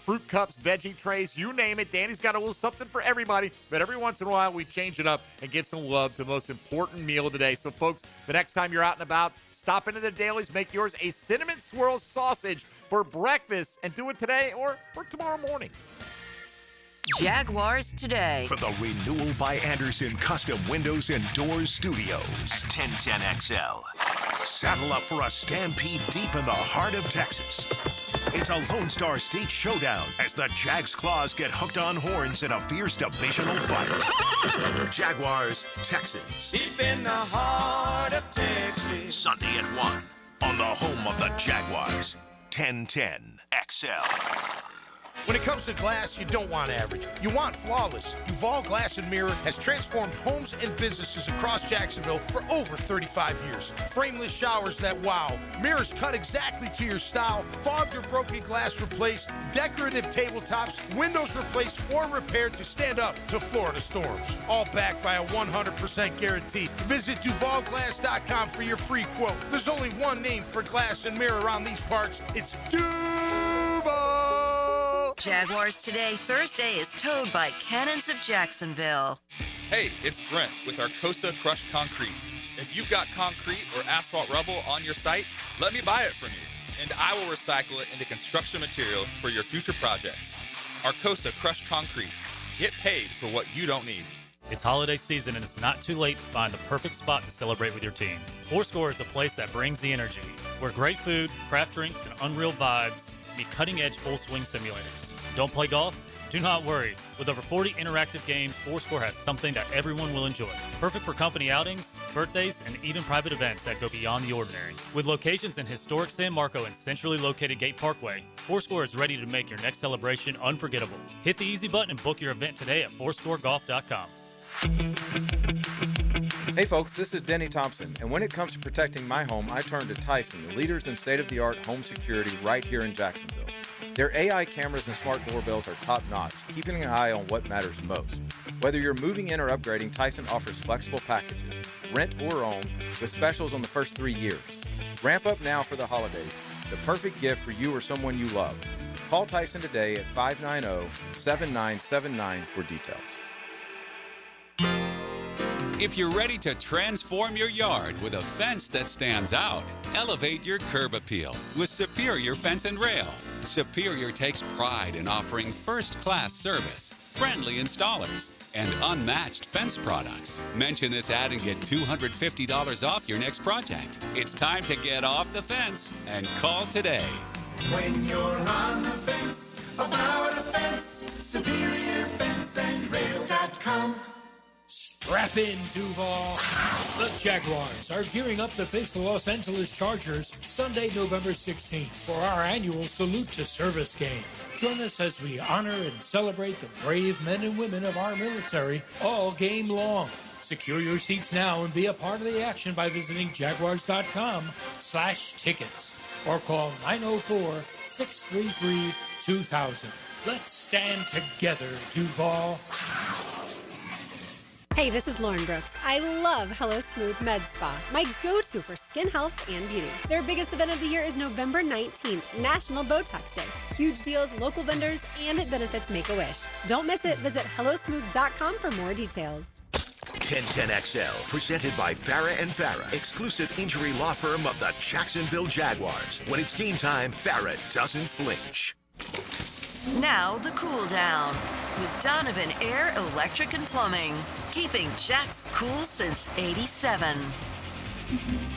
fruit cups, veggie trays, you name it. Danny's got a little something for everybody, but every once in a while we change it up and give some love to the most important meal of the day. So, folks, the next time you're out and about, stop into the Dailies, make yours a cinnamon swirl sausage for breakfast, and do it today or tomorrow morning. Jaguars Today. For the Renewal by Anderson Custom Windows and Doors Studios at 1010XL. Saddle up for a stampede deep in the heart of Texas. It's a Lone Star State showdown as the Jags Claws get hooked on horns in a fierce divisional fight. Jaguars, Texans. Deep in the heart of Texas. Sunday at 1 on the home of the Jaguars. 1010 XL. When it comes to glass, you don't want average. You want flawless. Duval Glass and Mirror has transformed homes and businesses across Jacksonville for over 35 years. Frameless showers that wow, mirrors cut exactly to your style, fogged or broken glass replaced, decorative tabletops, windows replaced or repaired to stand up to Florida storms. All backed by a 100% guarantee. Visit DuvalGlass.com for your free quote. There's only one name for glass and mirror around these parts. It's Duval! Jaguars Today Thursday is towed by Cannons of Jacksonville. Hey, it's Brent with Arcosa Crushed Concrete. If you've got concrete or asphalt rubble on your site, let me buy it from you, and I will recycle it into construction material for your future projects. Arcosa Crushed Concrete. Get paid for what you don't need. It's holiday season and it's not too late to find the perfect spot to celebrate with your team. Fourscore is a place that brings the energy, where great food, craft drinks, and unreal vibes meet cutting-edge full-swing simulators. Don't play golf? Do not worry. With over 40 interactive games, Fourscore has something that everyone will enjoy. Perfect for company outings, birthdays, and even private events that go beyond the ordinary. With locations in historic San Marco and centrally located Gate Parkway, Fourscore is ready to make your next celebration unforgettable. Hit the easy button and book your event today at fourscoregolf.com. Hey folks, this is Denny Thompson, and when it comes to protecting my home, I turn to Tyson, the leaders in state-of-the-art home security right here in Jacksonville. Their AI cameras and smart doorbells are top-notch, keeping an eye on what matters most. Whether you're moving in or upgrading, Tyson offers flexible packages, rent or own, with specials on the first 3 years. Ramp up now for the holidays, the perfect gift for you or someone you love. Call Tyson today at 590-7979 for details. If you're ready to transform your yard with a fence that stands out, elevate your curb appeal with Superior Fence and Rail. Superior takes pride in offering first-class service, friendly installers, and unmatched fence products. Mention this ad and get $250 off your next project. It's time to get off the fence and call today. When you're on the fence, about a fence, SuperiorFenceandRail.com. Strap in, Duval. The Jaguars are gearing up to face the Los Angeles Chargers Sunday, November 16th for our annual Salute to Service game. Join us as we honor and celebrate the brave men and women of our military all game long. Secure your seats now and be a part of the action by visiting Jaguars.com/tickets or call 904-633-2000. Let's stand together, Duval. Hey, this is Lauren Brooks. I love Hello Smooth Med Spa, my go-to for skin health and beauty. Their biggest event of the year is November 19th, National Botox Day. Huge deals, local vendors, and it benefits Make-A-Wish. Don't miss it. Visit hellosmooth.com for more details. 1010XL, presented by Farah and Farah, exclusive injury law firm of the Jacksonville Jaguars. When it's game time, Farah doesn't flinch. Now the cool down with Donovan Air Electric and Plumbing, keeping Jack's cool since '87.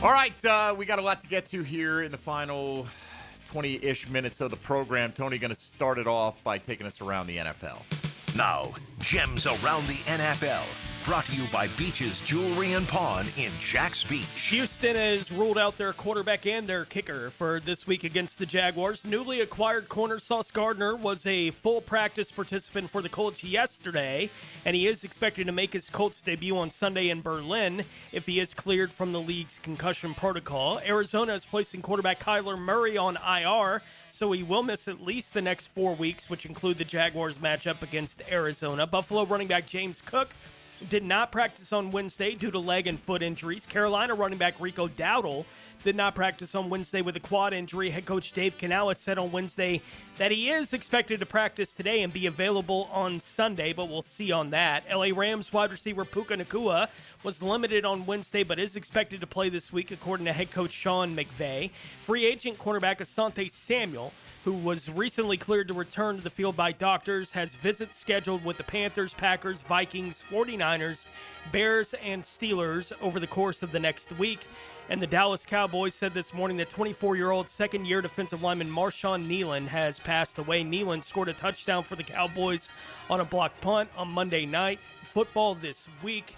All right, we got a lot to get to here in the final 20-ish minutes of the program. Tony going to start it off by taking us around the NFL. Now, Gems Around the NFL. Brought to you by Beach's Jewelry and Pawn in Jack's Beach. Houston has ruled out their quarterback and their kicker for this week against the Jaguars. Newly acquired corner Sauce Gardner was a full practice participant for the Colts yesterday, and he is expected to make his Colts debut on Sunday in Berlin if he is cleared from the league's concussion protocol. Arizona is placing quarterback Kyler Murray on IR, so he will miss at least the next 4 weeks, which include the Jaguars matchup against Arizona. Buffalo running back James Cook did not practice on Wednesday due to leg and foot injuries. Carolina running back Rico Dowdle did not practice on Wednesday with a quad injury. Head coach Dave Canales said on Wednesday that he is expected to practice today and be available on Sunday, but we'll see on that. LA Rams wide receiver Puka Nacua was limited on Wednesday, but is expected to play this week, according to head coach Sean McVay. Free agent cornerback Asante Samuel, who was recently cleared to return to the field by doctors, has visits scheduled with the Panthers, Packers, Vikings, 49ers, Bears, and Steelers over the course of the next week. And the Dallas Cowboys said this morning that 24-year-old second-year defensive lineman Marshawn Nealon has passed away. Nealon scored a touchdown for the Cowboys on a blocked punt on Monday night. Football this week.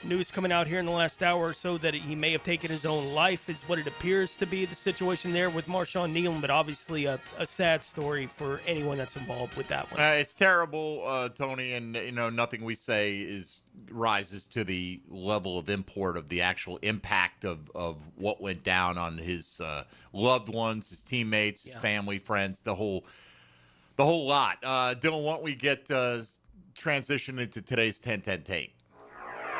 News coming out here in the last hour or so that he may have taken his own life is what it appears to be the situation there with Marshawn Nealon, but obviously a sad story for anyone that's involved with that one. It's terrible, Tony, and nothing we say rises to the level of import of the actual impact of what went down on his loved ones, his teammates, his family, friends, the whole lot. Dylan, why don't we get transition into today's 10-10 take?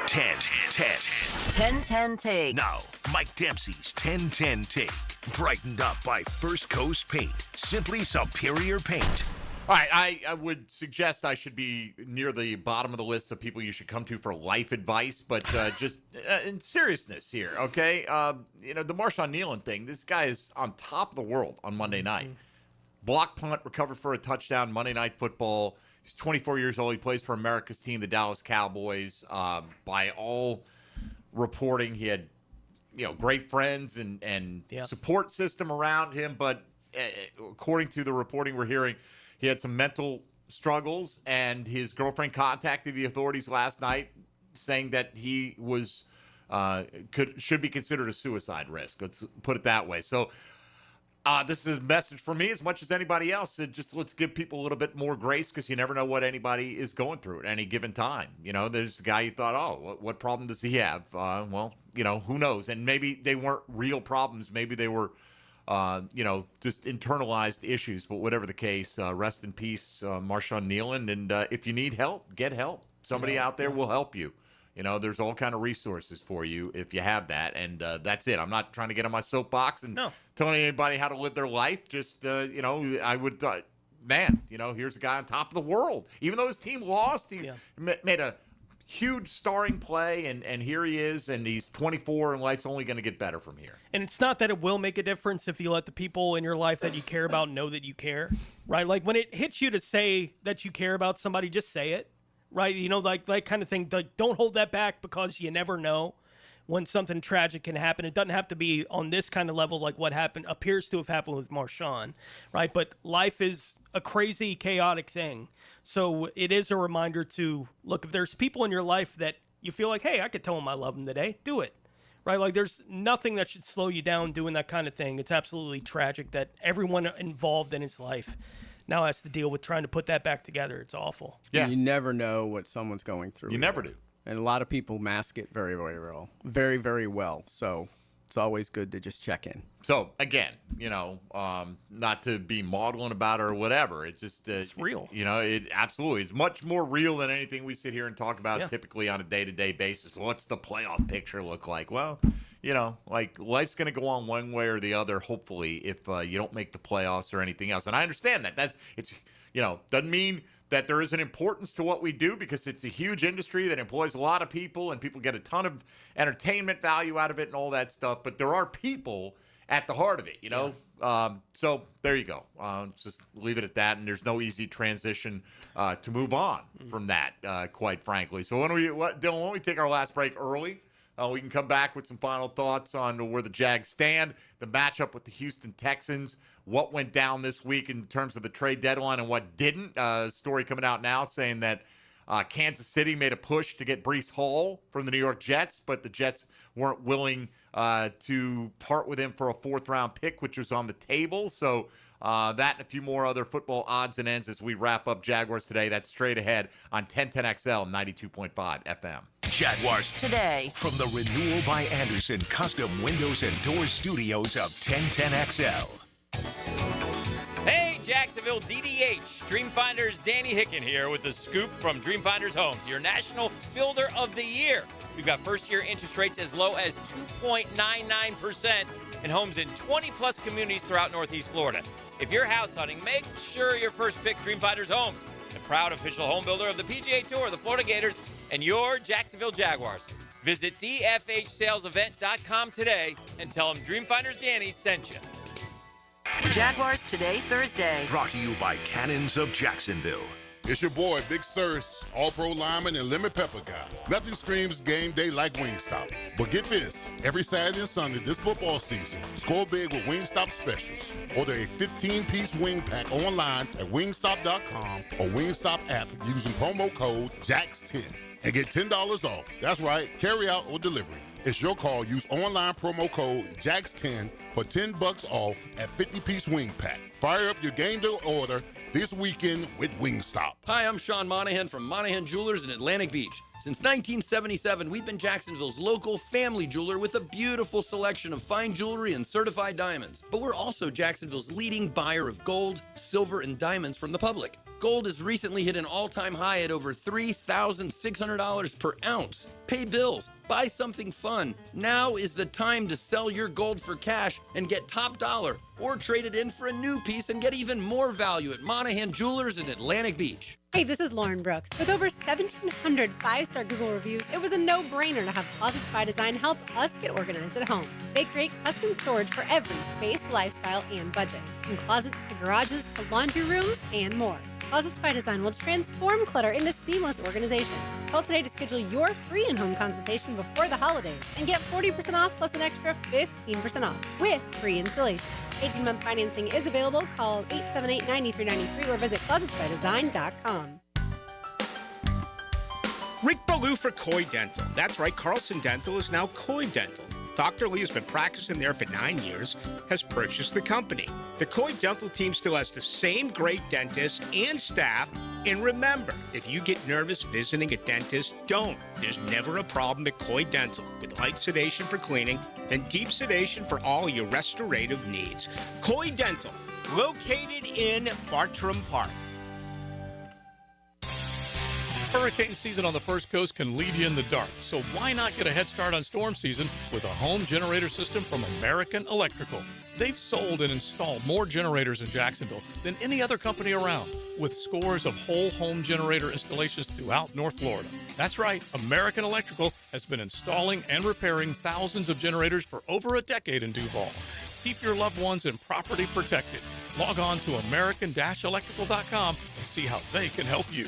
10-10 take. Now, Mike Dempsey's 10-10 take. Brightened up by First Coast Paint. Simply superior paint. All right, I would suggest I should be near the bottom of the list of people you should come to for life advice, but just in seriousness here, okay? The Marshawn Nealon thing, this guy is on top of the world on Monday night. Block punt, recovered for a touchdown, Monday Night Football. He's 24 years old. He plays for America's team, the Dallas Cowboys. By all reporting, he had great friends and support system around him. But according to the reporting we're hearing, he had some mental struggles, and his girlfriend contacted the authorities last night saying that he was should be considered a suicide risk. Let's put it that way. So this is a message for me as much as anybody else. Just let's give people a little bit more grace, because you never know what anybody is going through at any given time. There's a guy you thought, oh, what problem does he have? Well, who knows? And maybe they weren't real problems. Maybe they were, just internalized issues. But whatever the case, rest in peace, Marshawn Nealon. And if you need help, get help. Somebody out there will help you. There's all kind of resources for you if you have that, and that's it. I'm not trying to get on my soapbox and telling anybody how to live their life. Just, I would, here's a guy on top of the world. Even though his team lost, he made a huge starring play, and here he is, and he's 24, and life's only going to get better from here. And it's not that it will make a difference if you let the people in your life that you care about know that you care, right? Like when it hits you to say that you care about somebody, just say it. Right, like kind of thing. Like, don't hold that back, because you never know when something tragic can happen. It doesn't have to be on this kind of level like what appears to have happened with Marshawn, right? But life is a crazy, chaotic thing. So it is a reminder to look, if there's people in your life that you feel like, hey, I could tell them I love them today, do it. Right, like there's nothing that should slow you down doing that kind of thing. It's absolutely tragic that everyone involved in his life now has to deal with trying to put that back together. It's awful. Yeah. You never know what someone's going through. You never do. And a lot of people mask it very, very well. Very, very well. So it's always good to just check in. So, again, not to be maudlin about it or whatever. It's just... it's real. It absolutely is much more real than anything we sit here and talk about typically on a day-to-day basis. What's the playoff picture look like? Well... life's going to go on one way or the other, hopefully, if you don't make the playoffs or anything else. And I understand that. Doesn't mean that there isn't importance to what we do, because it's a huge industry that employs a lot of people, and people get a ton of entertainment value out of it and all that stuff. But there are people at the heart of it, So there you go. Just leave it at that. And there's no easy transition to move on from that, quite frankly. So Dylan, why don't we take our last break early? We can come back with some final thoughts on where the Jags stand, the matchup with the Houston Texans, what went down this week in terms of the trade deadline and what didn't. Story coming out now saying that Kansas City made a push to get Breece Hall from the New York Jets, but the Jets weren't willing to part with him for a fourth-round pick, which was on the table. So that and a few more other football odds and ends as we wrap up Jaguars Today. That's straight ahead on 1010XL 92.5 FM. Jaguars Today. From the Renewal by Anderson Custom Windows and Doors Studios of 1010XL. Hey, Jacksonville DDH. Dreamfinders Danny Hicken here with the scoop from Dreamfinders Homes, your National Builder of the Year. We've got first-year interest rates as low as 2.99% in homes in 20-plus communities throughout Northeast Florida. If you're house hunting, make sure your first pick Dreamfinders Homes, the proud official home builder of the PGA Tour, the Florida Gators, and your Jacksonville Jaguars. Visit dfhsalesevent.com today and tell them Dreamfinders Danny sent you. Jaguars Today, Thursday. Brought to you by Cannons of Jacksonville. It's your boy, Big Sirs, all-pro lineman and lemon pepper guy. Nothing screams game day like Wingstop. But get this, every Saturday and Sunday this football season, score big with Wingstop specials. Order a 15-piece wing pack online at wingstop.com or Wingstop app using promo code JAX10. and get $10 off. That's right, carry out or delivery. It's your call. Use online promo code JAX10 for $10 off at 50-piece wing pack. Fire up your game day order this weekend with Wingstop. Hi, I'm Sean Monahan from Monahan Jewelers in Atlantic Beach. Since 1977, we've been Jacksonville's local family jeweler with a beautiful selection of fine jewelry and certified diamonds. But we're also Jacksonville's leading buyer of gold, silver, and diamonds from the public. Gold has recently hit an all-time high at over $3,600 per ounce. Pay bills, buy something fun. Now is the time to sell your gold for cash and get top dollar, or trade it in for a new piece and get even more value at Monahan Jewelers in Atlantic Beach. Hey, this is Lauren Brooks. With over 1,700 five-star Google reviews, it was a no-brainer to have Closets by Design help us get organized at home. They create custom storage for every space, lifestyle, and budget. From closets to garages to laundry rooms and more. Closets by Design will transform clutter into seamless organization. Call today to schedule your free in-home consultation before the holidays and get 40% off plus an extra 15% off with free installation. 18-month financing is available. Call 878-9393 or visit closetsbydesign.com. Rick Ballou for Coy Dental. That's right, Carlson Dental is now Coy Dental. Dr. Lee has been practicing there for 9 years, has purchased the company. The Coy Dental team still has the same great dentists and staff. And remember, if you get nervous visiting a dentist, don't. There's never a problem at Coy Dental with light sedation for cleaning and deep sedation for all your restorative needs. Coy Dental, located in Bartram Park. Hurricane season on the First Coast can leave you in the dark, so why not get a head start on storm season with a home generator system from American Electrical? They've sold and installed more generators in Jacksonville than any other company around, with scores of whole home generator installations throughout North Florida. That's right, American Electrical has been installing and repairing thousands of generators for over a decade in Duval. Keep your loved ones and property protected. Log on to american-electrical.com and see how they can help you.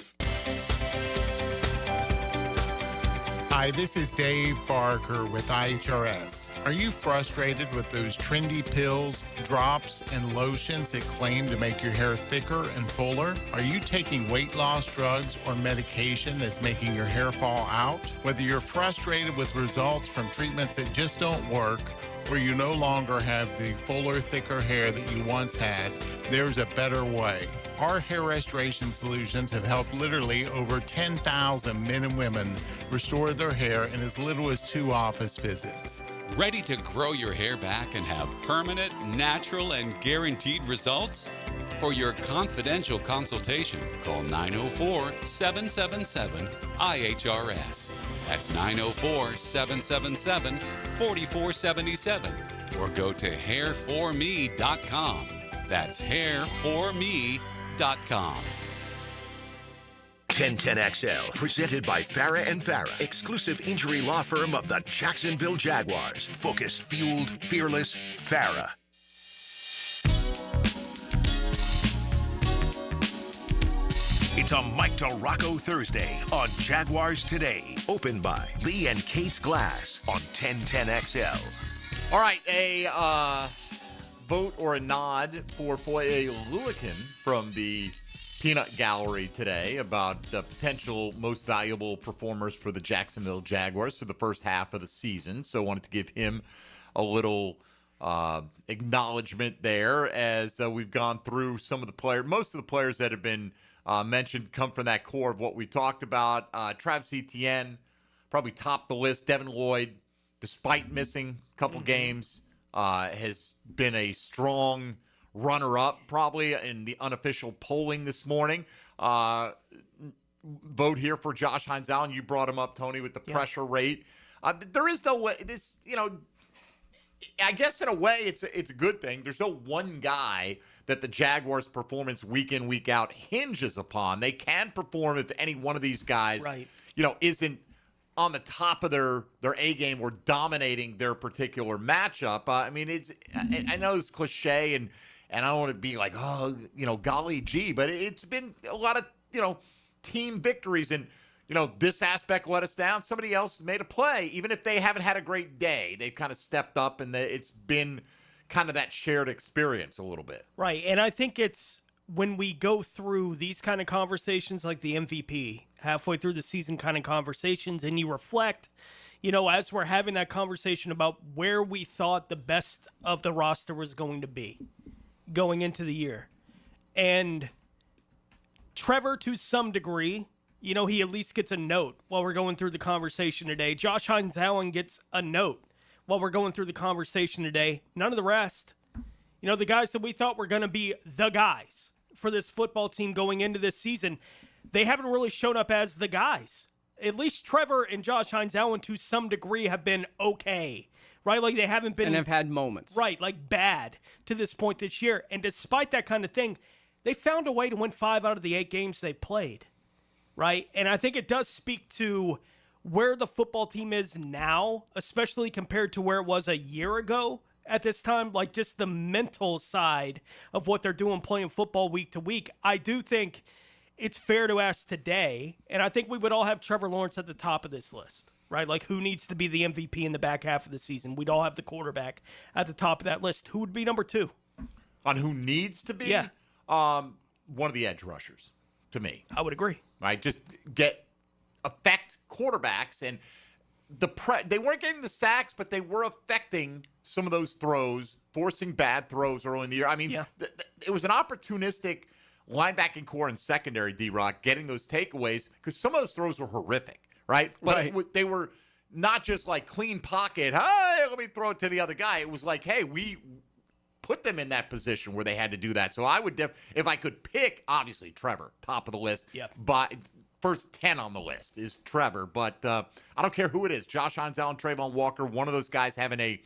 Hi, this is Dave Barker with IHRS. Are you frustrated with those trendy pills, drops, and lotions that claim to make your hair thicker and fuller? Are you taking weight loss drugs or medication that's making your hair fall out? Whether you're frustrated with results from treatments that just don't work, or you no longer have the fuller, thicker hair that you once had, there's a better way. Our hair restoration solutions have helped literally over 10,000 men and women restore their hair in as little as 2 office visits. Ready to grow your hair back and have permanent, natural, and guaranteed results? For your confidential consultation, call 904-777-IHRS. That's 904-777-4477. Or go to hairforme.com. That's hairforme.com. 1010XL, presented by Farah and Farah, exclusive injury law firm of the Jacksonville Jaguars. Focused, fueled, fearless, Farah. It's a Mike DeRocco Thursday on Jaguars Today. Opened by Lee and Kate's Glass on 1010XL. All right, a vote or a nod for Foye Oluokun from the Peanut Gallery today about the potential most valuable performers for the Jacksonville Jaguars for the first half of the season. So I wanted to give him a little acknowledgement there as we've gone through some of the players. Most of the players that have been mentioned come from that core of what we talked about. Travis Etienne probably topped the list. Devin Lloyd, despite missing a couple games, has been a strong runner-up probably in the unofficial polling this morning. Vote here for Josh Hines Allen. You brought him up, Tony, with the pressure rate. There is no way this, I guess in a way it's a good thing. There's no one guy that the Jaguars' performance week in, week out hinges upon. They can perform if any one of these guys, isn't on the top of their A game or dominating their particular matchup. I know it's cliche and I don't want to be like, golly gee, but it's been a lot of, team victories and, this aspect let us down. Somebody else made a play. Even if they haven't had a great day, they've kind of stepped up and it's been kind of that shared experience a little bit. Right. And I think it's when we go through these kind of conversations, like the MVP, halfway through the season kind of conversations, and you reflect, as we're having that conversation about where we thought the best of the roster was going to be going into the year. And Trevor, to some degree, he at least gets a note while we're going through the conversation today. Josh Hines-Allen gets a note while we're going through the conversation today. None of the rest. The guys that we thought were going to be the guys for this football team going into this season, they haven't really shown up as the guys. At least Trevor and Josh Hines-Allen, to some degree, have been okay, right? Like, they haven't been... And have had moments. Right, like bad to this point this year. And despite that kind of thing, they found a way to win 5 out of the 8 games they played, right? And I think it does speak to where the football team is now, especially compared to where it was a year ago at this time, like just the mental side of what they're doing playing football week to week. I do think it's fair to ask today, and I think we would all have Trevor Lawrence at the top of this list, right? Like, who needs to be the MVP in the back half of the season? We'd all have the quarterback at the top of that list. Who would be number 2? On who needs to be? Yeah. One of the edge rushers, to me. I would agree. Right? Just affect quarterbacks, and they weren't getting the sacks, but they were affecting some of those throws, forcing bad throws early in the year. I mean, it was an opportunistic linebacking core and secondary, D-Rock, getting those takeaways, because some of those throws were horrific, right? But they were not just like clean pocket, hey, let me throw it to the other guy. It was like, hey, we put them in that position where they had to do that. So I would, if I could pick, obviously Trevor, top of the list. Yep. But first 10 on the list is Trevor. But I don't care who it is. Josh Hines-Allen, Trayvon Walker, one of those guys having a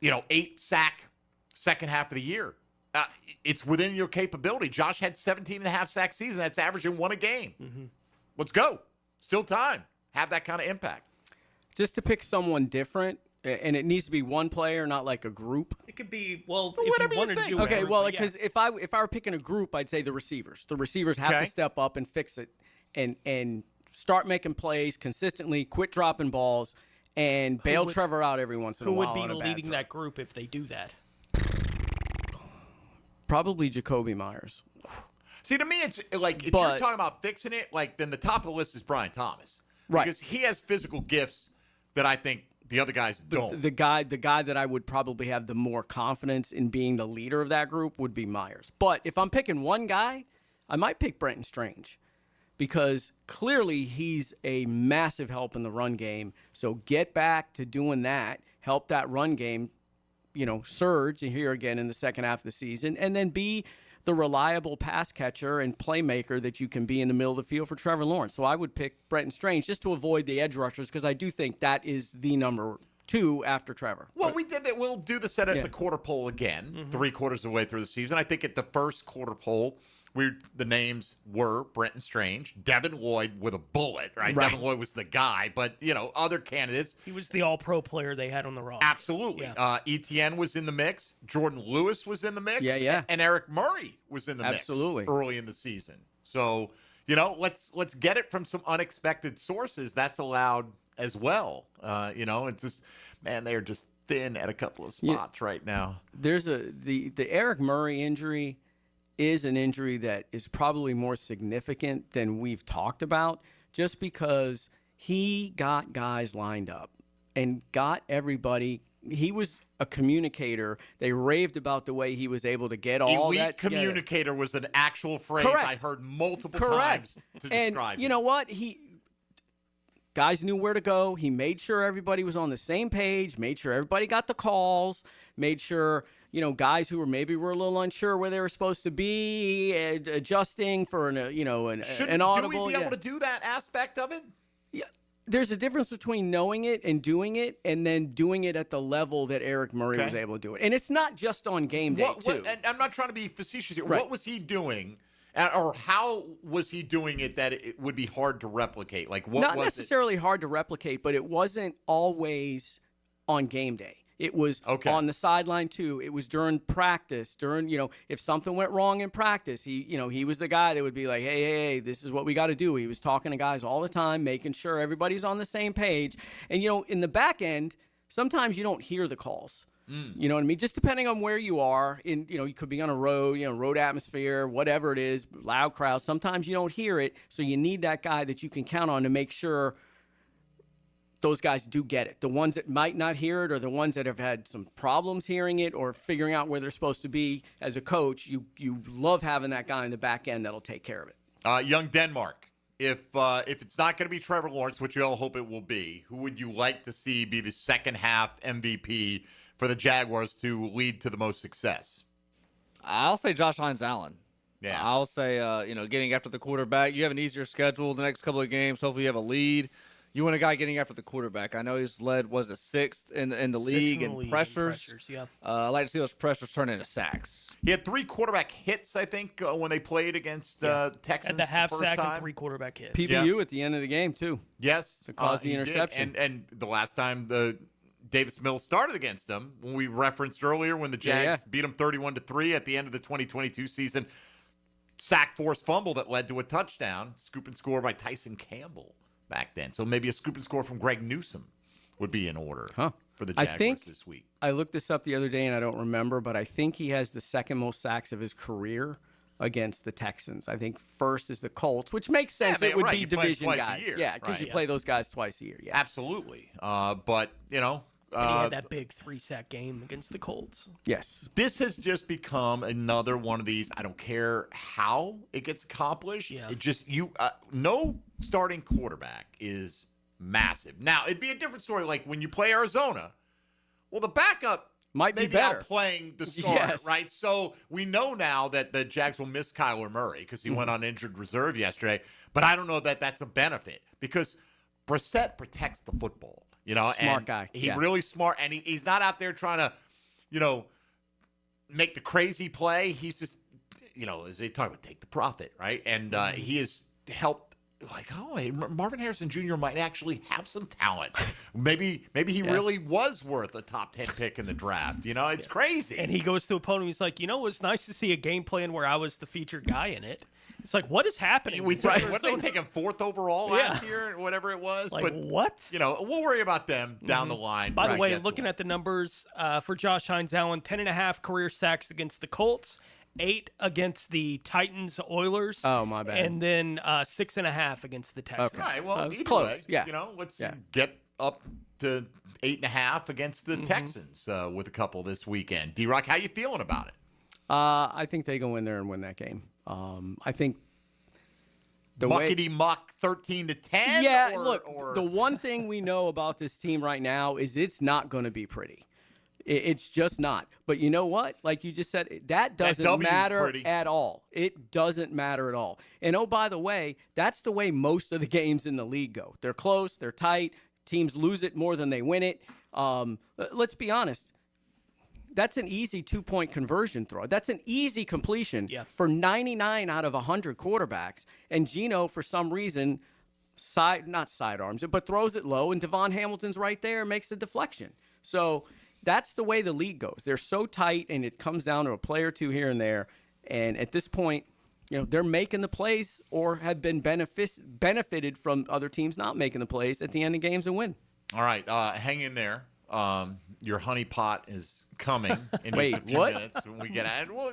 8-sack second half of the year. It's within your capability. Josh had 17.5 sack season. That's averaging 1 a game. Mm-hmm. Let's go. Still time. Have that kind of impact. Just to pick someone different, and it needs to be one player, not like a group. It could be, well, if whatever you wanted think. to do. Okay, Eric, well, but because if I were picking a group, I'd say the receivers. The receivers have to step up and fix it and start making plays consistently, quit dropping balls, and bail Trevor out every once in a while. Who would be leading that group if they do that? Probably Jacoby Myers. See, to me, it's like, if you're talking about fixing it, like, then the top of the list is Brian Thomas. Right. Because he has physical gifts that I think the other guys don't. The guy that I would probably have the more confidence in being the leader of that group would be Myers. But if I'm picking one guy, I might pick Brenton Strange, because clearly he's a massive help in the run game. So get back to doing that, help that run game, surge here again in the second half of the season, and then be the reliable pass catcher and playmaker that you can be in the middle of the field for Trevor Lawrence. So I would pick Brenton Strange just to avoid the edge rushers, because I do think that is the number 2 after Trevor. Well, we did that. We'll do the set at the quarter poll again, 3/4 of the way through the season. I think at the first quarter poll, the names were Brenton Strange, Devin Lloyd with a bullet, right? Devin Lloyd was the guy, but, other candidates. He was the all-pro player they had on the roster. Absolutely. Yeah. Etienne was in the mix. Jordan Lewis was in the mix. Yeah. And Eric Murray was in the mix early in the season. So, let's get it from some unexpected sources. That's allowed as well. It's just, man, they are just thin at a couple of spots right now. There's the Eric Murray injury is an injury that is probably more significant than we've talked about, just because he got guys lined up and got everybody. He was a communicator. They raved about the way he was able to get all Elite that together. communicator was an actual phrase I heard multiple times to describe And you know what? Guys knew where to go. He made sure everybody was on the same page, made sure everybody got the calls, made sure, guys who were a little unsure where they were supposed to be, adjusting for an audible. Do we be able to do that aspect of it? Yeah. There's a difference between knowing it and doing it, and then doing it at the level that Eric Murray was able to do it. And it's not just on game day, too. And I'm not trying to be facetious here. Right. What was he doing? Or how was he doing it that it would be hard to replicate? Like, what Not was necessarily hard to replicate, but it wasn't always on game day. It was on the sideline too. It was during practice. During, if something went wrong in practice, he was the guy that would be like, hey, this is what we got to do. He was talking to guys all the time, making sure everybody's on the same page. And in the back end, sometimes you don't hear the calls. You know what I mean? Just depending on where you are. You could be on a road, road atmosphere, whatever it is, loud crowd. Sometimes you don't hear it, so you need that guy that you can count on to make sure those guys do get it. The ones that might not hear it, or the ones that have had some problems hearing it or figuring out where they're supposed to be as a coach, you love having that guy in the back end that'll take care of it. Young Denmark. If it's not going to be Trevor Lawrence, which we all hope it will be, who would you like to see be the second half MVP for the Jaguars to lead to the most success? I'll say Josh Hines-Allen. Yeah. I'll say, getting after the quarterback. You have an easier schedule the next couple of games. Hopefully you have a lead. You want a guy getting after the quarterback. I know he's led, sixth in the league in pressures. Yeah. I like to see those pressures turn into sacks. He had 3 quarterback hits, I think, when they played against Texans. And the half first sack time. and 3 quarterback hits. PBU at the end of the game, too. Yes. To cause the he interception. did. And the last time the Davis Mills started against them, when we referenced earlier when the Jags beat them 31-3 at the end of the 2022 season, sack forced fumble that led to a touchdown, scoop and score by Tyson Campbell back then. So maybe a scoop and score from Greg Newsome would be in order for the Jaguars this week. I looked this up the other day, and I don't remember, but I think he has the second most sacks of his career against the Texans. I think first is the Colts, which makes sense. It would be division guys. Yeah, because you play those guys twice a year. Yeah, absolutely. But, and he had that big 3-sack game against the Colts. Yes. This has just become another one of these. I don't care how it gets accomplished. Yeah. It just no starting quarterback is massive. Now it'd be a different story. Like when you play Arizona, well, the backup might be better outplaying the starter, right? So we know now that the Jags will miss Kyler Murray because he went on injured reserve yesterday. But I don't know that that's a benefit because Brissett protects the football. Smart guy. He's really smart, and he's not out there trying to, make the crazy play. He's just, as they talk about, take the profit, right? And he has helped. Marvin Harrison Jr. might actually have some talent. Maybe he really was worth a top 10 pick in the draft. It's crazy. And he goes to a podium. He's like, it was nice to see a game plan where I was the featured guy in it. It's like, what is happening? What they take him 4th overall last year, or whatever it was. Like, but what? We'll worry about them down the line. By the way, looking at the numbers for Josh Hines-Allen, 10.5 career sacks against the Colts, 8 against the Titans, Oilers. Oh, my bad. And then 6.5 against the Texans. Okay. All right, well, either close. way, Yeah. Let's get up to 8.5 against the Texans with a couple this weekend. D-Rock, how you feeling about it? I think they go in there and win that game. I think the muckety-muck 13-10? Yeah, or the one thing we know about this team right now is it's not going to be pretty. It's just not. But you know what? Like you just said, that doesn't matter at all. It doesn't matter at all. And, oh, by the way, that's the way most of the games in the league go. They're close. They're tight. Teams lose it more than they win it. Let's be honest. That's an easy 2-point conversion throw. That's an easy completion for 99 out of 100 quarterbacks. And Geno, for some reason, not sidearms it, but throws it low, and Devon Hamilton's right there and makes the deflection. So that's the way the league goes. They're so tight, and it comes down to a play or two here and there. And at this point, they're making the plays or have been benefited from other teams not making the plays at the end of games and win. All right, hang in there. Your honey pot is coming in Wait, just a few what? minutes when we get at it. Well,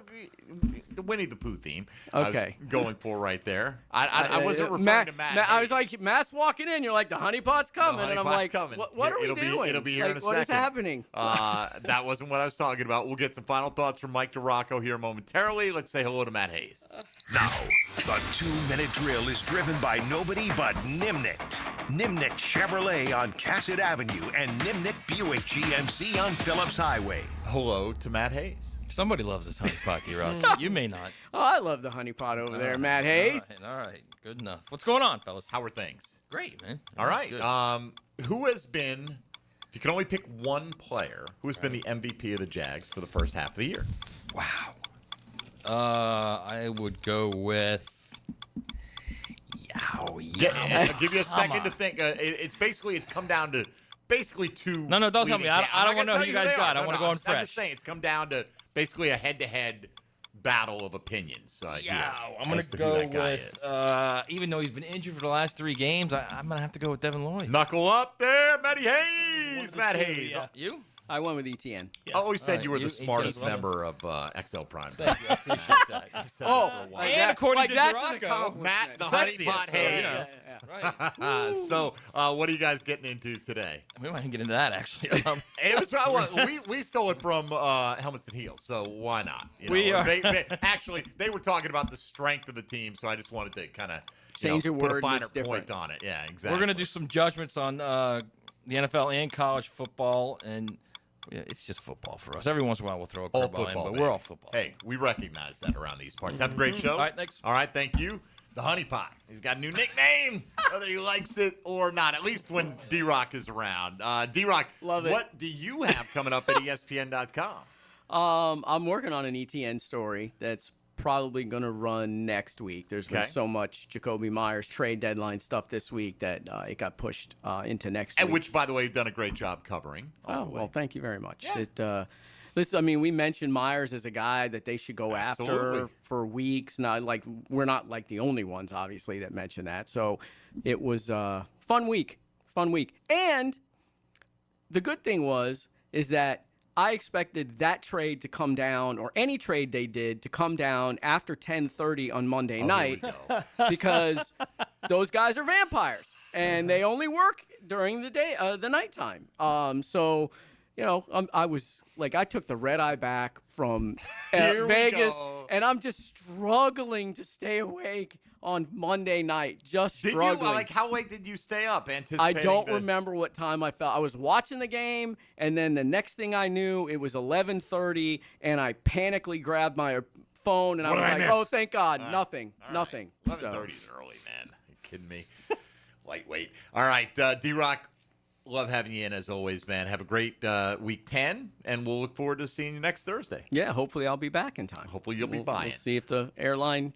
the Winnie the Pooh theme. Okay. I was going for right there. I wasn't referring to Matt. I was like, Matt's walking in. You're like, the honey pot's coming. And I'm like, what are we doing? It'll be here in a second. What is happening? That wasn't what I was talking about. We'll get some final thoughts from Mike DeRocco here momentarily. Let's say hello to Matt Hayes. Now, the 2-minute drill is driven by nobody but Nimnicht. Nimnicht Chevrolet on Cassett Avenue and Nimnicht Buick GMC on Phillips Highway. Hello to Matt Hayes. Somebody loves this honey pot, D-Rock. You may not. Oh, I love the honey pot over there, Matt Hayes. All right. Good enough. What's going on, fellas? How are things? Great, man. All right. Who has been, if you can only pick one player, who has been the MVP of the Jags for the first half of the year? Wow. I would go with. I'll give you a second to think. It's come down to basically two. No, don't tell me. I don't want to know who you guys got. I want to go on fresh. I'm just saying it's come down to basically a head-to-head battle of opinions. I'm going to go with, even though he's been injured for the last 3 games, I'm going to have to go with Devin Lloyd. Knuckle up there, Matty Hayes. Matt Hayes. You? I went with ETN. I always said All you were right, the smartest ETN. member of XL Prime. Thank you. I appreciate that. You said Oh, that for a while. and according to that's an accomplishment. Matt the Sexiest, Honeypot so, Hayes. Right. So, what are you guys getting into today? We might get into that, actually. It was probably we stole it from Helmets and Heels, so why not? You We know, are- they were talking about the strength of the team, so I just wanted to kind of Change a put word a finer that's different. point on it. Yeah, exactly. We're going to do some judgments on the NFL and college football, and yeah, it's just football for us. Every once in a while we'll throw a all curveball football, in, but baby. we're all football. Hey, we recognize that around these parts. Have a great show. All right, thanks. All right, thank you. The Honeypot. He's got a new nickname, whether he likes it or not, at least when D-Rock is around. D-Rock, Love it. what do you have coming up at ESPN.com? I'm working on an ETN story that's probably going to run next week. There's been Okay. so much Jacoby Myers trade deadline stuff this week that it got pushed into next And week. which, by the way, you've done a great job covering. Oh, well, thank you very much. I mean, we mentioned Myers as a guy that they should go after Absolutely. for weeks. Now, we're not like the only ones, obviously, that mentioned that. So it was a fun week. And the good thing is that I expected that trade to come down, or any trade they did to come down after 10:30 on Monday night, because those guys are vampires and they only work during the day, the nighttime. So, I was like, I took the red eye back from Here we Vegas, go. and I'm just struggling to stay awake on Monday night. Just Did struggling. you, how late did you stay up I anticipating don't the- remember what time I felt. I was watching the game, and then the next thing I knew, it was 11:30, and I panically grabbed my phone, and I What was did I like, miss? "Oh, thank God, All right. nothing." 11:30 is early, man. Are you kidding me? Lightweight. All right, D-Rock, love having you in as always, man. Have a great week 10, and we'll look forward to seeing you next Thursday. Yeah, hopefully I'll be back in time. Hopefully you'll be We'll buying. see if the airline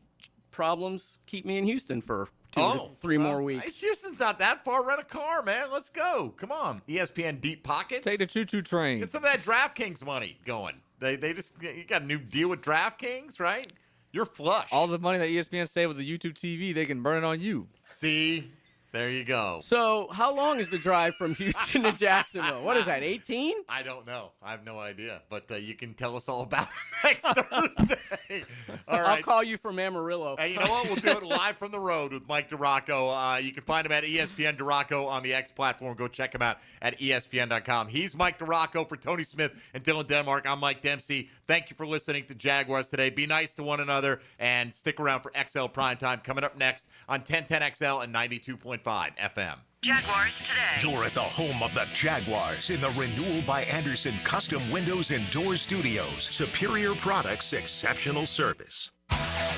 problems keep me in Houston for 2 to 3 more weeks. Houston's not that far. Rent a car, man. Let's go. Come on. ESPN Deep Pockets. Take the choo-choo train. Get some of that DraftKings money going. They just you got a new deal with DraftKings, right? You're flush. All the money that ESPN saved with the YouTube TV, they can burn it on you. See, there you go. So, how long is the drive from Houston to Jacksonville? What is that, 18? I don't know. I have no idea. But you can tell us all about it next Thursday. All right. I'll call you from Amarillo. Hey, you know what? We'll do it live from the road with Mike DiRocco. You can find him at ESPN DiRocco on the X platform. Go check him out at ESPN.com. He's Mike DiRocco for Tony Smith and Dylan Denmark. I'm Mike Dempsey. Thank you for listening to Jaguars Today. Be nice to one another and stick around for XL Primetime coming up next on 1010XL and 92.5 FM. Jaguars Today. You're at the home of the Jaguars in the Renewal by Anderson Custom Windows and Doors Studios. Superior products, exceptional service.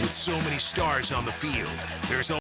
With so many stars on the field, there's